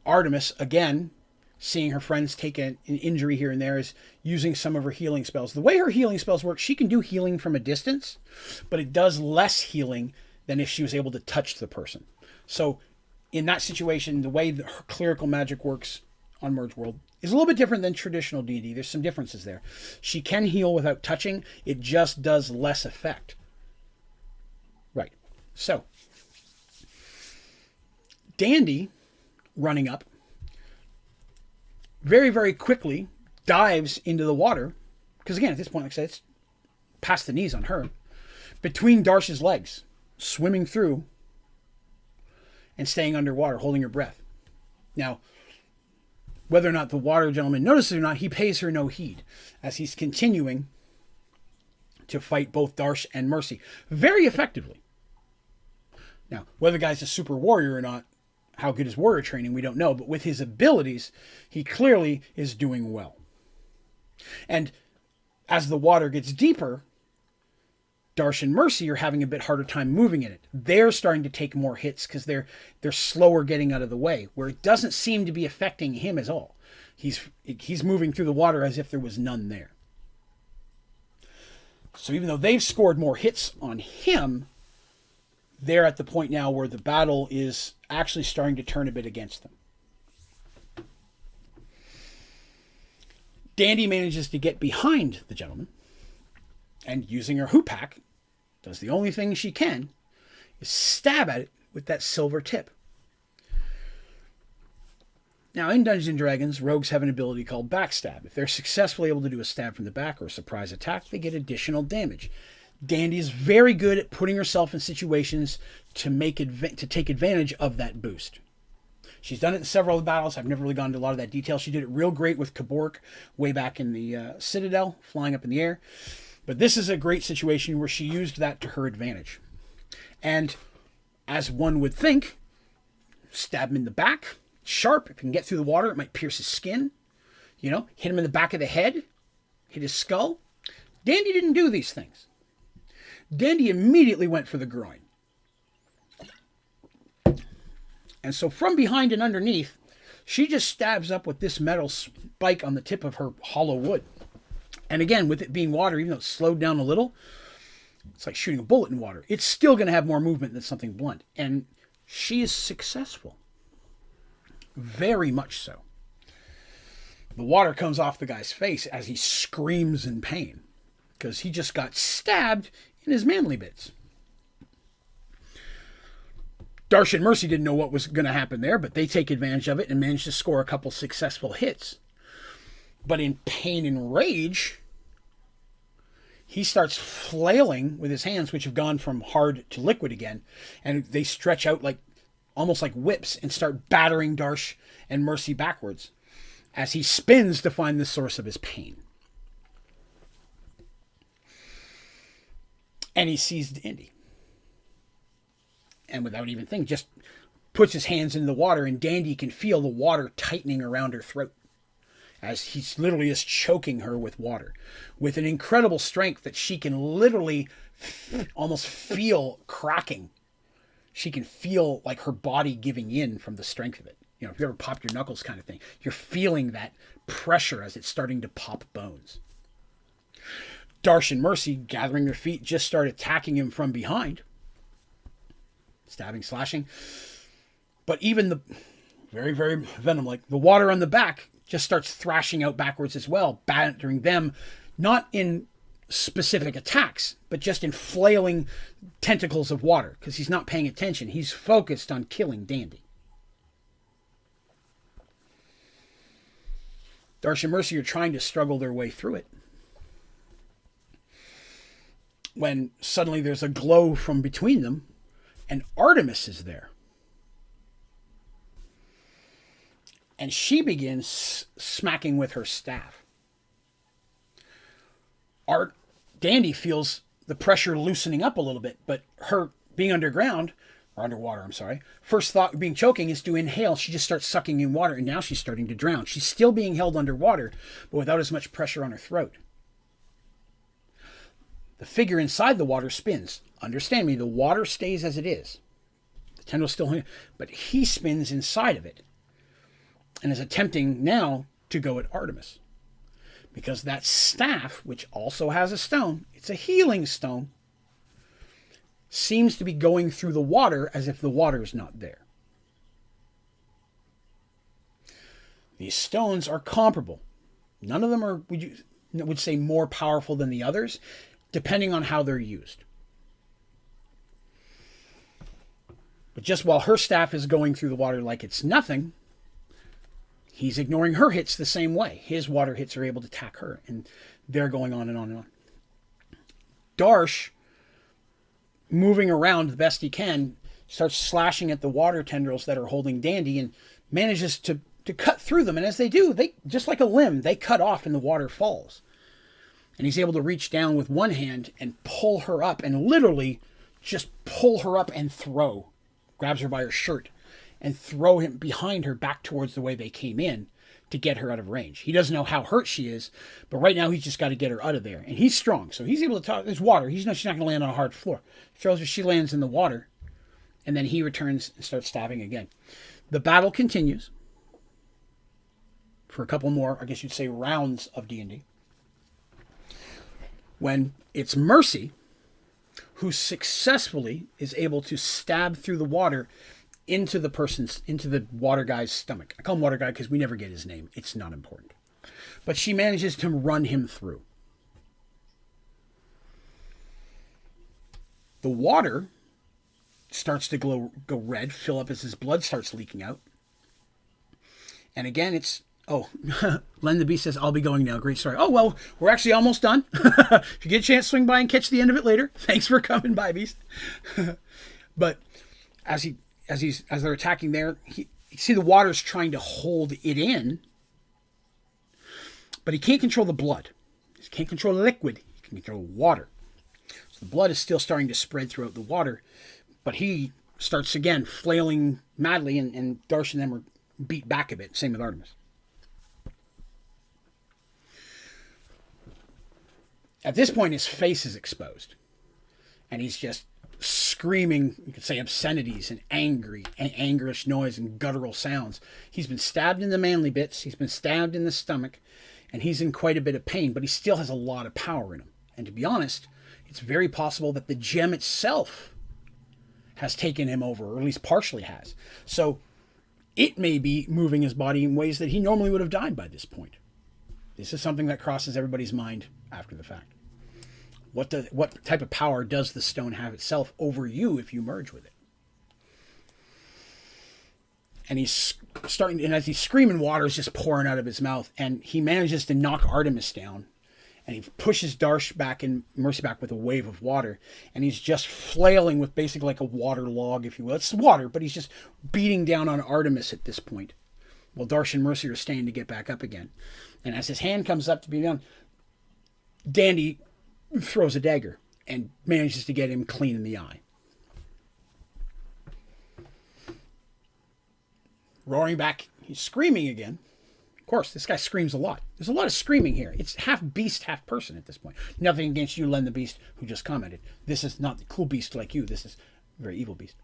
Artemis, again, seeing her friends take an injury here and there, is using some of her healing spells. The way her healing spells work, she can do healing from a distance, but it does less healing than if she was able to touch the person. So in that situation, the way that her clerical magic works on Mergeworld is a little bit different than traditional D&D. There's some differences there. She can heal without touching. It just does less effect. Right. So Dandy, running up, very, very quickly dives into the water, because again, at this point, like I said, it's past the knees on her, between Darsh's legs, swimming through and staying underwater, holding her breath. Now, whether or not the water gentleman notices or not, he pays her no heed as he's continuing to fight both Darsh and Mercy very effectively. Now, whether the guy's a super warrior or not, how good his warrior training, we don't know, but with his abilities, he clearly is doing well. And as the water gets deeper, Darsh and Mercy are having a bit harder time moving in it. They're starting to take more hits because they're slower getting out of the way, where it doesn't seem to be affecting him at all. He's moving through the water as if there was none there. So even though they've scored more hits on him, they're at the point now where the battle is actually starting to turn a bit against them. Dandy manages to get behind the gentleman, and using her hoopak, does the only thing she can, is stab at it with that silver tip. Now, in Dungeons & Dragons, rogues have an ability called backstab. If they're successfully able to do a stab from the back or a surprise attack, they get additional damage. Dandy is very good at putting herself in situations to take advantage of that boost. She's done it in several of the battles. I've never really gone into a lot of that detail. She did it real great with Kabork way back in the Citadel, flying up in the air. But this is a great situation where she used that to her advantage. And as one would think, stab him in the back, sharp. If he can get through the water, it might pierce his skin. Hit him in the back of the head, hit his skull. Dandy didn't do these things. Dandy immediately went for the groin. And so from behind and underneath, she just stabs up with this metal spike on the tip of her hollow wood. And again, with it being water, even though it's slowed down a little, it's like shooting a bullet in water. It's still going to have more movement than something blunt. And she is successful. Very much so. The water comes off the guy's face as he screams in pain, because he just got stabbed in his manly bits. Darsh and Mercy didn't know what was going to happen there, but they take advantage of it and manage to score a couple successful hits. But in pain and rage, he starts flailing with his hands, which have gone from hard to liquid again, and they stretch out almost like whips and start battering Darsh and Mercy backwards as he spins to find the source of his pain. And he sees Dandy. And without even thinking, just puts his hands in the water, and Dandy can feel the water tightening around her throat as he's literally just choking her with water with an incredible strength that she can literally almost feel cracking. She can feel like her body giving in from the strength of it. If you ever popped your knuckles kind of thing, you're feeling that pressure as it's starting to pop bones. Darsh and Mercy, gathering their feet, just start attacking him from behind. Stabbing, slashing. But even the very, very venom-like, the water on the back just starts thrashing out backwards as well, battering them, not in specific attacks, but just in flailing tentacles of water, because he's not paying attention. He's focused on killing Dandy. Darsh and Mercy are trying to struggle their way through it, when suddenly there's a glow from between them, and Artemis is there. And she begins smacking with her staff. Dandy feels the pressure loosening up a little bit, but her being underground, or underwater, I'm sorry, first thought being choking is to inhale. She just starts sucking in water, and now she's starting to drown. She's still being held underwater, but without as much pressure on her throat. The figure inside the water spins. Understand me, the water stays as it is. The tendril's still here, but he spins inside of it and is attempting now to go at Artemis. Because that staff, which also has a stone, it's a healing stone, seems to be going through the water as if the water is not there. These stones are comparable. None of them are, would say, more powerful than the others, depending on how they're used. But just while her staff is going through the water like it's nothing, he's ignoring her hits the same way. His water hits are able to attack her, and they're going on and on and on. Darsh, moving around the best he can, starts slashing at the water tendrils that are holding Dandy and manages to cut through them. And as they do, they just like a limb, they cut off and the water falls. And he's able to reach down with one hand and pull her up, and literally just pull her up and throw. Grabs her by her shirt and throw him behind her back towards the way they came in to get her out of range. He doesn't know how hurt she is, but right now he's just got to get her out of there. And he's strong, so he's able to talk. There's water. She's not going to land on a hard floor. He throws her, she lands in the water, and then he returns and starts stabbing again. The battle continues for a couple more, I guess you'd say, rounds of D&D. When it's Mercy who successfully is able to stab through the water into the water guy's stomach. I call him water guy because we never get his name. It's not important. But she manages to run him through. The water starts to go red, fill up as his blood starts leaking out. And again, it's... Oh, Len the Beast says, I'll be going now. Great story. Oh, well, we're actually almost done. If you get a chance, swing by and catch the end of it later. Thanks for coming by, Beast. But as they're attacking there, you see the water's trying to hold it in, but he can't control the blood. He can't control the liquid. He can control water. So the blood is still starting to spread throughout the water, but he starts again flailing madly, and Darsh and them are beat back a bit. Same with Artemis. At this point, his face is exposed, and he's just screaming, you could say, obscenities and angerish noise and guttural sounds. He's been stabbed in the manly bits, he's been stabbed in the stomach, and he's in quite a bit of pain, but he still has a lot of power in him. And to be honest, it's very possible that the gem itself has taken him over, or at least partially has. So it may be moving his body in ways that he normally would have died by this point. This is something that crosses everybody's mind after the fact. What type of power does the stone have itself over you if you merge with it? And he's starting, and as he's screaming, water is just pouring out of his mouth, and he manages to knock Artemis down, and he pushes Darsh back and Mercy back with a wave of water, and he's just flailing with basically like a water log, if you will. It's water, but he's just beating down on Artemis at this point, while Darsh and Mercy are staying to get back up again. And as his hand comes up to be down, Dandy throws a dagger and manages to get him clean in the eye. Roaring back, he's screaming again. Of course, this guy screams a lot. There's a lot of screaming here. It's half beast, half person at this point. Nothing against you, Len the Beast, who just commented. This is not the cool beast like you. This is a very evil beast.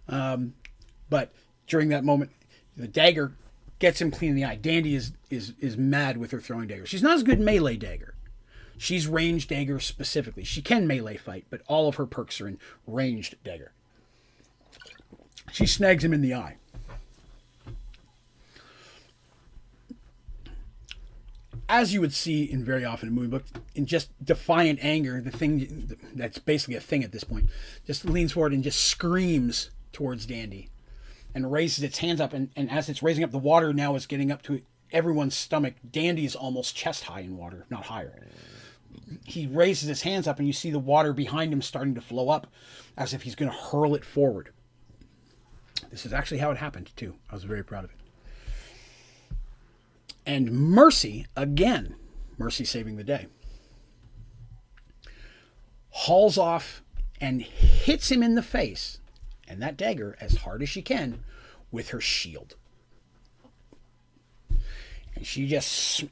But during that moment, the dagger gets him clean in the eye. Dandy is mad with her throwing dagger. She's not as good melee dagger. She's ranged dagger specifically. She can melee fight, but all of her perks are in ranged dagger. She snags him in the eye. As you would see in very often in movie books, in just defiant anger, the thing that's basically a thing at this point, just leans forward and just screams towards Dandy and raises its hands up. And as it's raising up, the water now is getting up to everyone's stomach. Dandy is almost chest high in water, not higher. He raises his hands up, and you see the water behind him starting to flow up as if he's going to hurl it forward. This is actually how it happened, too. I was very proud of it. And Mercy, again, Mercy saving the day, hauls off and hits him in the face, and that dagger, as hard as she can, with her shield.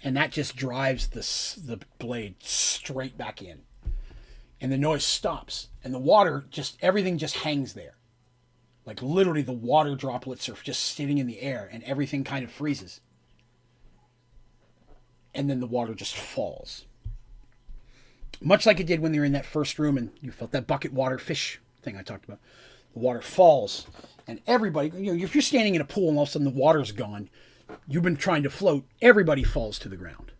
And that just drives the blade straight back in. And the noise stops. And the water, everything just hangs there. Like literally the water droplets are just sitting in the air and everything kind of freezes. And then the water just falls. Much like it did when they were in that first room and you felt that bucket water fish thing I talked about. The water falls and everybody, if you're standing in a pool and all of a sudden the water's gone, you've been trying to float, everybody falls to the ground.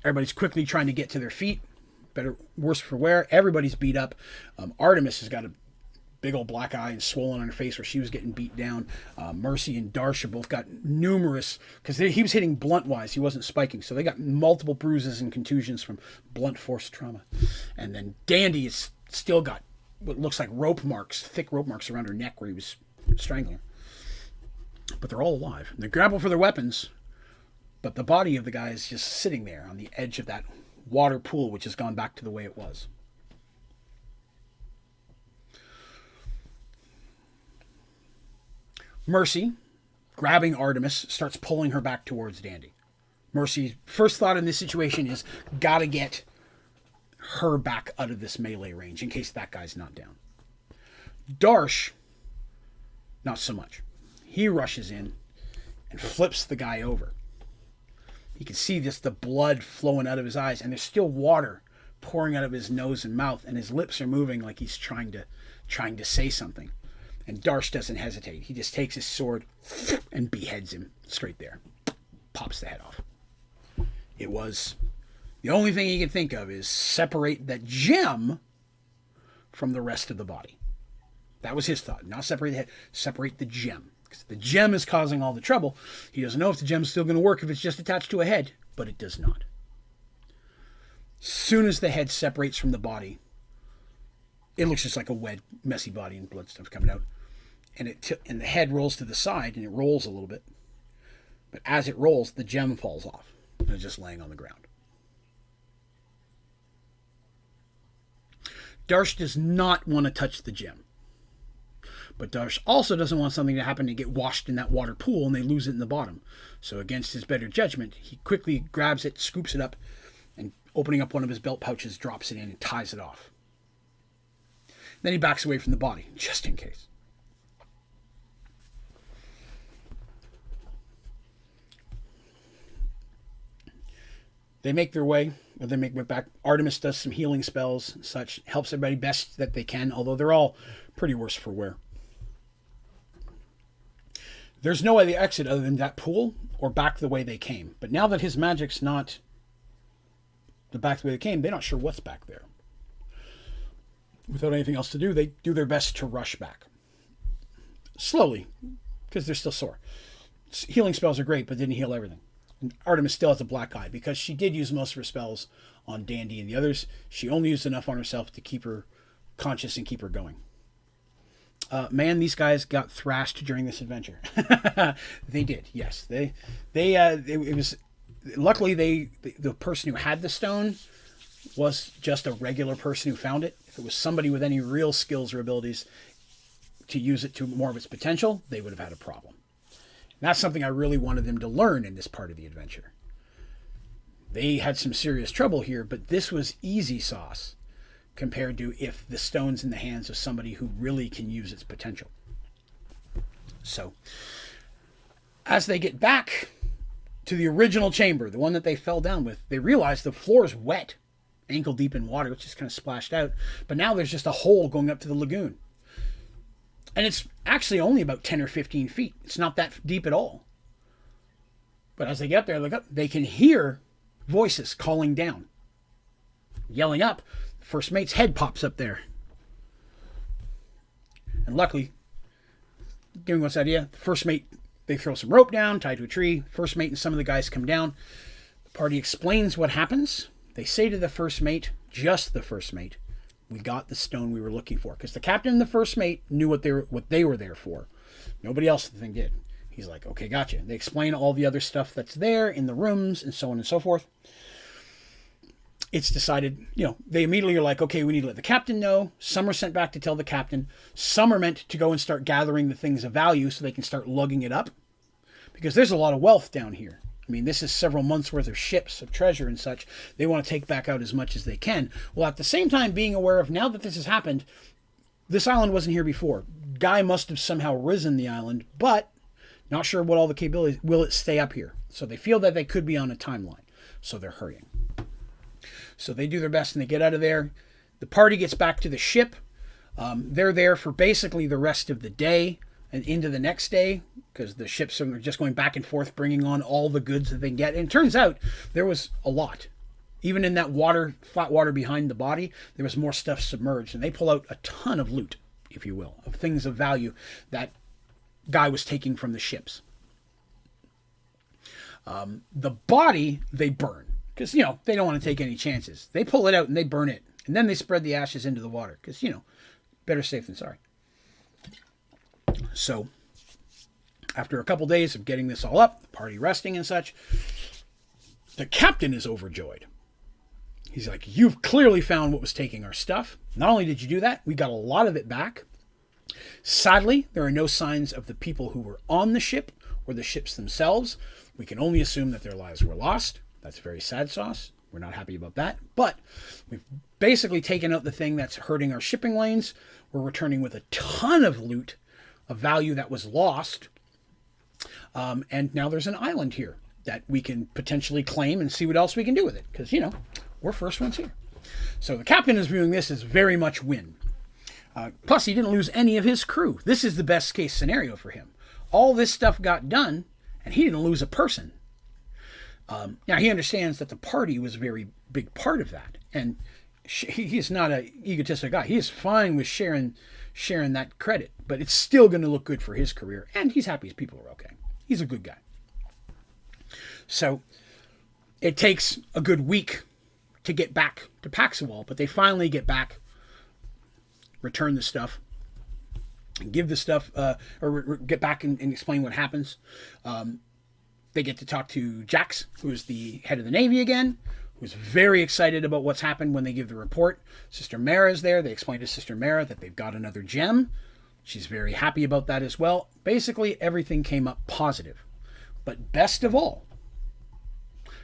Everybody's quickly trying to get to their feet. Worse for wear. Everybody's beat up. Artemis has got a big old black eye and swollen on her face where she was getting beat down. Mercy and Darsh both got numerous, because he was hitting blunt-wise. He wasn't spiking. So they got multiple bruises and contusions from blunt force trauma. And then Dandy has still got what looks like thick rope marks around her neck where he was strangling her. But they're all alive. And they grapple for their weapons, but the body of the guy is just sitting there on the edge of that water pool, which has gone back to the way it was. Mercy grabbing Artemis, starts pulling her back towards Dandy. Mercy's first thought in this situation is, gotta get her back out of this melee range in case that guy's not down. Darsh, not so much. He rushes in and flips the guy over. You can see just the blood flowing out of his eyes, and there's still water pouring out of his nose and mouth, and his lips are moving like he's trying to say something. And Darsh doesn't hesitate. He just takes his sword and beheads him straight there. Pops the head off. It was the only thing he could think of is separate that gem from the rest of the body. That was his thought. Not separate the head, separate the gem. Because the gem is causing all the trouble. He doesn't know if the gem's still going to work if it's just attached to a head, but it does not. Soon as the head separates from the body, it looks just like a wet, messy body and blood stuff coming out. And and the head rolls to the side, and it rolls a little bit. But as it rolls, the gem falls off. And it's just laying on the ground. Darsh does not want to touch the gem. But Darsh also doesn't want something to happen to get washed in that water pool and they lose it in the bottom. So against his better judgment, he quickly grabs it, scoops it up, and opening up one of his belt pouches, drops it in and ties it off. Then he backs away from the body, just in case. They make their way, or they make it back. Artemis does some healing spells and such, helps everybody best that they can, although they're all pretty worse for wear. There's no other exit other than that pool or back the way they came. But now that his magic's not the back the way they came, they're not sure what's back there. Without anything else to do, they do their best to rush back. Slowly, because they're still sore. Healing spells are great, but didn't heal everything. And Artemis still has a black eye, because she did use most of her spells on Dandy and the others. She only used enough on herself to keep her conscious and keep her going. Man, these guys got thrashed during this adventure. They did, yes. It was luckily the person who had the stone was just a regular person who found it. If it was somebody with any real skills or abilities to use it to more of its potential, they would have had a problem. And that's something I really wanted them to learn in this part of the adventure. They had some serious trouble here, but this was easy sauce compared to if the stone's in the hands of somebody who really can use its potential. So, as they get back to the original chamber, the one that they fell down with, they realize the floor is wet, ankle deep in water, which just kind of splashed out. But now there's just a hole going up to the lagoon. And it's actually only about 10 or 15 feet. It's not that deep at all. But as they get up there, look up, they can hear voices calling down. Yelling up. First mate's head pops up there. And luckily, giving us an idea, the first mate, they throw some rope down, tied to a tree. First mate and some of the guys come down. The party explains what happens. They say to the first mate, just the first mate, we got the stone we were looking for. Because the captain and the first mate knew what they were there for. Nobody else in the thing did. He's like, okay, gotcha. They explain all the other stuff that's there in the rooms and so on and so forth. It's decided, they immediately are like, okay, we need to let the captain know. Some are sent back to tell the captain. Some are meant to go and start gathering the things of value so they can start lugging it up. Because there's a lot of wealth down here. I mean, this is several months worth of ships, of treasure and such. They want to take back out as much as they can. Well, at the same time, being aware of now that this has happened, this island wasn't here before. Guy must have somehow risen the island, but not sure what all the capabilities, will it stay up here? So they feel that they could be on a timeline. So they're hurrying. So they do their best and they get out of there. The party gets back to the ship. They're there for basically the rest of the day and into the next day because the ships are just going back and forth, bringing on all the goods that they can get. And it turns out there was a lot. Even in that water, flat water behind the body, there was more stuff submerged. And they pull out a ton of loot, if you will, of things of value that Guy was taking from the ships. The body, they burn. Because, they don't want to take any chances. They pull it out and they burn it. And then they spread the ashes into the water. Because, better safe than sorry. So, after a couple days of getting this all up, the party resting and such, the captain is overjoyed. He's like, you've clearly found what was taking our stuff. Not only did you do that, we got a lot of it back. Sadly, there are no signs of the people who were on the ship or the ships themselves. We can only assume that their lives were lost. That's very sad sauce. We're not happy about that. But we've basically taken out the thing that's hurting our shipping lanes. We're returning with a ton of loot, of value that was lost. And now there's an island here that we can potentially claim and see what else we can do with it. Because, we're first ones here. So the captain is viewing this as very much win. Plus, he didn't lose any of his crew. This is the best case scenario for him. All this stuff got done, and he didn't lose a person. Now, he understands that the party was a very big part of that. And he is not an egotistic guy. He is fine with sharing that credit. But it's still going to look good for his career. And he's happy his people are okay. He's a good guy. So it takes a good week to get back to Paxawal. But they finally get back, return the stuff, and give the stuff, or get back and explain what happens. They get to talk to Jax, who's the head of the Navy again, who's very excited about what's happened when they give the report. Sister Mara is there. They explain to Sister Mara that they've got another gem. She's very happy about that as well. Basically, everything came up positive. But best of all,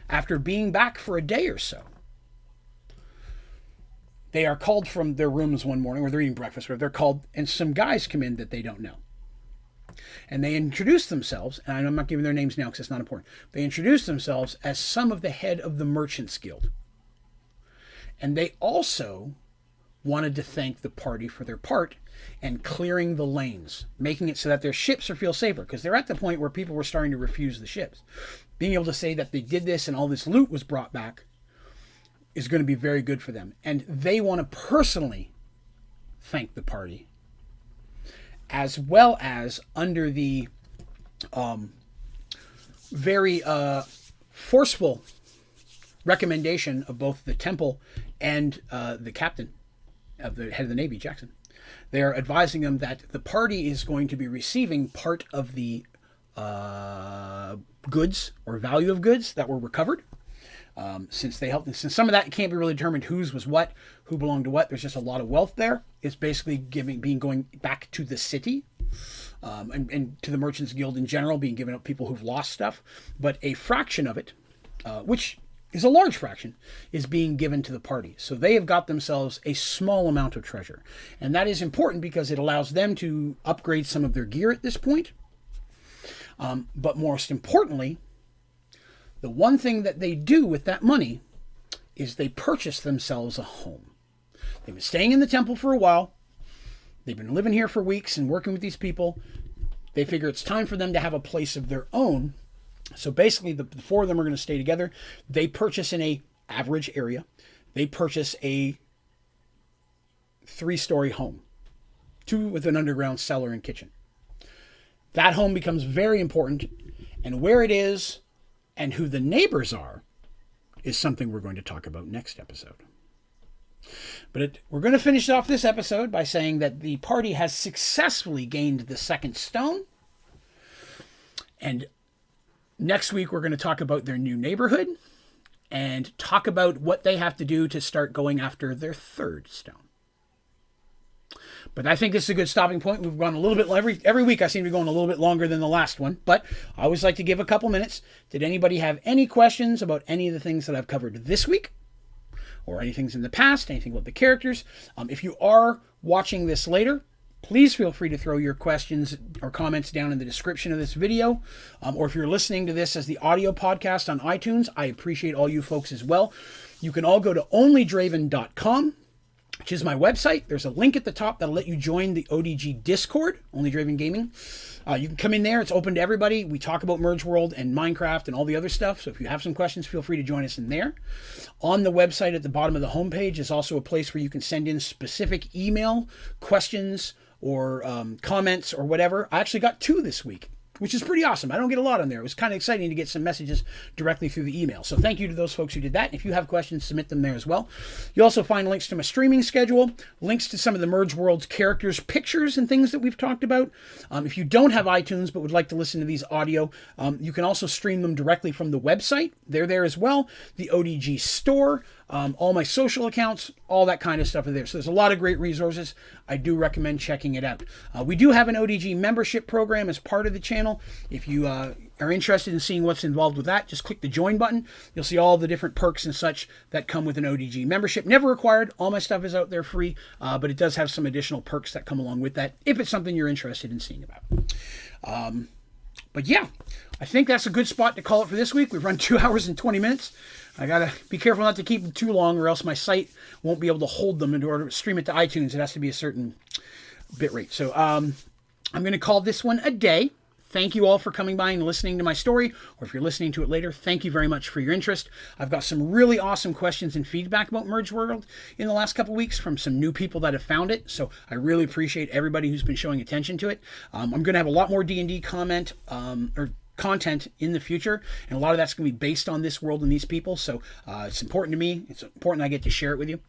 after being back for a day or so, they are called from their rooms one morning, or they're eating breakfast, or they're called, and some guys come in that they don't know. And they introduce themselves, and I'm not giving their names now because it's not important. They introduce themselves as some of the head of the Merchants Guild. And they also wanted to thank the party for their part in clearing the lanes, making it so that their ships feel safer, because they're at the point where people were starting to refuse the ships. Being able to say that they did this and all this loot was brought back is going to be very good for them. And they want to personally thank the party, as well as under the very forceful recommendation of both the temple and the captain of the head of the Navy, Jackson. They are advising them that the party is going to be receiving part of the goods or value of goods that were recovered. Since they helped, since some of that can't be really determined whose was what, who belonged to what, there's just a lot of wealth there. It's basically going back to the city, and to the Merchants Guild in general, being given up people who've lost stuff. But a fraction of it, which is a large fraction, is being given to the party. So they have got themselves a small amount of treasure. And that is important because it allows them to upgrade some of their gear at this point. But most importantly, the one thing that they do with that money is they purchase themselves a home. They've been staying in the temple for a while. They've been living here for weeks and working with these people. They figure it's time for them to have a place of their own. So basically, the four of them are going to stay together. They purchase in a average area. They purchase a 3-story home, 2 with an underground cellar and kitchen. That home becomes very important, and where it is and who the neighbors are is something we're going to talk about next episode. But we're going to finish off this episode by saying that the party has successfully gained the 2nd stone. And next week, we're going to talk about their new neighborhood and talk about what they have to do to start going after their 3rd stone. But I think this is a good stopping point. We've gone a little bit, every week I seem to be going a little bit longer than the last one, but I always like to give a couple minutes. Did anybody have any questions about any of the things that I've covered this week? Or anything in the past, anything about the characters? If you are watching this later, please feel free to throw your questions or comments down in the description of this video. Or if you're listening to this as the audio podcast on iTunes, I appreciate all you folks as well. You can all go to Onlydraven.com, which is my website. There's a link at the top that'll let you join the ODG Discord, Onlydraven Gaming. You can come in there. It's open to everybody. We talk about Mergeworld and Minecraft and all the other stuff. So if you have some questions, feel free to join us in there. On the website at the bottom of the homepage is also a place where you can send in specific email questions or comments or whatever. I actually got 2 this week, which is pretty awesome. I don't get a lot on there. It was kind of exciting to get some messages directly through the email. So thank you to those folks who did that. If you have questions, submit them there as well. You'll also find links to my streaming schedule, links to some of the Mergeworlds characters, pictures, and things that we've talked about. If you don't have iTunes but would like to listen to these audio, you can also stream them directly from the website. They're there as well. The ODG store. all my social accounts, all that kind of stuff are there. So there's a lot of great resources. I do recommend checking it out. We do have an ODG membership program as part of the channel. If you are interested in seeing what's involved with that, just click the join button. You'll see all the different perks and such that come with an ODG membership. Never required. All my stuff is out there free, but it does have some additional perks that come along with that if it's something you're interested in seeing about. But yeah, I think that's a good spot to call it for this week. We've run 2 hours and 20 minutes. I got to be careful not to keep them too long, or else my site won't be able to hold them in order to stream it to iTunes. It has to be a certain bit rate. So I'm going to call this one a day. Thank you all for coming by and listening to my story, or if you're listening to it later, thank you very much for your interest. I've got some really awesome questions and feedback about Mergeworld in the last couple weeks from some new people that have found it, so I really appreciate everybody who's been showing attention to it. I'm going to have a lot more D&D content in the future, and a lot of that's going to be based on this world and these people, so it's important to me. It's important I get to share it with you.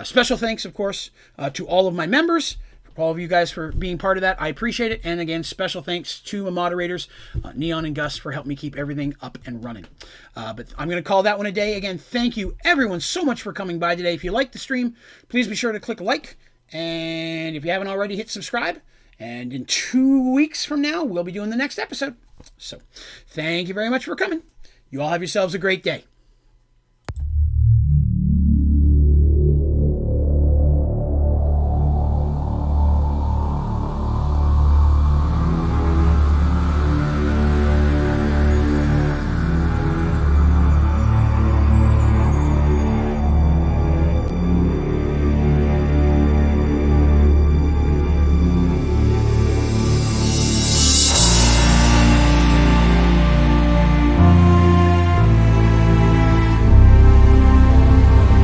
Special thanks, of course, to all of my members, all of you guys for being part of that. I appreciate it. And again, special thanks to my moderators, Neon and Gus, for helping me keep everything up and running. But I'm going to call that one a day. Again, thank you everyone so much for coming by today. If you liked the stream, please be sure to click like. And if you haven't already, hit subscribe. And in 2 weeks from now, we'll be doing the next episode. So thank you very much for coming. You all have yourselves a great day.